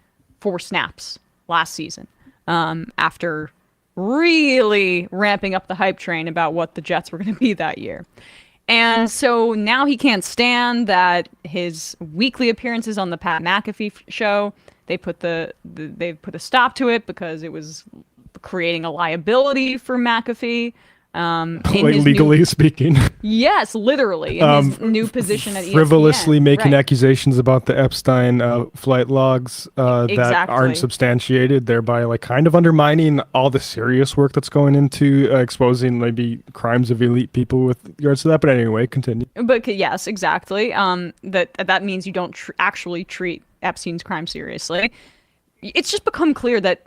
Speaker 1: 4 snaps last season after really ramping up the hype train about what the Jets were going to be that year. And so now he can't stand that his weekly appearances on the Pat McAfee show, they put a stop to it because it was creating a liability for McAfee.
Speaker 8: Legally speaking.
Speaker 1: Yes, literally. In his new position at ESPN.
Speaker 8: Frivolously making
Speaker 1: Right.
Speaker 8: accusations about the Epstein flight logs that
Speaker 1: Exactly.
Speaker 8: aren't substantiated, thereby like kind of undermining all the serious work that's going into exposing maybe crimes of elite people with regards to that. But anyway, continue.
Speaker 1: But yes, exactly. That means you don't actually treat Epstein's crime seriously. It's just become clear that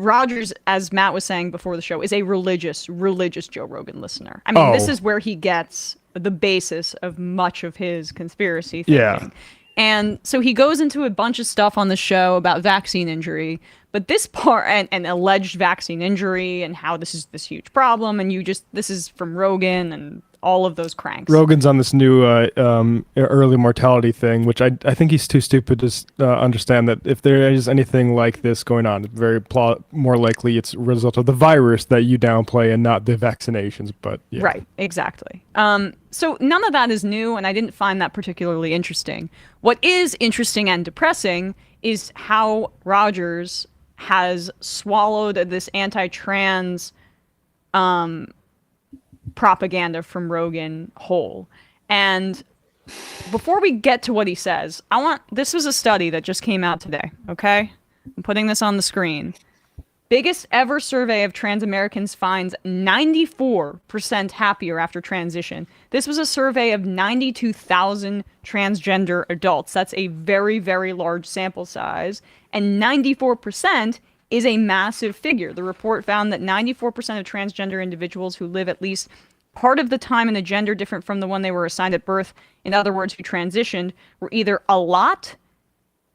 Speaker 1: Rogers, as Matt was saying before the show, is a religious Joe Rogan listener. I mean, this is where he gets the basis of much of his conspiracy thinking.
Speaker 8: Yeah.
Speaker 1: And so he goes into a bunch of stuff on the show about vaccine injury, but this part and alleged vaccine injury and how this is this huge problem, and this is from Rogan and all of those cranks.
Speaker 8: Rogan's on this new early mortality thing, which I think he's too stupid to understand that if there is anything like this going on, it's very more likely it's a result of the virus that you downplay and not the vaccinations. But yeah.
Speaker 1: Right, exactly. So none of that is new, and I didn't find that particularly interesting. What is interesting and depressing is how Rogers has swallowed this anti-trans propaganda from Rogan whole. And before we get to what he says, this was a study that just came out today, okay? I'm putting this on the screen. Biggest ever survey of trans Americans finds 94% happier after transition. This was a survey of 92,000 transgender adults. That's a very, very large sample size. And 94% is a massive figure. The report found that 94% of transgender individuals who live at least part of the time in a gender different from the one they were assigned at birth, in other words, who transitioned, were either a lot,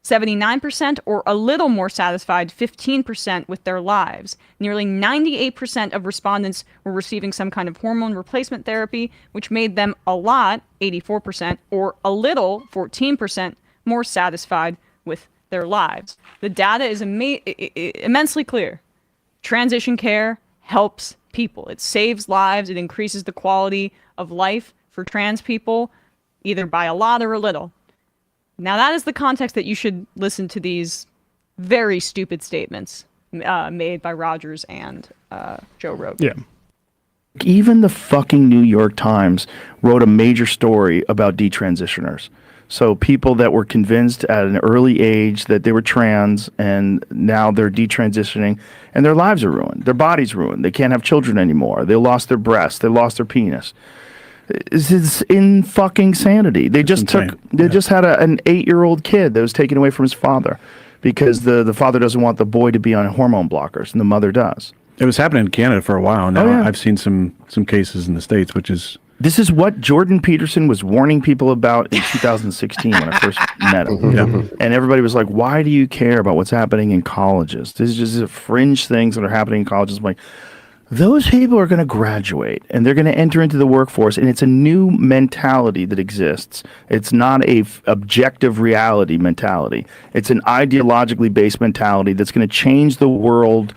Speaker 1: 79%, or a little more satisfied, 15%, with their lives. Nearly 98% of respondents were receiving some kind of hormone replacement therapy, which made them a lot, 84%, or a little, 14%, more satisfied with their lives. The data is immensely clear. Transition care helps people. It saves lives. It increases the quality of life for trans people, either by a lot or a little. Now, that is the context that you should listen to these very stupid statements made by Rogers and Joe Rogan.
Speaker 8: Yeah.
Speaker 4: Even the fucking New York Times wrote a major story about detransitioners. So people that were convinced at an early age that they were trans and now they're detransitioning and their lives are ruined. Their bodies ruined. They can't have children anymore. They lost their breasts. They lost their penis. It's in fucking sanity. They just had an 8-year-old kid that was taken away from his father because the father doesn't want the boy to be on hormone blockers and the mother does.
Speaker 5: It was happening in Canada for a while now. I've seen some cases in the States, which is...
Speaker 4: This is what Jordan Peterson was warning people about in 2016 when I first met him.
Speaker 5: Yeah.
Speaker 4: And everybody was like, why do you care about what's happening in colleges? This is just fringe things that are happening in colleges. I'm like, those people are going to graduate and they're going to enter into the workforce, and it's a new mentality that exists. It's not a objective reality mentality. It's an ideologically based mentality that's going to change the world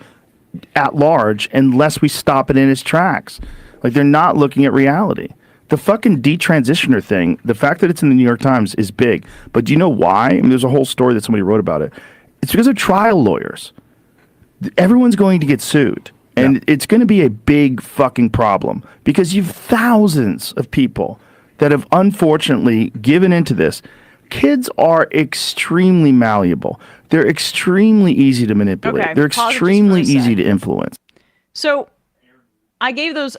Speaker 4: at large unless we stop it in its tracks. Like, they're not looking at reality. The fucking detransitioner thing, the fact that it's in the New York Times is big. But do you know why? I mean, there's a whole story that somebody wrote about it. It's because of trial lawyers. Everyone's going to get sued. And it's going to be a big fucking problem because you've thousands of people that have unfortunately given into this. Kids are extremely malleable. They're extremely easy to manipulate.
Speaker 1: Okay,
Speaker 4: They're
Speaker 1: pause it just
Speaker 4: extremely
Speaker 1: for a
Speaker 4: easy
Speaker 1: sec.
Speaker 4: to influence.
Speaker 1: So I gave those...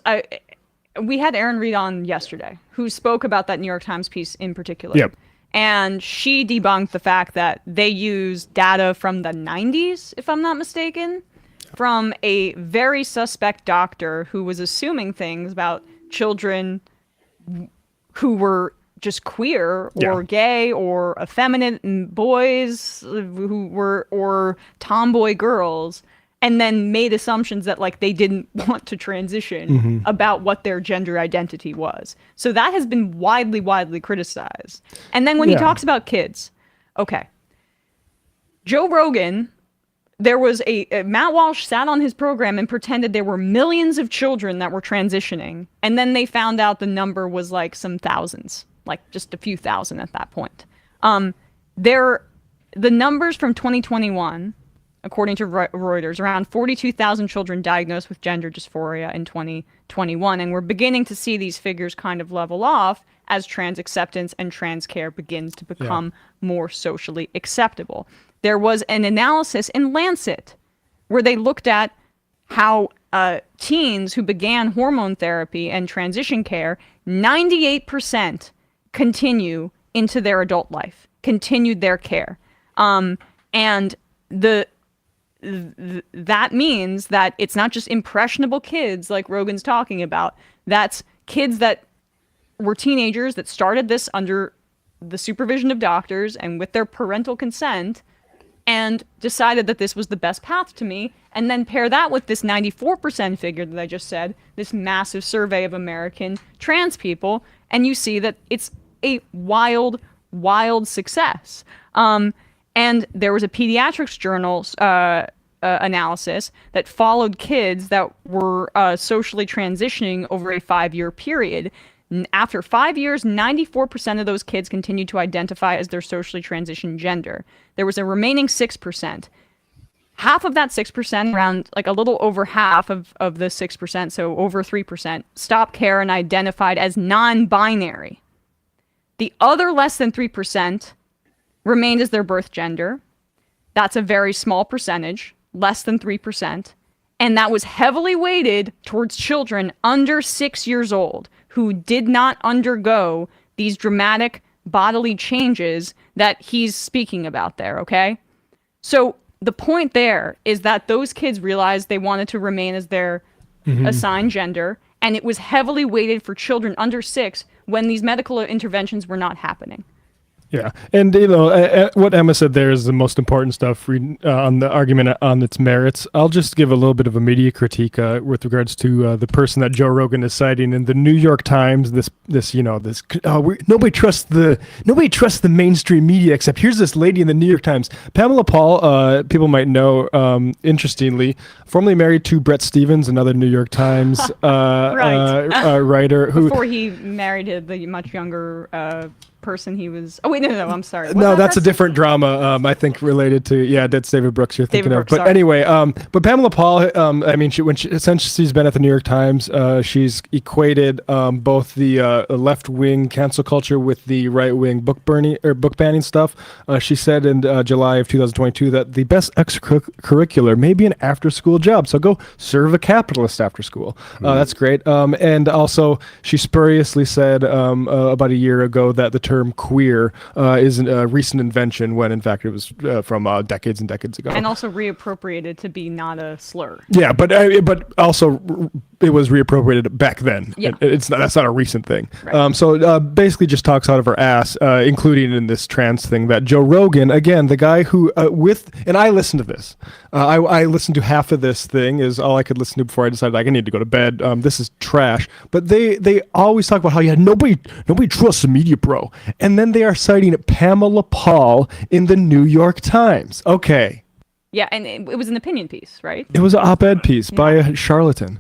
Speaker 1: we had Erin Reed on yesterday, who spoke about that New York Times piece in particular.
Speaker 8: Yep.
Speaker 1: And she debunked the fact that they used data from the 90s, if I'm not mistaken, from a very suspect doctor who was assuming things about children who were just queer or gay or effeminate, and boys who were, or tomboy girls. and then made assumptions that like they didn't want to transition about what their gender identity was. So that has been widely criticized. And then when he talks about kids, okay, Joe Rogan, there was Matt Walsh sat on his program and pretended there were millions of children that were transitioning. And then they found out the number was like some thousands, like just a few thousand at that point. The numbers from 2021, according to Reuters, around 42,000 children diagnosed with gender dysphoria in 2021. And we're beginning to see these figures kind of level off as trans acceptance and trans care begins to become more socially acceptable. There was an analysis in Lancet where they looked at how teens who began hormone therapy and transition care, 98% continue into their adult life, continued their care. And that means that it's not just impressionable kids like Rogan's talking about. That's kids that were teenagers that started this under the supervision of doctors and with their parental consent and decided that this was the best path to me. And then pair that with this 94% figure that I just said, this massive survey of American trans people, and you see that it's a wild success. And there was a pediatrics journal analysis that followed kids that were socially transitioning over a 5-year period. After 5 years, 94% of those kids continued to identify as their socially transitioned gender. There was a remaining 6%. Half of that 6%, around like a little over half of the 6%, so over 3%, stopped care and identified as non-binary. The other less than 3% remained as their birth gender. That's a very small percentage, less than 3%. And that was heavily weighted towards children under 6 years old who did not undergo these dramatic bodily changes that he's speaking about there, okay? So the point there is that those kids realized they wanted to remain as their assigned gender, and it was heavily weighted for children under 6 when these medical interventions were not happening.
Speaker 8: Yeah, and what Emma said there is the most important stuff on the argument on its merits. I'll just give a little bit of a media critique with regards to the person that Joe Rogan is citing in the New York Times. Nobody trusts the mainstream media except here's this lady in the New York Times, Pamela Paul. People might know, interestingly, formerly married to Bret Stephens, another New York Times writer who
Speaker 1: before he married the much younger person he was. Oh wait, no, I'm sorry.
Speaker 8: No, that's a different drama. I think related to that's David Brooks you're thinking of. But anyway, but Pamela Paul, I mean, since she's been at the New York Times, she's equated both the left wing cancel culture with the right wing book banning stuff. She said in July of 2022 that the best extracurricular may be an after school job. So go serve a capitalist after school. That's great. And also she spuriously said about a year ago that the term queer is a recent invention when in fact it was from decades and decades ago.
Speaker 1: And also reappropriated to be not a slur.
Speaker 8: Yeah, but also it was reappropriated back then.
Speaker 1: Yeah.
Speaker 8: That's not a recent thing.
Speaker 1: Right.
Speaker 8: So basically just talks out of her ass, including in this trans thing, that Joe Rogan, again, the guy who and I listened to this. I listened to half of this thing is all I could listen to before I decided I need to go to bed. This is trash. But they always talk about how nobody trusts the media, bro. And then they are citing Pamela Paul in the New York Times. Okay.
Speaker 1: Yeah, and it was an opinion piece, right?
Speaker 8: It was an op-ed piece by a charlatan.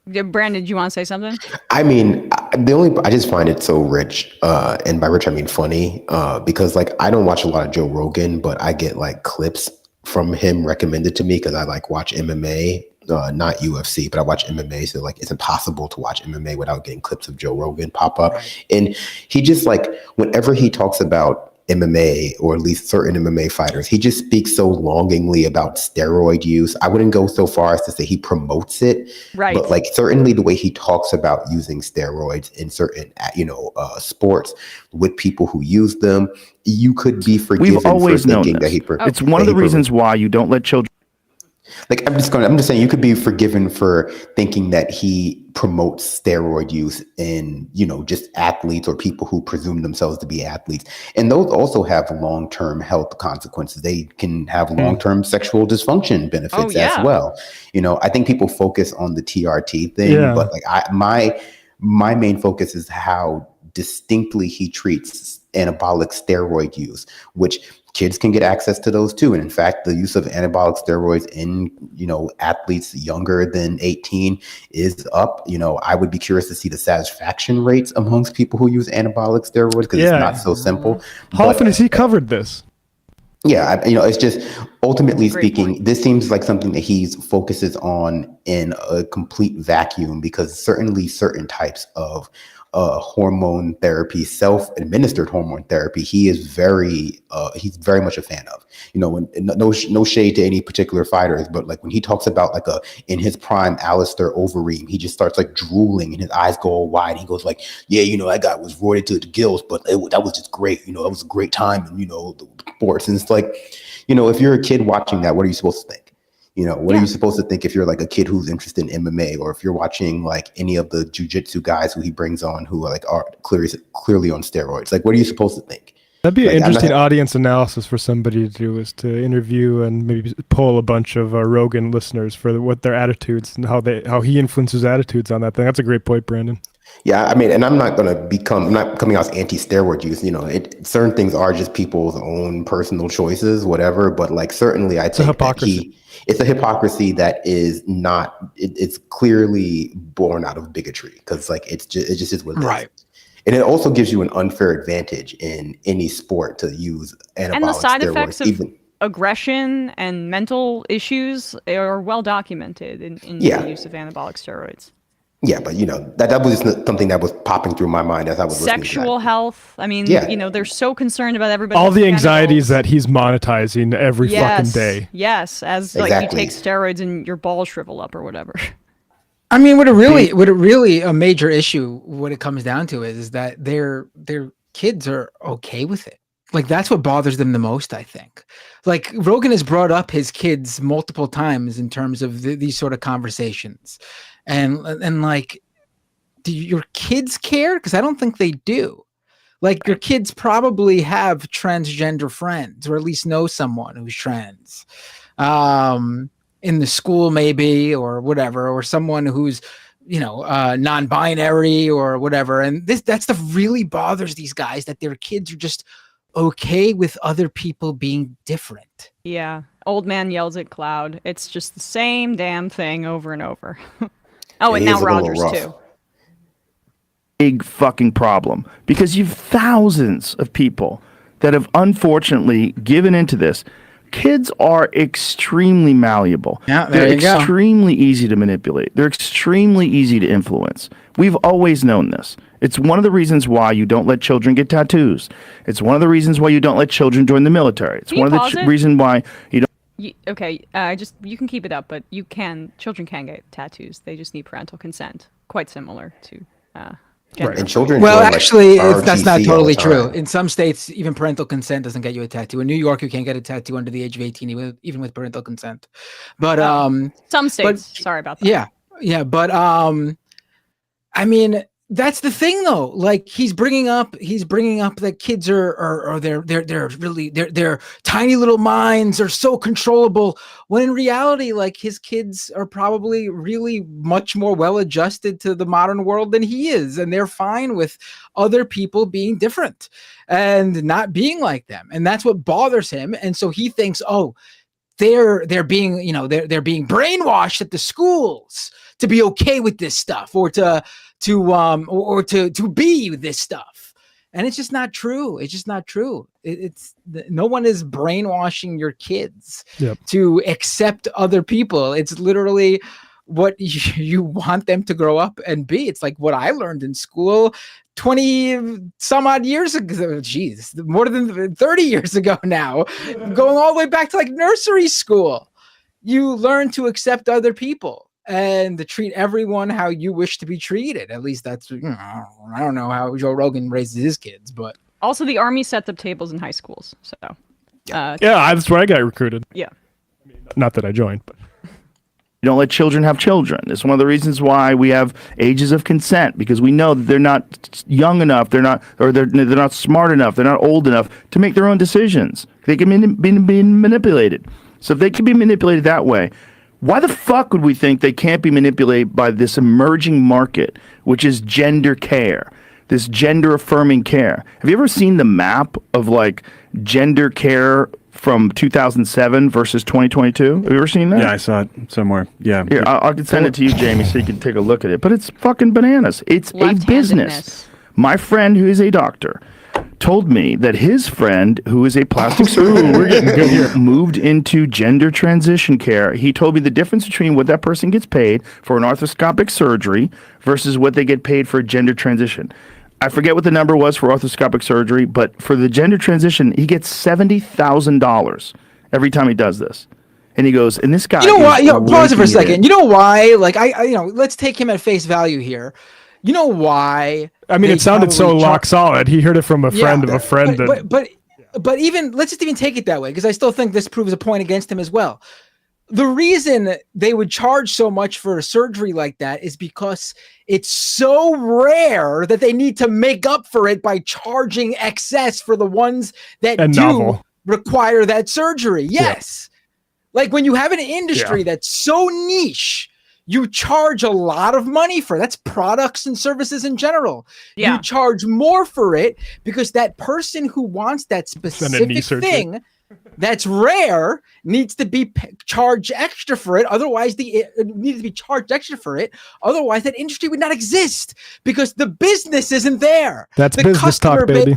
Speaker 1: Brandon, did you want to say something?
Speaker 13: I mean, I just find it so rich, and by rich I mean funny, because like I don't watch a lot of Joe Rogan, but I get like clips from him recommended to me because I like watch MMA. Not UFC, but I watch MMA. So like, it's impossible to watch MMA without getting clips of Joe Rogan pop up. Right. And he just like, whenever he talks about MMA, or at least certain MMA fighters, he just speaks so longingly about steroid use. I wouldn't go so far as to say he promotes it,
Speaker 1: right?
Speaker 13: But like certainly the way he talks about using steroids in certain, sports with people who use them, you could be forgiven
Speaker 4: We've always
Speaker 13: for thinking
Speaker 4: known
Speaker 13: that
Speaker 4: this. It's one of the reasons why you don't let children.
Speaker 13: Like, I'm just saying, you could be forgiven for thinking that he promotes steroid use in, just athletes or people who presume themselves to be athletes. And those also have long-term health consequences. They can have long-term sexual dysfunction benefits as well. I think people focus on the TRT thing, but like my main focus is how distinctly he treats anabolic steroid use, which kids can get access to those too. And in fact, the use of anabolic steroids in, athletes younger than 18 is up. I would be curious to see the satisfaction rates amongst people who use anabolic steroids, because it's not so simple.
Speaker 8: How often has he covered this?
Speaker 13: Yeah, it's just, ultimately speaking, this seems like something that he focuses on in a complete vacuum, because certainly certain types of hormone therapy, self-administered hormone therapy, he's very much a fan of. No shade to any particular fighters, but like when he talks about like in his prime Alistair Overeem, he just starts like drooling and his eyes go all wide. He goes like, yeah, that guy was roided to the gills, but that was just great. That was a great time in the sports. And it's like, if you're a kid watching that, what are you supposed to think? What are you supposed to think if you're like a kid who's interested in MMA, or if you're watching like any of the jiu-jitsu guys who he brings on who are clearly on steroids? Like, what are you supposed to think?
Speaker 8: That'd be an interesting audience analysis for somebody to do, is to interview and maybe poll a bunch of Rogan listeners for what their attitudes and how he influences attitudes on that thing. That's a great point, Brandon.
Speaker 13: Yeah, I mean, and I'm not coming out as anti-steroid use. Certain things are just people's own personal choices, whatever. But like, certainly, I think it's a hypocrisy that is not. It's clearly born out of bigotry, because like it just is what it is. And it also gives you an unfair advantage in any sport to use anabolic
Speaker 1: and the side
Speaker 13: steroids,
Speaker 1: effects of aggression and mental issues are well documented in the use of anabolic steroids.
Speaker 13: Yeah, but that was just something that was popping through my mind as I was listening to that.
Speaker 1: Sexual health. I mean, they're so concerned about everybody.
Speaker 8: All the anxieties that he's monetizing every fucking day.
Speaker 1: Yes, as like you take steroids and your balls shrivel up or whatever.
Speaker 14: I mean, what it really a major issue, what it comes down to is that their kids are okay with it. Like, that's what bothers them the most, I think. Like, Rogan has brought up his kids multiple times in terms of these sort of conversations. And like, do your kids care? Because I don't think they do. Like, your kids probably have transgender friends, or at least know someone who's trans, in the school maybe, or whatever, or someone who's, non-binary or whatever. And that stuff really bothers these guys, that their kids are just okay with other people being different.
Speaker 1: Yeah. Old man yells at cloud. It's just the same damn thing over and over. Oh, and now Rogers too.
Speaker 4: Big fucking problem, because you've thousands of people that have unfortunately given into this. Kids are extremely malleable.
Speaker 14: Yeah,
Speaker 4: they're extremely easy to manipulate. They're extremely easy to influence. We've always known this. It's one of the reasons why you don't let children get tattoos. It's one of the reasons why you don't let children join the military. It's one of the reasons why you don't.
Speaker 1: You can keep it up, but children can get tattoos. They just need parental consent. Quite similar to gender.
Speaker 13: And children.
Speaker 14: Well, actually, that's not totally true. In some states, even parental consent doesn't get you a tattoo. In New York, you can't get a tattoo under the age of 18, even with parental consent. But
Speaker 1: some states. Sorry about that.
Speaker 14: Yeah, but I mean, that's the thing, though. Like, he's bringing up that kids are their tiny little minds are so controllable, when in reality, like, his kids are probably really much more well adjusted to the modern world than he is, and they're fine with other people being different and not being like them, and that's what bothers him. And so he thinks, oh, they're being brainwashed at the schools to be okay with this stuff, or to be this stuff. And it's just not true. It's just not true. No one is brainwashing your kids to accept other people. It's literally what you want them to grow up and be. It's like what I learned in school 20 some odd years ago. Geez, more than 30 years ago now, going all the way back to like nursery school. You learn to accept other people and to treat everyone how you wish to be treated. At least that's, I don't know how Joe Rogan raises his kids, but
Speaker 1: also the Army sets up tables in high schools. So
Speaker 8: that's where I got recruited.
Speaker 1: Yeah.
Speaker 8: Not that I joined, but
Speaker 4: You don't let children have children. It's one of the reasons why we have ages of consent, because we know that they're not young enough, they're not smart enough, they're not old enough to make their own decisions. They can be manipulated. So if they can be manipulated that way, why the fuck would we think they can't be manipulated by this emerging market, which is gender care, this gender affirming care? Have you ever seen the map of like gender care from 2007 versus 2022? Have you ever seen that?
Speaker 5: Yeah, I saw it somewhere. Yeah.
Speaker 4: Here, I can send it to you, Jamie, so you can take a look at it. But it's fucking bananas. It's a business. My friend, who is a doctor, told me that his friend, who is a plastic surgeon, we're getting good here, moved into gender transition care. He told me the difference between what that person gets paid for an arthroscopic surgery versus what they get paid for a gender transition. I forget what the number was for arthroscopic surgery, but for the gender transition, he gets $70,000 every time he does this. And he goes, and this guy.
Speaker 14: You know why? Pause it for a second. You know why? Like let's take him at face value here. You know why?
Speaker 8: I mean, it sounded so rock solid. He heard it from a friend of a friend.
Speaker 14: But even let's just even take it that way, because I still think this proves a point against him as well. The reason they would charge so much for a surgery like that is because it's so rare that they need to make up for it by charging excess for the ones that require that surgery. Yes. Yeah. Like when you have an industry that's so niche, you charge a lot of money for it. That's products and services in general. Yeah. You charge more for it because that person who wants that specific thing that's rare needs to be charged extra for it. Otherwise, it needs to be charged extra for it. Otherwise, that industry would not exist because the business isn't there.
Speaker 8: That's
Speaker 14: the
Speaker 8: business talk, baby.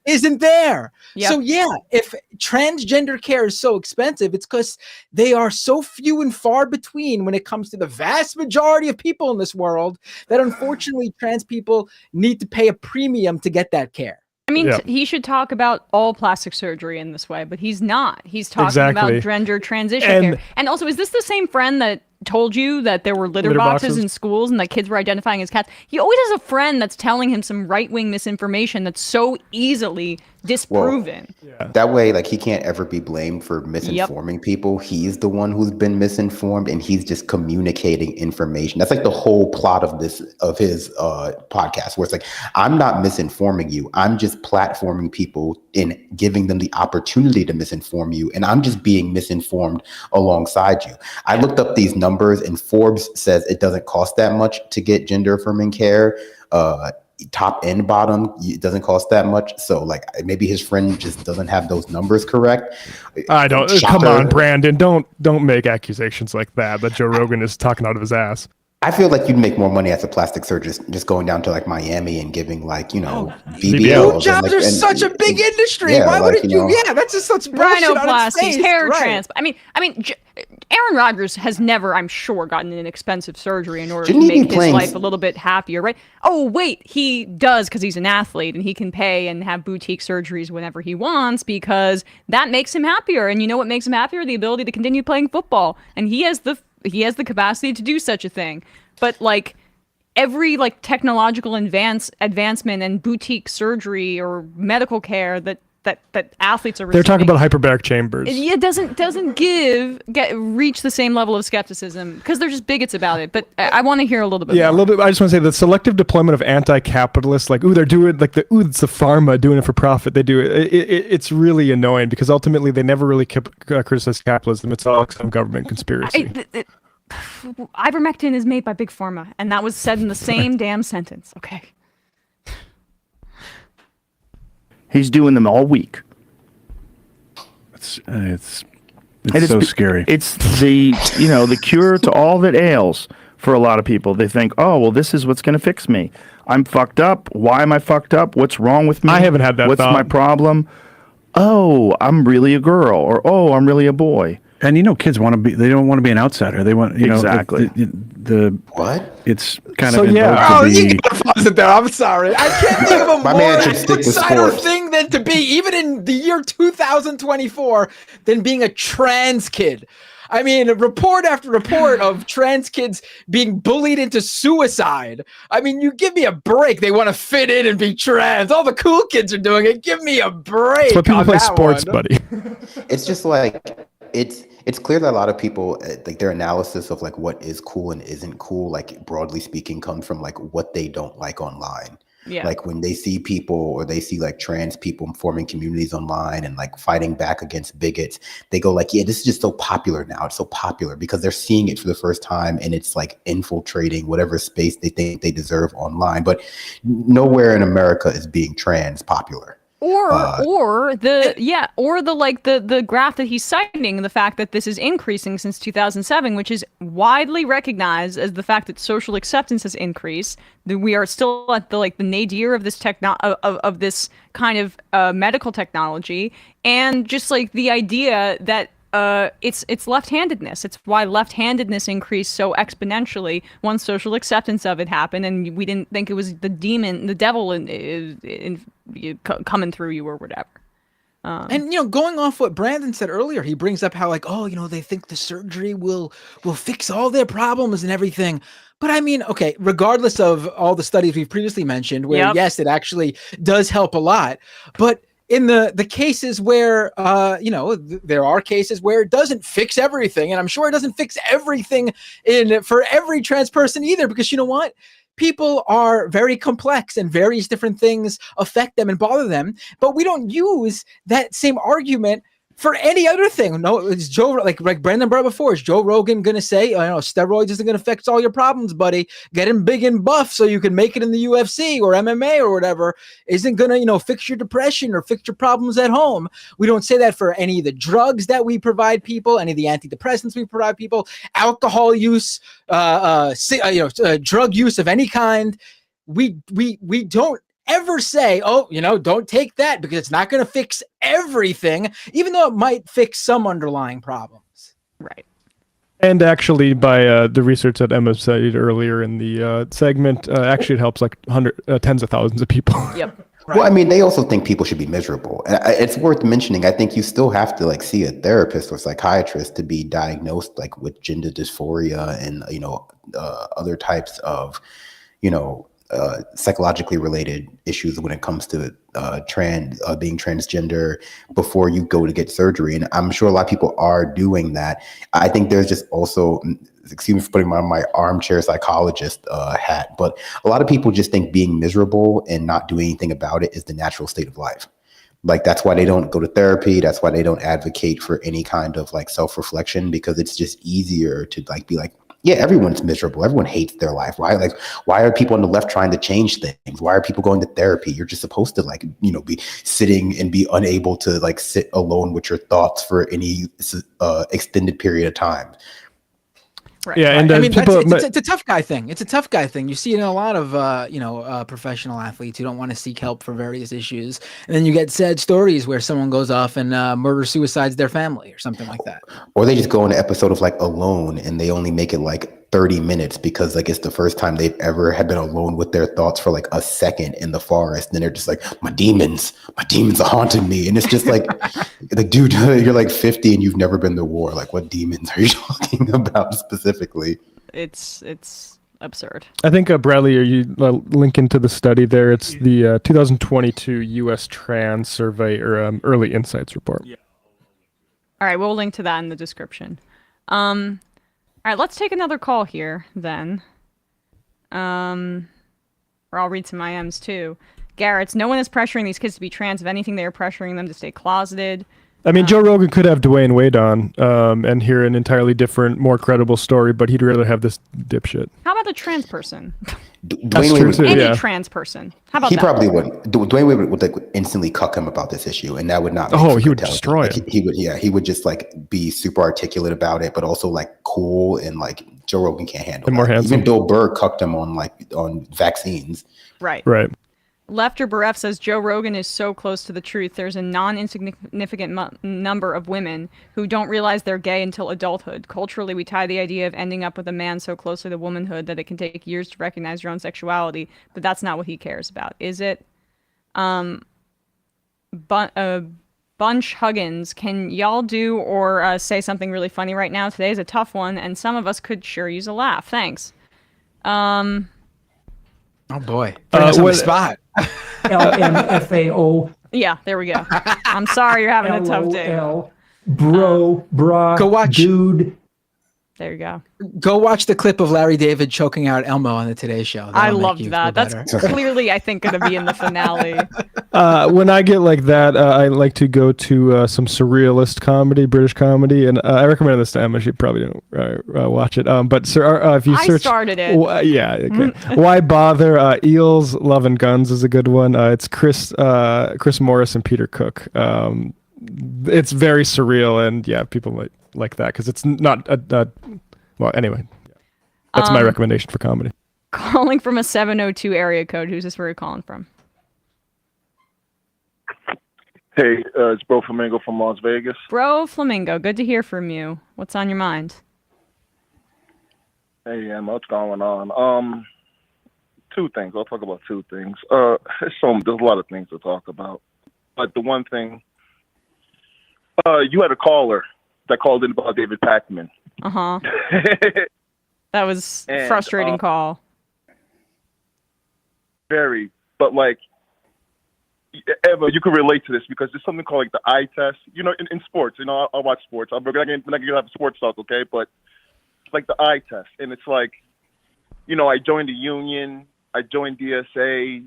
Speaker 14: Isn't there.
Speaker 1: Yep.
Speaker 14: So yeah, if transgender care is so expensive, it's because they are so few and far between when it comes to the vast majority of people in this world that unfortunately trans people need to pay a premium to get that care.
Speaker 1: I mean, he should talk about all plastic surgery in this way, but he's not. He's talking about gender transition care. And also, is this the same friend that told you that there were litter boxes in schools and that kids were identifying as cats? He always has a friend that's telling him some right-wing misinformation that's so easily disproven.
Speaker 13: That way, like, he can't ever be blamed for misinforming people. He's the one who's been misinformed, and he's just communicating information. That's like the whole plot of his podcast, where it's like, I'm not misinforming you. I'm just platforming people and giving them the opportunity to misinform you, and I'm just being misinformed alongside you. I looked up these numbers, and Forbes says it doesn't cost that much to get gender affirming care. Top and bottom, it doesn't cost that much. So like maybe his friend just doesn't have those numbers correct.
Speaker 8: I don't. Come on, Brandon. Don't make accusations like that Joe Rogan is talking out of his ass.
Speaker 13: I feel like you'd make more money as a plastic surgeon just going down to like Miami and giving like, BBLs.
Speaker 14: Jobs are such a big industry. Why wouldn't you? Yeah, that's just such
Speaker 1: rhinoplasty, hair transplant. I mean, Aaron Rodgers has never, I'm sure, gotten an expensive surgery in order to make his life a little bit happier, right? Oh, wait, he does because he's an athlete and he can pay and have boutique surgeries whenever he wants because that makes him happier. And you know what makes him happier? The ability to continue playing football. And he has the capacity to do such a thing. But like every like technological advancement and boutique surgery or medical care that athletes are receiving,
Speaker 8: they're talking about hyperbaric chambers.
Speaker 1: It doesn't reach the same level of skepticism because they're just bigots about it. But I want to hear a little bit.
Speaker 8: Yeah,
Speaker 1: more.
Speaker 8: a little bit. I just want to say the selective deployment of anti-capitalists, like they're doing like it's the pharma doing it for profit. They do it. It's really annoying because ultimately they never really criticize capitalism. It's all some government conspiracy.
Speaker 1: Ivermectin is made by Big Pharma, and that was said in the same damn sentence. Okay.
Speaker 4: He's doing them all week.
Speaker 5: It's so scary.
Speaker 4: It's the cure to all that ails for a lot of people. They think, oh, well, this is what's going to fix me. I'm fucked up. Why am I fucked up? What's wrong with me?
Speaker 8: I haven't had that
Speaker 4: What's
Speaker 8: thought.
Speaker 4: my problem? Oh, I'm really a girl, or oh, I'm really a boy.
Speaker 5: And kids they don't want to be an outsider. They want,
Speaker 4: exactly.
Speaker 5: The
Speaker 13: what?
Speaker 5: It's kind
Speaker 14: of.
Speaker 5: You
Speaker 14: gotta pause it there. I'm sorry. I can't think of a
Speaker 13: My
Speaker 14: more
Speaker 13: man should stick to
Speaker 14: outsider
Speaker 13: sports.
Speaker 14: thing than to be, even in the year 2024, than being a trans kid. I mean, report after report of trans kids being bullied into suicide. I mean, you give me a break. They want to fit in and be trans. All the cool kids are doing it. Give me a break.
Speaker 8: That's what people play sports, buddy.
Speaker 13: It's just like it's clear that a lot of people like their analysis of like what is cool and isn't cool, like broadly speaking, comes from like what they don't like online.
Speaker 1: Yeah.
Speaker 13: Like when they see people or they see like trans people forming communities online and like fighting back against bigots, they go like, yeah, this is just so popular now. It's so popular because they're seeing it for the first time and it's like infiltrating whatever space they think they deserve online. But nowhere in America is being trans popular.
Speaker 1: Or the graph that he's citing, the fact that this is increasing since 2007, which is widely recognized as the fact that social acceptance has increased. That we are still at the nadir of this of this kind of medical technology, and just like the idea that it's left-handedness. It's why left-handedness increased so exponentially once social acceptance of it happened, and we didn't think it was the devil coming through you or whatever.
Speaker 14: And going off what Brandon said earlier, he brings up how like, they think the surgery will fix all their problems and everything. But I mean, okay, regardless of all the studies we've previously mentioned, where yes, it actually does help a lot, but in the cases where, there are cases where it doesn't fix everything. And I'm sure it doesn't fix everything for every trans person either, because you know what? People are very complex and various different things affect them and bother them. But we don't use that same argument for any other thing. No, it's Joe, like Brandon brought before, is Joe Rogan going to say, steroids isn't going to fix all your problems, buddy. Get him big and buff so you can make it in the UFC or MMA or whatever. Isn't going to, fix your depression or fix your problems at home. We don't say that for any of the drugs that we provide people, any of the antidepressants we provide people, alcohol use, drug use of any kind. We don't ever say, don't take that because it's not going to fix everything, even though it might fix some underlying problems.
Speaker 1: Right.
Speaker 8: And actually, by the research that Emma said earlier in the segment, actually it helps like tens of thousands of people.
Speaker 1: Yep.
Speaker 13: Right. Well, I mean, they also think people should be miserable. And it's worth mentioning, I think you still have to like see a therapist or psychiatrist to be diagnosed like with gender dysphoria and, other types of, psychologically related issues when it comes to being transgender before you go to get surgery. And I'm sure a lot of people are doing that. I think there's just also, excuse me for putting on my armchair psychologist hat, but a lot of people just think being miserable and not doing anything about it is the natural state of life. Like, that's why they don't go to therapy. That's why they don't advocate for any kind of like self-reflection, because it's just easier to like be like, yeah, everyone's miserable. Everyone hates their life. Why are people on the left trying to change things? Why are people going to therapy? You're just supposed to be sitting and be unable to like sit alone with your thoughts for any extended period of time.
Speaker 14: Right. Yeah, and I mean, it's a tough guy thing. It's a tough guy thing. You see it in a lot of professional athletes who don't want to seek help for various issues, and then you get sad stories where someone goes off and suicides their family or something like that.
Speaker 13: Or they just go on an episode of like Alone, and they only make it like 30 minutes because like it's the first time they've ever had been alone with their thoughts for like a second in the forest. And then they're just like, my demons are haunting me. And it's just like, dude, you're like 50 and you've never been to war. Like, what demons are you talking about specifically?
Speaker 1: It's absurd.
Speaker 8: I think Bradley, are you linking to the study there? It's the 2022 U.S. Trans Survey or Early Insights Report.
Speaker 1: Yeah. All right, we'll link to that in the description. All right, let's take another call here then. Or I'll read some IMs too. Garrett's, no one is pressuring these kids to be trans. If anything, they are pressuring them to stay closeted.
Speaker 8: I mean, Joe Rogan could have Dwayne Wade on and hear an entirely different, more credible story, but he'd rather have this dipshit.
Speaker 1: How about a trans person?
Speaker 13: Any
Speaker 1: trans person. How about
Speaker 13: he
Speaker 1: that? He
Speaker 13: probably would. Dwayne Wade would like instantly cuck him about this issue, and that would not.
Speaker 8: He would destroy it.
Speaker 13: He would just like be super articulate about it, but also like cool, and like Joe Rogan can't handle.
Speaker 8: And more handsome.
Speaker 13: Even Bill Burr cucked him on vaccines.
Speaker 1: Right. Lefter Baref says Joe Rogan is so close to the truth. There's a non-insignificant number of women who don't realize they're gay until adulthood. Culturally, we tie the idea of ending up with a man so closely to womanhood that it can take years to recognize your own sexuality, but that's not what he cares about, is it? Bunch Huggins, can y'all do or say something really funny right now? Today's a tough one, and some of us could sure use a laugh. Thanks.
Speaker 14: Oh boy, putting us on the spot.
Speaker 6: LMFAO.
Speaker 1: Yeah, there we go. I'm sorry you're having a tough day.
Speaker 6: bro, brah,
Speaker 14: go watch,
Speaker 6: dude.
Speaker 1: There you go.
Speaker 14: Go watch the clip of Larry David choking out Elmo on the Today Show.
Speaker 1: I loved that. That's clearly, I think, going to be in the finale.
Speaker 8: When I get like that, I like to go to some surrealist comedy, British comedy, and I recommend this to Emma. She probably didn't watch it. But if you search,
Speaker 1: I started it.
Speaker 8: Yeah. Okay. Why bother? Eels, Love and Guns is a good one. It's Chris Morris and Peter Cook. It's very surreal, and yeah, people might like that because it's not well, anyway, that's my recommendation for comedy.
Speaker 1: Calling from a 702 area code. Who's this? Where you're calling from?
Speaker 9: Hey, it's Bro Flamingo from Las Vegas.
Speaker 1: Bro Flamingo, good to hear from you. What's on your mind?
Speaker 9: Hey, Emma, what's going on? Two things. I'll talk about two things. There's a lot of things to talk about, but the one thing, you had a caller that called in about David Pakman.
Speaker 1: That was a frustrating call.
Speaker 9: Very, but like, Eva, you can relate to this because there's something called like the eye test. You know, in sports, you know, I watch sports. I'm not gonna have sports talk, okay? But it's like the eye test, and it's like, you know, I joined the union, I joined DSA,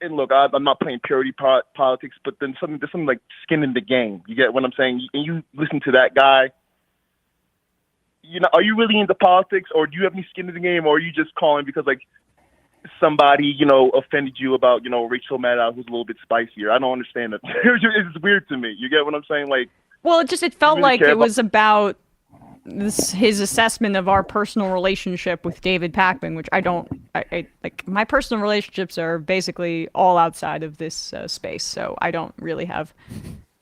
Speaker 9: and look, I'm not playing purity politics, but then there's something like skin in the game. You get what I'm saying? And you listen to that guy. You know, are you really into politics, or do you have any skin in the game, or are you just calling because like somebody, you know, offended you about, you know, Rachel Maddow who's a little bit spicier? I don't understand it. It's weird to me. You get what I'm saying? Like,
Speaker 1: well, it felt
Speaker 9: really
Speaker 1: like it was about his assessment of our personal relationship with David Pakman, which I like. My personal relationships are basically all outside of this space, so I don't really have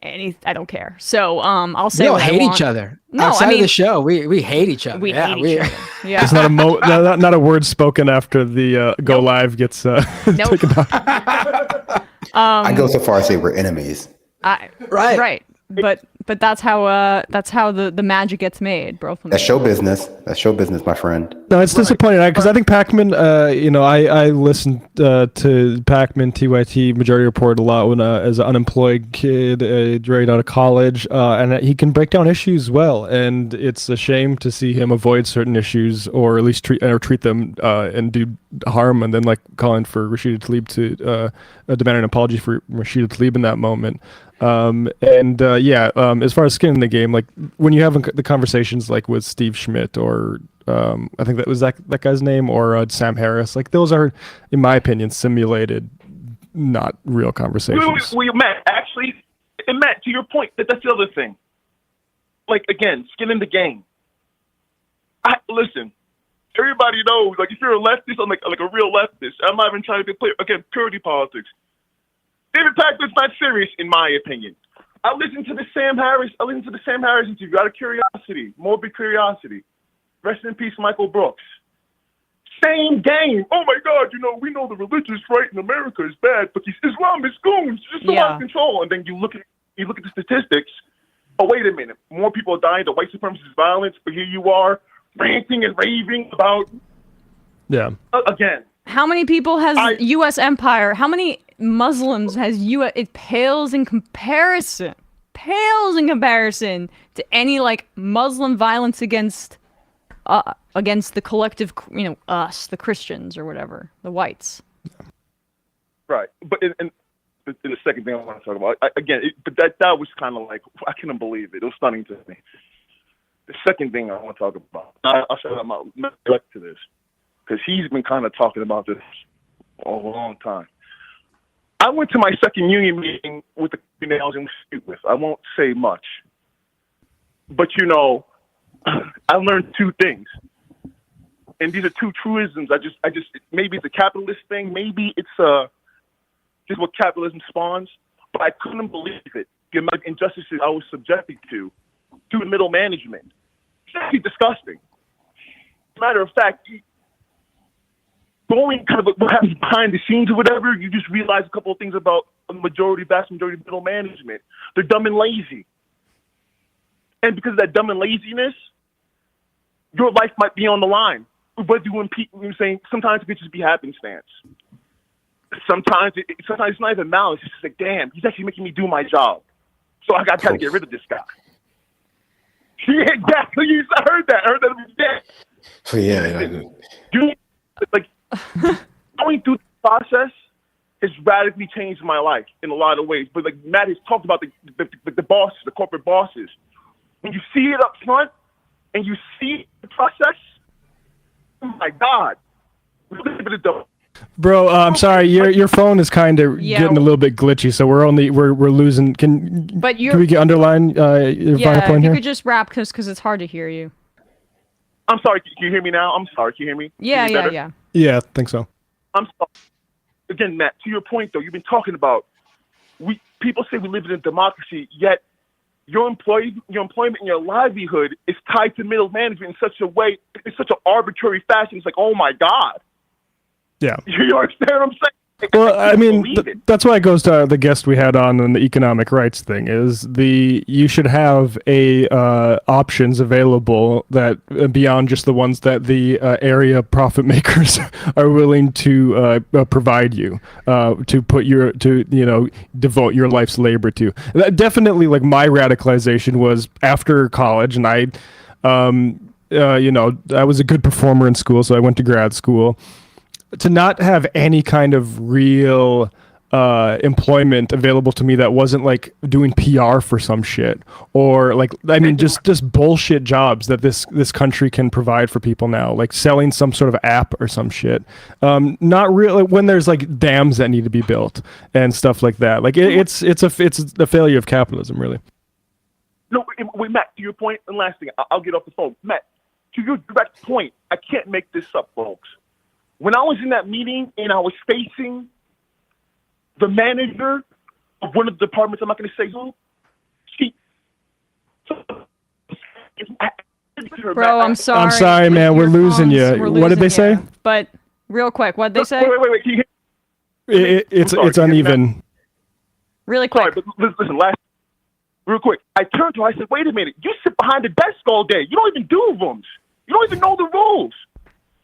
Speaker 1: I don't care. So I'll say
Speaker 14: we all hate each other.
Speaker 1: No,
Speaker 14: outside of the show, we hate each other.
Speaker 1: We hate each other. Yeah,
Speaker 8: it's not a word spoken after the go live gets taken off.
Speaker 13: I go so far as to say we're enemies.
Speaker 1: Right. But that's how the magic gets made, bro.
Speaker 13: That's show business. That's show business, my friend.
Speaker 8: No, it's disappointing because I think Pakman. You know, I listened to Pakman TYT Majority Report a lot when as an unemployed kid, right out of college, and he can break down issues well. And it's a shame to see him avoid certain issues, or at least treat them and do harm, and then like calling for Rashida Tlaib to demand an apology for Rashida Tlaib in that moment. As far as skin in the game, like when you have the conversations like with Steve Schmidt or I think that was that guy's name, or Sam Harris, like those are, in my opinion, simulated, not real conversations.
Speaker 9: Well, Matt, to your point, that's the other thing. Like, again, skin in the game. Listen, everybody knows, like, if you're a leftist, I'm like a real leftist. I'm not even trying to play, again, purity politics. David Pakman's not serious, in my opinion. I listened to the Sam Harris interview out of curiosity, morbid curiosity. Rest in peace, Michael Brooks. Same game. Oh my God, you know, we know the religious right in America is bad, but these Islamist goons just so out of control. And then you look at the statistics. Oh, wait a minute. More people are dying to white supremacist violence, but here you are ranting and raving about.
Speaker 8: Yeah.
Speaker 9: Again.
Speaker 1: How many people has U.S. empire? How many Muslims has U.S.? It pales in comparison. To any like Muslim violence against the collective, you know, us, the Christians or whatever, the whites.
Speaker 9: Right, but in the second thing I want to talk about, that was kind of like, I couldn't believe it. It was stunning to me. The second thing I want to talk about, I'll say I'm not neglect to this, because he's been kind of talking about this a long time. I went to my second union meeting with the company I was in the street with. I won't say much, but you know, I learned two things, and these are two truisms. I just maybe it's a capitalist thing, maybe it's just what capitalism spawns, but I couldn't believe it. The amount of injustices I was subjected to the middle management. It's actually disgusting. As a matter of fact, going kind of what happens behind the scenes or whatever, you just realize a couple of things about the vast majority of middle management. They're dumb and lazy. And because of that dumb and laziness, your life might be on the line. Whether you're saying sometimes it could just be happenstance. Sometimes it's not even malice. It's just like, damn, he's actually making me do my job. So I got to get rid of this guy. Yeah, exactly. I heard that. I heard that every day.
Speaker 13: So yeah,
Speaker 9: You like going through the process has radically changed my life in a lot of ways. But like Matt has talked about the bosses, the corporate bosses. When you see it up front and you see the process, oh my God.
Speaker 8: Bro, I'm sorry. Your phone is kind of getting a little bit glitchy, so we're losing. Can we get underline your final point
Speaker 1: if you
Speaker 8: here?
Speaker 1: could just wrap because it's hard to hear you.
Speaker 9: I'm sorry. Can you hear me now? I'm sorry. Can you hear me?
Speaker 1: Yeah,
Speaker 9: Can you hear me
Speaker 1: yeah,
Speaker 9: better?
Speaker 1: yeah.
Speaker 8: Yeah, I think so.
Speaker 9: I'm sorry. Again, Matt, to your point, though, you've been talking about people say we live in a democracy, yet your employment and your livelihood is tied to middle management in such a way, in such an arbitrary fashion. It's like, oh my God.
Speaker 8: Yeah.
Speaker 9: You understand what I'm saying?
Speaker 8: Well, I mean, that's why it goes to the guest we had on the economic rights thing. Is you should have options available that beyond just the ones that the area profit makers are willing to provide you to devote your life's labor to. That definitely, like, my radicalization was after college, and I was a good performer in school, so I went to grad school. To not have any kind of real employment available to me that wasn't like doing PR for some shit, or like, I mean, just bullshit jobs that this country can provide for people now, like selling some sort of app or some shit. Not really when there's like dams that need to be built and stuff like that. Like it's the failure of capitalism, really.
Speaker 9: No, wait, Matt, to your point, and last thing, I'll get off the phone. Matt, to your direct point, I can't make this up, folks. When I was in that meeting and I was facing the manager of one of the departments, I'm not going to say who,
Speaker 1: Bro, I'm sorry.
Speaker 8: I'm sorry, man. We're losing you. What did they say?
Speaker 1: But real quick, what did they say?
Speaker 9: Wait. Can you hear?
Speaker 8: It's uneven.
Speaker 1: Really quick.
Speaker 9: Sorry, but listen, real quick. I turned to her, I said, wait a minute. You sit behind the desk all day. You don't even do rooms. You don't even know the rules.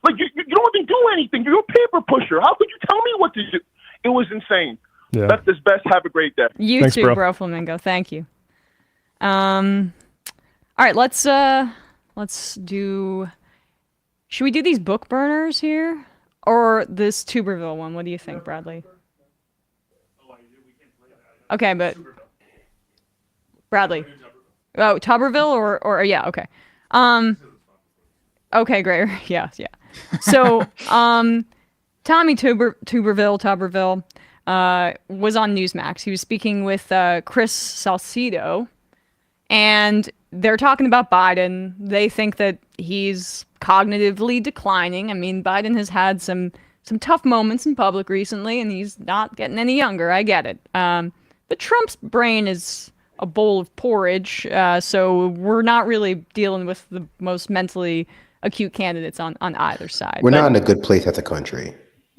Speaker 9: Like, you don't even do anything. You're a paper pusher. How could you tell me what to do? It was insane.
Speaker 8: Yeah.
Speaker 9: That's this best. Have a great day.
Speaker 1: Thanks, too, bro Flamingo. Thank you. All right, let's do... Should we do these book burners here? Or this Tuberville one? What do you think, Bradley? Okay, but... Bradley. Oh, Tuberville or yeah, okay. Okay, great. Yeah. So, Tommy Tuberville was on Newsmax. He was speaking with Chris Salcedo, and they're talking about Biden. They think that he's cognitively declining. I mean, Biden has had some tough moments in public recently, and he's not getting any younger. I get it. But Trump's brain is a bowl of porridge, so we're not really dealing with the most mentally acute candidates on either side.
Speaker 13: We're not in a good place as a country.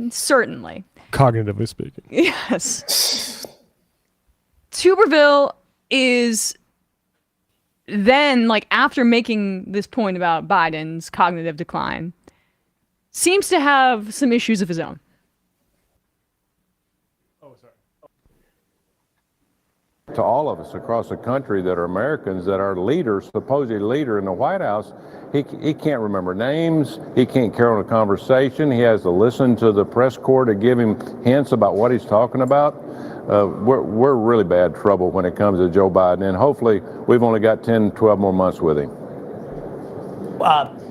Speaker 1: Certainly.
Speaker 8: Cognitively speaking.
Speaker 1: Yes. Tuberville is then, like, after making this point about Biden's cognitive decline, seems to have some issues of his own.
Speaker 6: To all of us across the country that are Americans, that our leader, supposed leader in the White House, he can't remember names, he can't carry on a conversation, he has to listen to the press corps to give him hints about what he's talking about. We're really bad trouble when it comes to Joe Biden, and hopefully we've only got 10, 12 more months with him.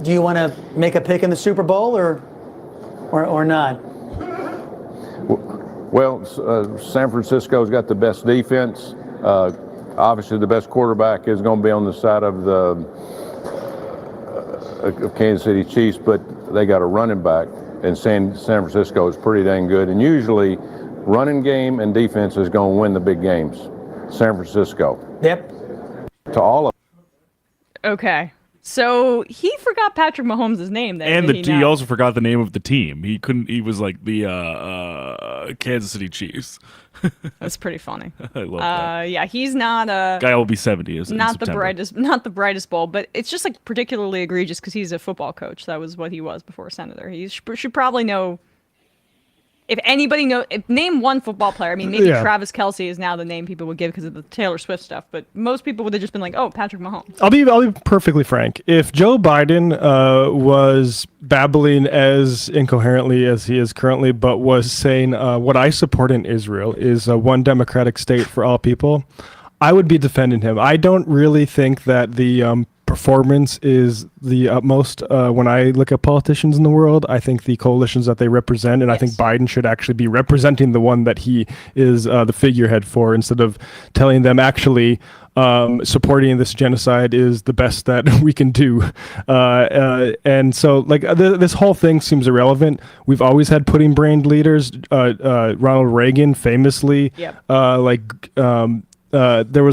Speaker 20: Do you want to make a pick in the Super Bowl or not?
Speaker 6: Well, San Francisco's got the best defense. Obviously, the best quarterback is going to be on the side of of Kansas City Chiefs, but they got a running back, and San Francisco is pretty dang good. And usually, running game and defense is going to win the big games. San Francisco.
Speaker 20: Yep.
Speaker 6: To all of.
Speaker 1: Okay. So he forgot Patrick Mahomes' name there.
Speaker 7: And he also forgot the name of the team. He was like the Kansas City Chiefs.
Speaker 1: That's pretty funny.
Speaker 7: I love that.
Speaker 1: Yeah, he's not
Speaker 7: guy will be 70 in
Speaker 1: not the
Speaker 7: September.
Speaker 1: not the brightest bulb, but it's just like particularly egregious because he's a football coach. That was what he was before senator. He should probably know if anybody name one football player. I mean, maybe
Speaker 8: Yeah.
Speaker 1: Travis Kelce is now the name people would give because of the Taylor Swift stuff, but most people would have just been like, oh, Patrick Mahomes.
Speaker 8: I'll be perfectly frank. If Joe Biden was babbling as incoherently as he is currently, but was saying what I support in Israel is one democratic state for all people, I would be defending him. I don't really think that the performance is the utmost when I look at politicians in the world. I think the coalitions that they represent, and I think Biden should actually be representing the one that he is the figurehead for, instead of telling them actually supporting this genocide is the best that we can do. And so like this whole thing seems irrelevant. We've always had pudding brained leaders. Ronald Reagan famously, there's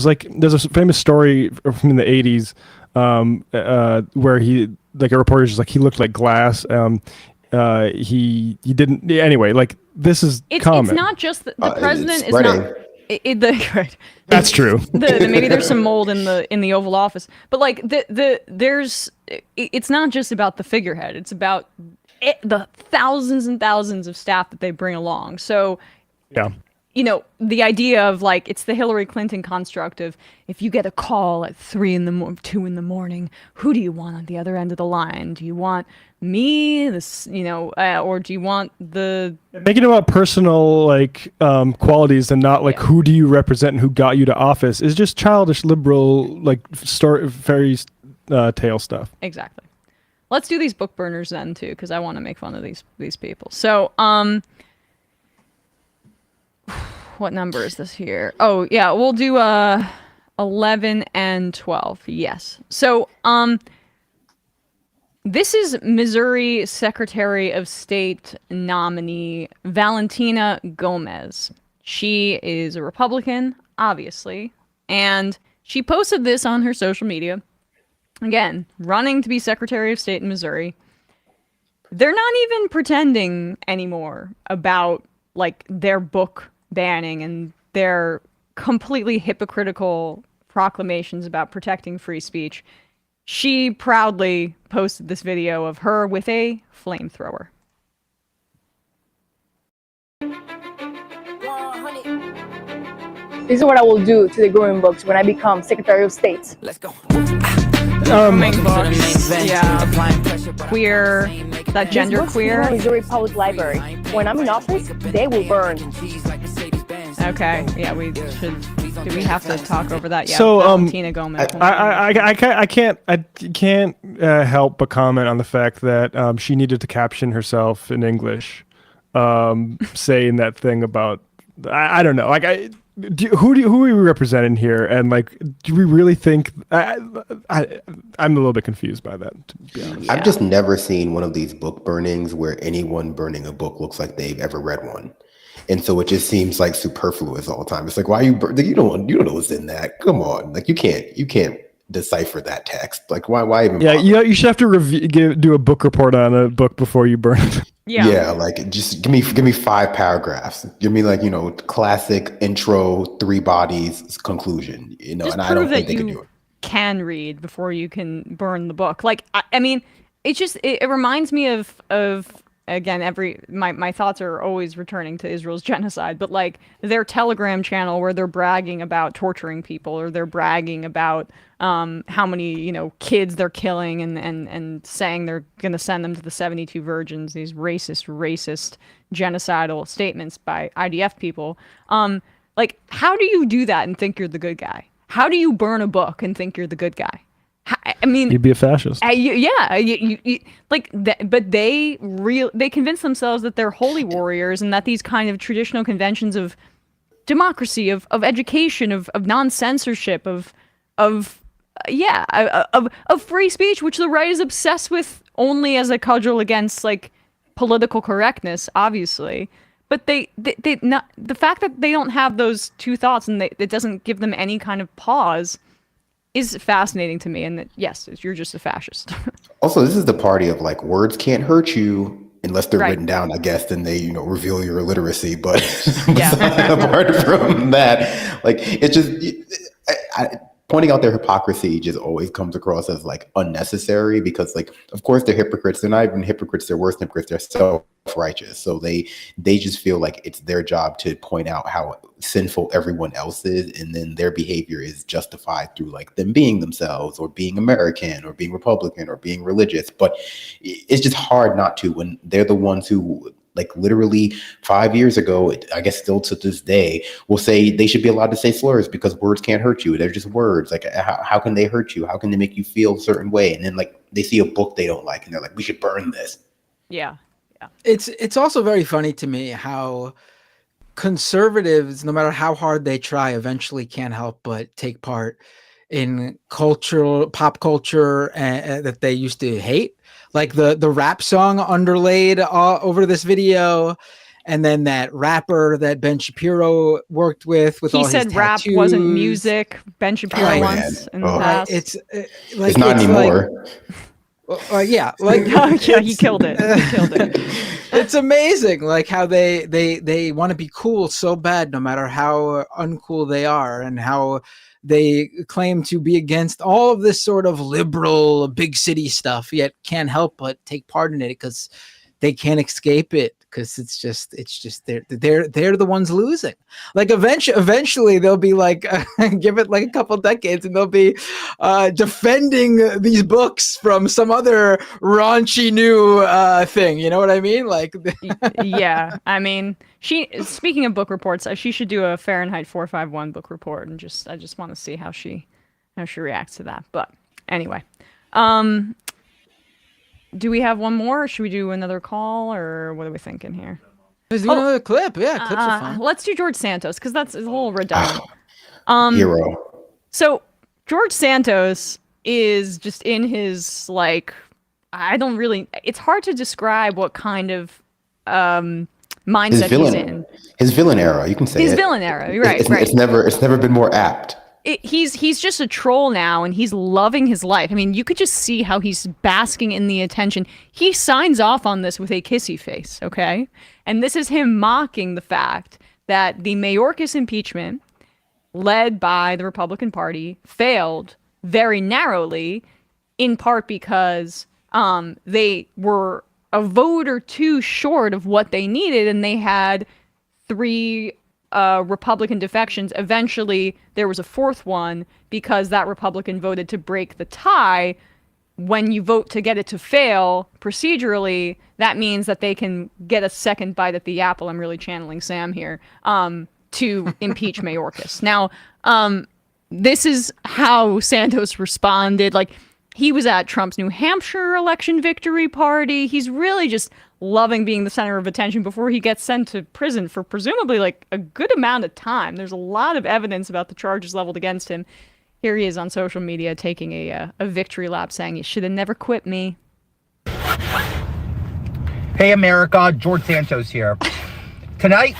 Speaker 8: a famous story from the 80s where he, like, a reporter is just like, he looked like glass. He didn't, anyway, like, this is common.
Speaker 1: It's not just the president is not. Right.
Speaker 8: That's true.
Speaker 1: Maybe there's some mold in the Oval Office, but like it's not just about the figurehead. It's about the thousands and thousands of staff that they bring along. So,
Speaker 8: yeah,
Speaker 1: the idea of like, it's the Hillary Clinton construct of, if you get a call at 2 in the morning, who do you want on the other end of the line? Do you want me, or do you want the...
Speaker 8: Making it about personal, like, qualities and not like, who do you represent and who got you to office is just childish, liberal, like, fairy tale stuff.
Speaker 1: Exactly. Let's do these book burners then too, because I want to make fun of these people. So, what number is this here? Oh, yeah, we'll do 11 and 12. Yes. So, this is Missouri Secretary of State nominee Valentina Gomez. She is a Republican, obviously, and she posted this on her social media. Again, running to be Secretary of State in Missouri. They're not even pretending anymore about, like, their book banning and their completely hypocritical proclamations about protecting free speech. She proudly posted this video of her with a flamethrower.
Speaker 10: This is what I will do to the growing books when I become Secretary of State. Let's go.
Speaker 1: Queer, that gender queer.
Speaker 10: Missouri Public Library. When I'm in office, they will burn.
Speaker 1: Okay, yeah, we should. Do we have to talk over that? Yeah.
Speaker 8: So,
Speaker 1: Valentina Gomez.
Speaker 8: I can't help but comment on the fact that she needed to caption herself in English, saying that thing about I don't know, like who are we representing here, and like, do we really think? I'm a little bit confused by that, to be honest.
Speaker 13: I've just never seen one of these book burnings where anyone burning a book looks like they've ever read one. And so it just seems like superfluous all the time. It's like, why are you don't know what's in that. Come on, like you can't decipher that text. Like why even?
Speaker 8: Yeah, you should have to do a book report on a book before you burn it.
Speaker 13: Yeah, like just give me 5 paragraphs. Give me like classic intro, 3 bodies, conclusion.
Speaker 1: Just
Speaker 13: and I don't think they
Speaker 1: you
Speaker 13: can do it.
Speaker 1: Can read before you can burn the book. Like I mean, it's just it reminds me of. Again, my thoughts are always returning to Israel's genocide, but like their Telegram channel where they're bragging about torturing people, or they're bragging about how many kids they're killing, and saying they're going to send them to the 72 virgins. These racist genocidal statements by IDF people. Like, how do you do that and think you're the good guy? How do you burn a book and think you're the good guy? I mean,
Speaker 8: you'd be a fascist.
Speaker 1: But they convince themselves that they're holy warriors, and that these kind of traditional conventions of democracy, of education, of non-censorship, of free speech, which the right is obsessed with only as a cudgel against like political correctness, obviously. But they not, the fact that they don't have those two thoughts, and it doesn't give them any kind of pause, is fascinating to me. And that, yes, you're just a fascist.
Speaker 13: Also, this is the party of like, words can't hurt you unless they're written down, I guess, then they, reveal your illiteracy. But apart from that, like, it's just, pointing out their hypocrisy just always comes across as like unnecessary, because like, of course they're hypocrites. They're not even hypocrites. They're worse than hypocrites. They're self-righteous. So they just feel like it's their job to point out how sinful everyone else is. And then their behavior is justified through like them being themselves or being American or being Republican or being religious. But it's just hard not to when they're the ones who, like literally 5 years ago, I guess still to this day, will say they should be allowed to say slurs because words can't hurt you. They're just words. Like, how can they hurt you? How can they make you feel a certain way? And then like they see a book they don't like and they're like, we should burn this.
Speaker 1: Yeah.
Speaker 14: It's also very funny to me how conservatives, no matter how hard they try, eventually can't help but take part in pop culture that they used to hate. Like the rap song underlaid over this video, and then that rapper that Ben Shapiro worked with
Speaker 1: He
Speaker 14: all his
Speaker 1: said rap
Speaker 14: tattoos.
Speaker 1: wasn't music. Ben Shapiro once in the past.
Speaker 14: It's
Speaker 13: It's not anymore.
Speaker 14: Yeah, like
Speaker 1: yeah, he killed it. He killed it.
Speaker 14: It's amazing, like how they want to be cool so bad, no matter how uncool they are, and how they claim to be against all of this sort of liberal big city stuff, yet can't help but take part in it because they can't escape it, because it's just they're the ones losing. Like eventually they'll be like give it like a couple decades and they'll be defending these books from some other raunchy new thing. You know what I mean? Like
Speaker 1: Yeah, I mean, speaking of book reports, she should do a Fahrenheit 451 book report, and I just want to see how she reacts to that. But anyway, do we have one more, or should we do another call, or what are we thinking here?
Speaker 14: Let's do another clip. Yeah, clips are fun.
Speaker 1: Let's do George Santos, because that's a little redundant.
Speaker 13: Hero.
Speaker 1: So George Santos is just in his, like, it's hard to describe what kind of mindset he's in.
Speaker 13: His villain era, you can say
Speaker 1: His
Speaker 13: it.
Speaker 1: villain era, right,
Speaker 13: It's
Speaker 1: right.
Speaker 13: It's never been more apt.
Speaker 1: He's just a troll now, and he's loving his life. I mean, you could just see how he's basking in the attention. He signs off on this with a kissy face, okay? And this is him mocking the fact that the Mayorkas impeachment, led by the Republican Party, failed very narrowly, in part because they were a vote or two short of what they needed, and they had 3 Republican defections. Eventually, there was a 4th one because that Republican voted to break the tie. When you vote to get it to fail procedurally, that means that they can get a second bite at the apple. I'm really channeling Sam here, to impeach Mayorkas. Now, this is how Santos responded. Like, he was at Trump's New Hampshire election victory party. He's really just loving being the center of attention before he gets sent to prison for presumably like a good amount of time. There's a lot of evidence about the charges leveled against him. Here he is on social media taking a victory lap, saying, "You should have never quit me."
Speaker 11: Hey America, George Santos here. Tonight,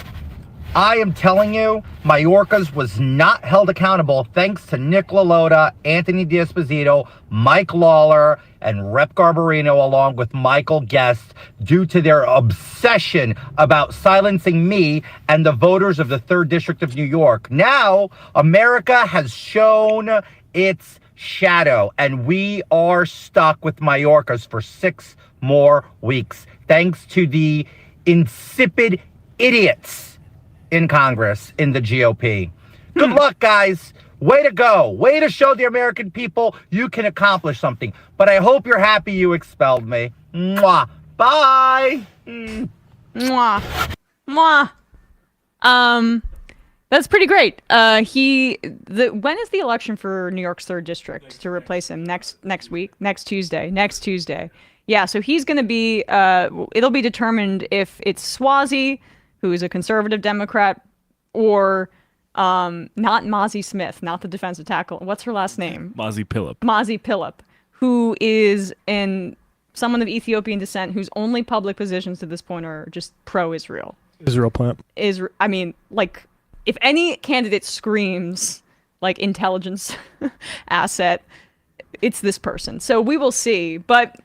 Speaker 11: I am telling you, Mayorkas was not held accountable thanks to Nick LaLota, Anthony D'Esposito, Mike Lawler, and Rep. Garbarino, along with Michael Guest, due to their obsession about silencing me and the voters of the 3rd District of New York. Now, America has shown its shadow, and we are stuck with Mayorkas for 6 more weeks, thanks to the insipid idiots in Congress, in the GOP. Good luck, guys. Way to go. Way to show the American people you can accomplish something. But I hope you're happy you expelled me. Mwah. Bye.
Speaker 1: Mwah. Mwah. That's pretty great. When is the election for New York's 3rd district to replace him? Next week? Next Tuesday. Yeah, so he's going to be, it'll be determined if it's Swazi, who is a conservative Democrat, or not Mozzie Smith, not the defensive tackle. What's her last name?
Speaker 7: Mozzie
Speaker 1: Pilip, who is someone of Ethiopian descent, whose only public positions to this point are just pro-Israel.
Speaker 8: Israel plant.
Speaker 1: I mean, like, if any candidate screams like intelligence asset, it's this person. So we will see. But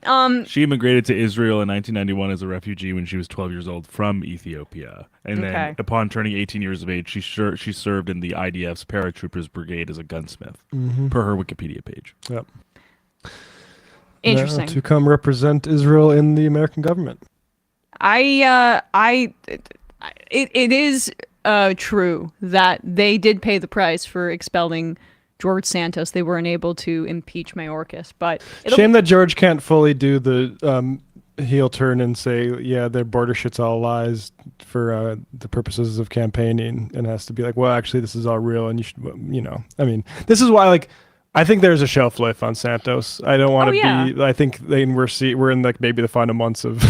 Speaker 7: she immigrated to Israel in 1991 as a refugee when she was 12 years old from Ethiopia. And then upon turning 18 years of age, she served in the IDF's paratroopers brigade as a gunsmith, per her Wikipedia page.
Speaker 8: Yep.
Speaker 1: Interesting.
Speaker 8: To come represent Israel in the American government.
Speaker 1: It is true that they did pay the price for expelling George Santos. They weren't able to impeach Mayorkas, but
Speaker 8: shame that George can't fully do the heel turn and say, yeah, their border shit's all lies for the purposes of campaigning, and has to be like, well, actually, this is all real, and you should, I mean, this is why, like, I think there's a shelf life on Santos. I don't want to be. I think we're in like maybe the final months of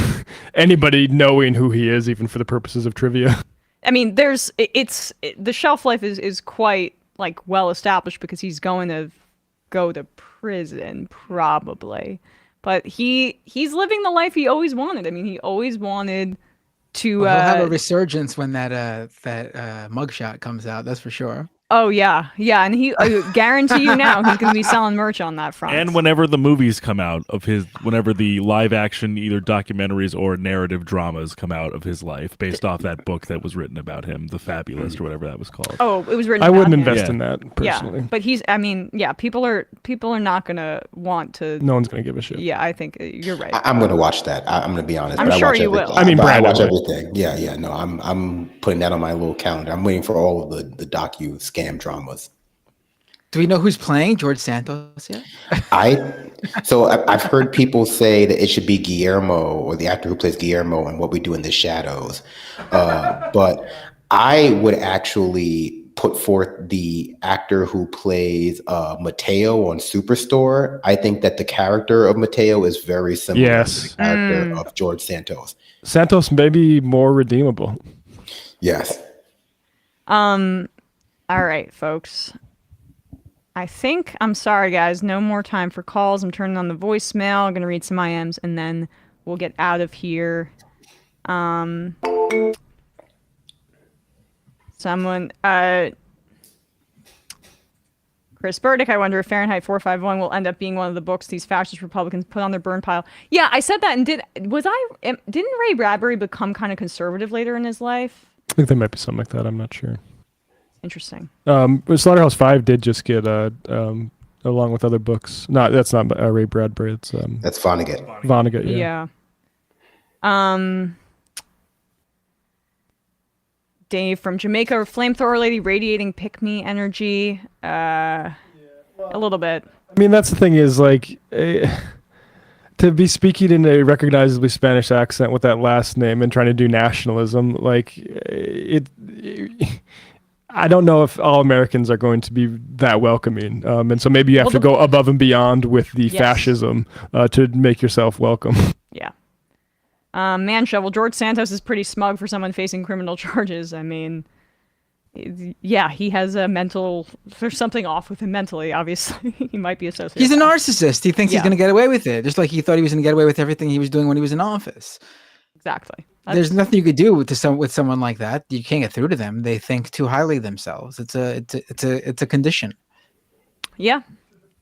Speaker 8: anybody knowing who he is, even for the purposes of trivia.
Speaker 1: I mean, the shelf life is quite like well established because he's going to go to prison probably, but he's living the life he always wanted. I mean, he always wanted to.
Speaker 14: He'll have a resurgence when that mugshot comes out. That's for sure.
Speaker 1: Oh yeah, and I guarantee you now he's going to be selling merch on that front.
Speaker 7: And whenever the movies come out of whenever the live action either documentaries or narrative dramas come out of his life based off that book that was written about him, The Fabulist or whatever that was called.
Speaker 1: Oh, it was written.
Speaker 8: I
Speaker 1: about
Speaker 8: wouldn't
Speaker 1: him.
Speaker 8: invest in that personally.
Speaker 1: Yeah, but people are not going to want to.
Speaker 8: No one's going to give a shit.
Speaker 1: Yeah, I think you're right.
Speaker 13: I'm going to watch that. I'm going to be honest.
Speaker 1: I'm
Speaker 13: but
Speaker 1: sure
Speaker 13: I watch
Speaker 1: you
Speaker 13: everything.
Speaker 1: will.
Speaker 8: I mean,
Speaker 13: I watch
Speaker 8: will.
Speaker 13: everything. Yeah. No, I'm putting that on my little calendar. I'm waiting for all of the docu-scam dramas.
Speaker 14: Do we know who's playing George Santos yet?
Speaker 13: I've heard people say that it should be Guillermo, or the actor who plays Guillermo in What We Do in the Shadows. But I would actually put forth the actor who plays Mateo on Superstore. I think that the character of Mateo is very similar to the character of George Santos.
Speaker 8: Santos may be more redeemable.
Speaker 13: Yes.
Speaker 1: All right, folks. I'm sorry, guys. No more time for calls. I'm turning on the voicemail. I'm going to read some IMs, and then we'll get out of here. Chris Burdick, I wonder if Fahrenheit 451 will end up being one of the books these fascist Republicans put on their burn pile. Yeah, I said that, and didn't Ray Bradbury become kind of conservative later in his life?
Speaker 8: I think there might be something like that. I'm not sure.
Speaker 1: Interesting.
Speaker 8: Slaughterhouse 5 did just get along with other books. That's not Ray Bradbury. It's
Speaker 13: that's Vonnegut.
Speaker 8: Vonnegut,
Speaker 1: yeah. Dave from Jamaica, flamethrower lady radiating pick-me energy. A little bit.
Speaker 8: I mean, that's the thing is like to be speaking in a recognizably Spanish accent with that last name and trying to do nationalism, like I don't know if all Americans are going to be that welcoming. And so maybe you have to go above and beyond with the fascism to make yourself welcome.
Speaker 1: Yeah. Man Shovel, George Santos is pretty smug for someone facing criminal charges. I mean, yeah, he has there's something off with him mentally, obviously. He might be a sociopath.
Speaker 14: He's a narcissist. He thinks he's going to get away with it. Just like he thought he was going to get away with everything he was doing when he was in office.
Speaker 1: Exactly.
Speaker 14: There's nothing you could do with someone like that. You can't get through to them. They think too highly of themselves. It's a condition.
Speaker 1: Yeah.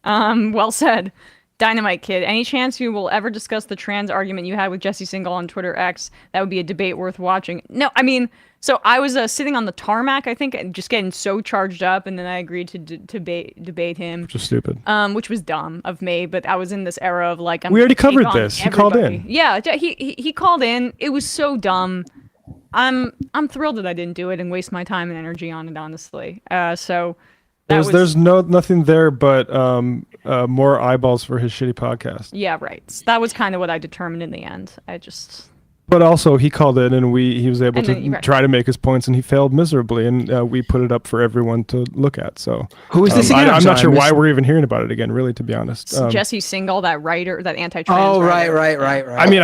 Speaker 1: Well said. Dynamite Kid. Any chance you will ever discuss the trans argument you had with Jesse Singal on Twitter X? That would be a debate worth watching. No, I mean, so I was sitting on the tarmac, I think, and just getting so charged up, and then I agreed to debate him.
Speaker 8: Which was stupid.
Speaker 1: Which was dumb of me, but I was in this era of like,
Speaker 8: we already covered this. He called in.
Speaker 1: Yeah, he called in. It was so dumb. I'm thrilled that I didn't do it and waste my time and energy on it, honestly. So
Speaker 8: there's nothing there but more eyeballs for his shitty podcast.
Speaker 1: Yeah, right. That was kind of what I determined in the end.
Speaker 8: But also, he called in, and he was able to try to make his points, and he failed miserably, and we put it up for everyone to look at. So
Speaker 14: who is this again?
Speaker 8: I'm not sure why we're even hearing about it again, really, to be honest.
Speaker 1: Jesse Singal, that writer, that anti-trans.
Speaker 14: Oh,
Speaker 1: writer.
Speaker 14: right.
Speaker 8: I mean,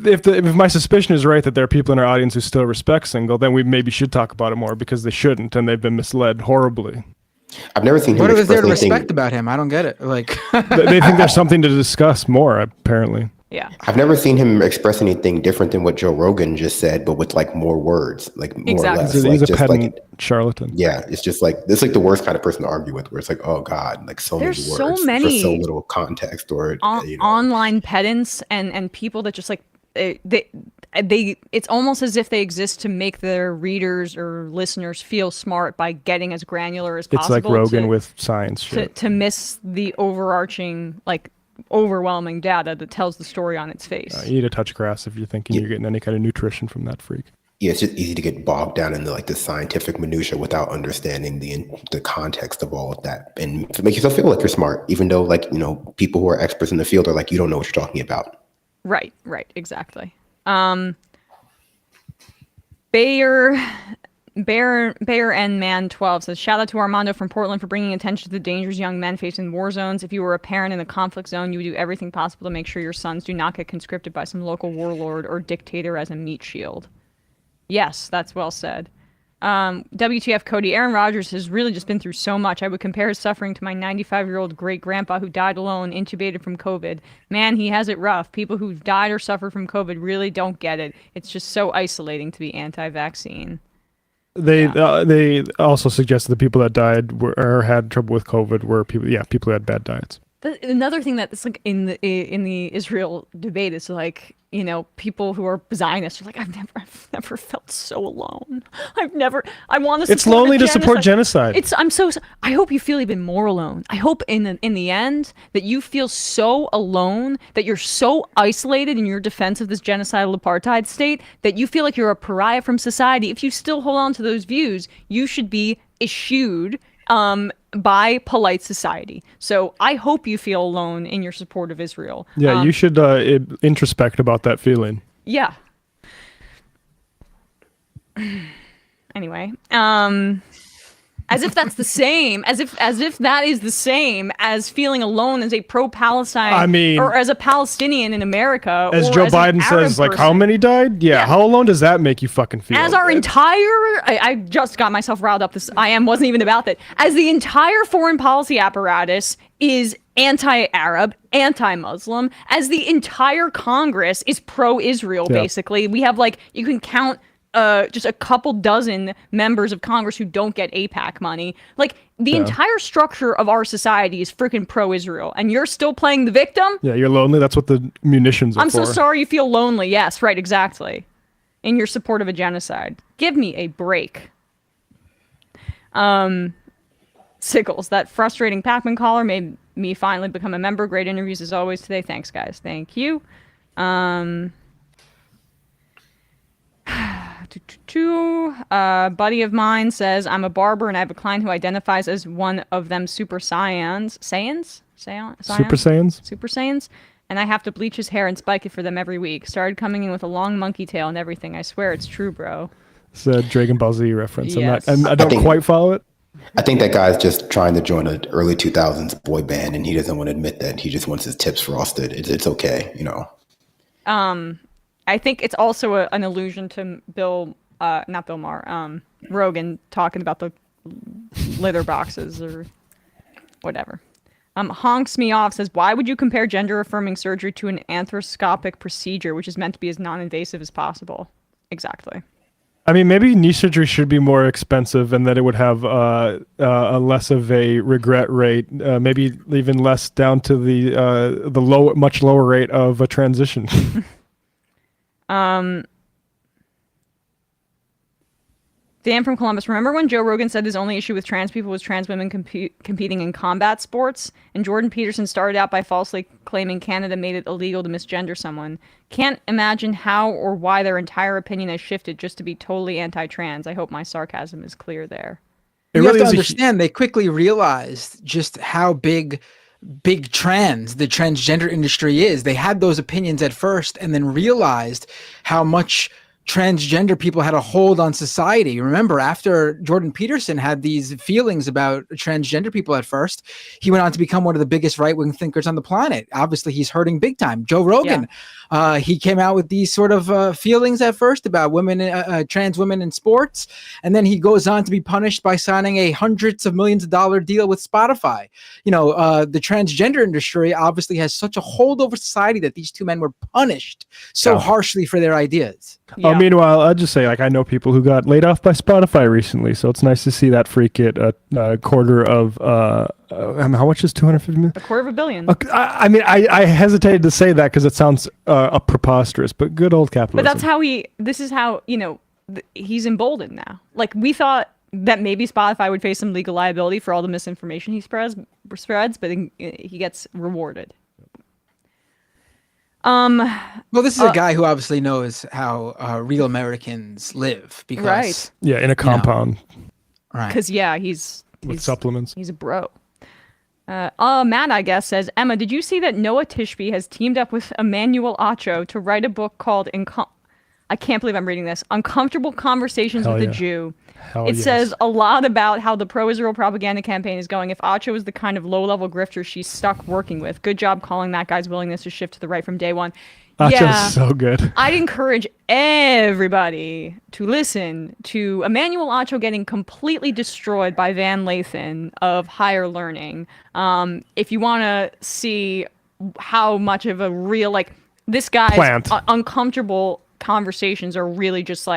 Speaker 8: if my suspicion is right that there are people in our audience who still respect Singal, then we maybe should talk about it more because they shouldn't, and they've been misled horribly.
Speaker 13: I've never seen him.
Speaker 14: What is there to respect about him? I don't get it. Like
Speaker 8: they think there's something to discuss more, apparently.
Speaker 1: Yeah.
Speaker 13: I've never seen him express anything different than what Joe Rogan just said, but with like more words, like more
Speaker 1: Exactly.
Speaker 13: or less.
Speaker 8: He's
Speaker 13: Like,
Speaker 8: a
Speaker 13: just
Speaker 8: pedant
Speaker 13: like,
Speaker 8: charlatan.
Speaker 13: yeah, it's just like, this is like the worst kind of person to argue with, where it's like, oh God, like so
Speaker 1: There's
Speaker 13: many
Speaker 1: so
Speaker 13: words
Speaker 1: many
Speaker 13: for so little context, or, you know.
Speaker 1: Online pedants and people that just like, they it's almost as if they exist to make their readers or listeners feel smart by getting as granular as possible.
Speaker 8: It's like Rogan with science shit.
Speaker 1: To miss the overarching, like, overwhelming data that tells the story on its face.
Speaker 8: You need to touch grass if you're thinking you're getting any kind of nutrition from that freak.
Speaker 13: Yeah, it's just easy to get bogged down in the scientific minutia without understanding the context of all of that, and to make yourself feel like you're smart, even though, like, you know, people who are experts in the field are like, you don't know what you're talking about.
Speaker 1: Right, exactly. Bayer and Man 12 says, shout out to Armando from Portland for bringing attention to the dangers young men face in war zones. If you were a parent in a conflict zone, you would do everything possible to make sure your sons do not get conscripted by some local warlord or dictator as a meat shield. Yes, that's well said. WTF Cody, Aaron Rodgers has really just been through so much. I would compare his suffering to my 95-year-old great-grandpa who died alone, intubated from COVID. Man, he has it rough. People who've died or suffered from COVID really don't get it. It's just so isolating to be anti-vaccine.
Speaker 8: They also suggested the people that died or had trouble with COVID were people who had bad diets.
Speaker 1: Another thing that's like in the Israel debate is like, you know, people who are Zionists are like, I've never felt so alone. I want to.
Speaker 8: It's lonely to support genocide.
Speaker 1: I hope you feel even more alone. I hope in the end that you feel so alone, that you're so isolated in your defense of this genocidal apartheid state, that you feel like you're a pariah from society. If you still hold on to those views, you should be eschewed by polite society. So I hope you feel alone in your support of Israel.
Speaker 8: Yeah, you should introspect about that feeling.
Speaker 1: Yeah. Anyway, as if that's the same, as if that is the same as feeling alone as a pro-Palestine,
Speaker 8: I mean,
Speaker 1: or as a Palestinian in America,
Speaker 8: as
Speaker 1: or
Speaker 8: Joe
Speaker 1: as
Speaker 8: Biden says, like, how many died? Yeah, how alone does that make you fucking feel?
Speaker 1: As our entire, I just got myself riled up. This wasn't even about that. As the entire foreign policy apparatus is anti-Arab, anti-Muslim, as the entire Congress is pro-Israel, basically. We have, like, you can count just a couple dozen members of Congress who don't get AIPAC money. Like, the entire structure of our society is freaking pro-Israel, and you're still playing the victim?
Speaker 8: Yeah, you're lonely. That's what the munitions are for.
Speaker 1: I'm so sorry you feel lonely. Yes, right, exactly. In your support of a genocide. Give me a break. Sickles, that frustrating Pacman caller made me finally become a member. Great interviews as always today. Thanks, guys. Thank you. Buddy of mine says, I'm a barber and I have a client who identifies as one of them Super Saiyans.
Speaker 8: Super Saiyans?
Speaker 1: And I have to bleach his hair and spike it for them every week. Started coming in with a long monkey tail and everything. I swear it's true, bro.
Speaker 8: It's a Dragon Ball Z reference.
Speaker 1: Yes.
Speaker 8: I don't quite follow it.
Speaker 13: I think that guy's just trying to join an early 2000s boy band, and he doesn't want to admit that. He just wants his tips frosted. It's okay, you know.
Speaker 1: I think it's also an allusion to not Bill Maher, Rogan talking about the litter boxes or whatever. Honks me off says, why would you compare gender affirming surgery to an arthroscopic procedure, which is meant to be as non-invasive as possible? Exactly.
Speaker 8: I mean, maybe knee surgery should be more expensive, and that it would have a less of a regret rate, maybe even less down to the much lower rate of a transition.
Speaker 1: Dan from Columbus, remember when Joe Rogan said his only issue with trans people was trans women competing in combat sports? And Jordan Peterson started out by falsely claiming Canada made it illegal to misgender someone. Can't imagine how or why their entire opinion has shifted just to be totally anti-trans. I hope my sarcasm is clear there.
Speaker 14: You have to understand, they quickly realized just how big the transgender industry is. They had those opinions at first and then realized how much transgender people had a hold on society. Remember, after Jordan Peterson had these feelings about transgender people at first, he went on to become one of the biggest right-wing thinkers on the planet. Obviously, he's hurting big time. Joe Rogan, he came out with these sort of feelings at first about women, trans women in sports, and then he goes on to be punished by signing a hundreds of millions of dollar deal with Spotify. The transgender industry obviously has such a hold over society that these two men were punished so harshly for their ideas.
Speaker 8: Meanwhile, I'll just say, I know people who got laid off by Spotify recently, so it's nice to see that freak get a quarter of, how much is 250 million?
Speaker 1: $250 million.
Speaker 8: I hesitated to say that because it sounds preposterous, but good old capitalism.
Speaker 1: But that's how he's emboldened now. Like, we thought that maybe Spotify would face some legal liability for all the misinformation he spreads, but he gets rewarded.
Speaker 14: Well, this is a guy who obviously knows how real Americans live because
Speaker 8: in a compound,
Speaker 14: right?
Speaker 1: Because he's
Speaker 8: with supplements.
Speaker 1: He's a bro. Matt, I guess, says, Emma, did you see that Noah Tishby has teamed up with Emmanuel Acho to write a book called I can't believe I'm reading this. Uncomfortable Conversations with a Jew. It says a lot about how the pro-Israel propaganda campaign is going. If Acho is the kind of low-level grifter she's stuck working with, good job calling that guy's willingness to shift to the right from day one.
Speaker 8: Acho's so good.
Speaker 1: I'd encourage everybody to listen to Emmanuel Acho getting completely destroyed by Van Lathan of Higher Learning. If you want to see how much of a real, this guy's uncomfortable conversations are really just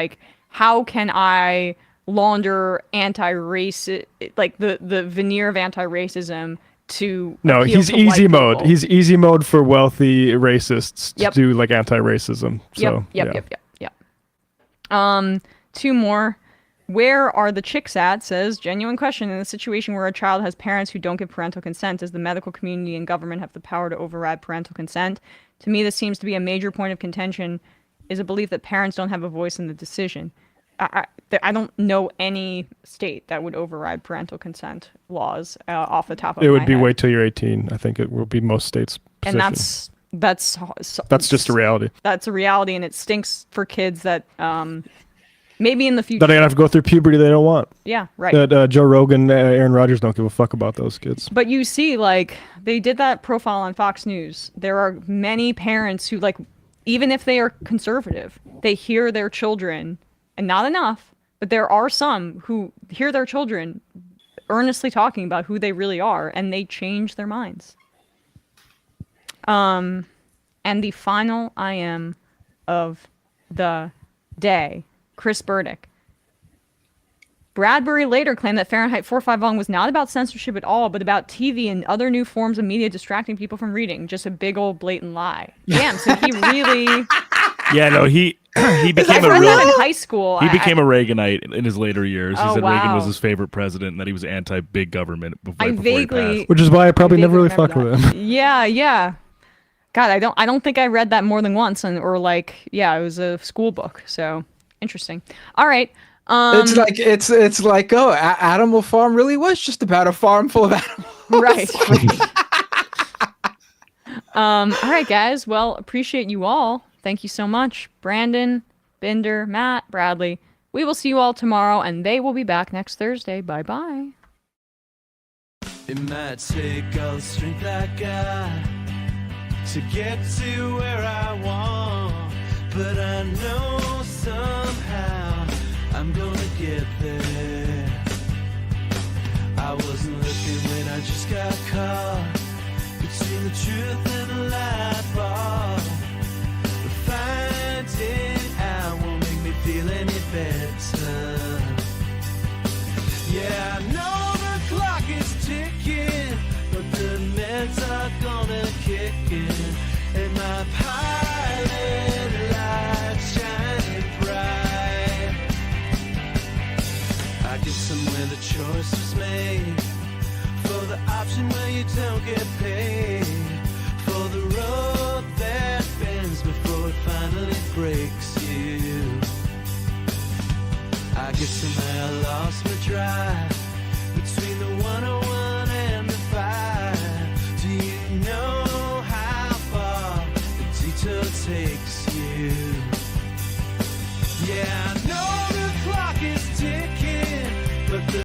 Speaker 1: how can I launder anti-racist, the veneer of anti-racism to
Speaker 8: he's
Speaker 1: to
Speaker 8: easy mode.
Speaker 1: people.
Speaker 8: He's easy mode for wealthy racists to do anti-racism.
Speaker 1: Yep. Two more. Where are the chicks at? Says, genuine question. In a situation where a child has parents who don't give parental consent, does the medical community and government have the power to override parental consent? To me, this seems to be a major point of contention, is a belief that parents don't have a voice in the decision. I don't know any state that would override parental consent laws off the top of my head.
Speaker 8: It would be wait till you're 18. I think it will be most states' position.
Speaker 1: And that's
Speaker 8: just a reality.
Speaker 1: That's a reality, and it stinks for kids that maybe in the future
Speaker 8: that are gonna have to go through puberty they don't want.
Speaker 1: Yeah, right.
Speaker 8: That Joe Rogan, Aaron Rodgers don't give a fuck about those kids.
Speaker 1: But you see, they did that profile on Fox News. There are many parents who, even if they are conservative, they hear their children. And not enough, but there are some who hear their children earnestly talking about who they really are, and they change their minds. And the final IM of the day, Chris Burdick. Bradbury later claimed that Fahrenheit 451 was not about censorship at all, but about TV and other new forms of media distracting people from reading. Just a big old blatant lie. Damn, so he really...
Speaker 7: He became
Speaker 1: in high school.
Speaker 7: He became a Reaganite in his later years. He said Reagan
Speaker 1: wow.
Speaker 7: was his favorite president and that he was anti-big government before he passed.
Speaker 8: Which is why I probably never really fucked with him.
Speaker 1: Yeah. God, I don't think I read that more than once, it was a school book. So interesting. All right.
Speaker 14: It's like Animal Farm really was just about a farm full of animals.
Speaker 1: Right. All right, guys. Well, appreciate you all. Thank you so much, Brandon, Binder, Matt, Bradley. We will see you all tomorrow, and they will be back next Thursday. Bye-bye.
Speaker 12: It might take all the strength I got to get to where I want, but I know somehow I'm gonna get there. I wasn't looking when I just got caught between the truth and the light bar. Finding out won't make me feel any better. Yeah.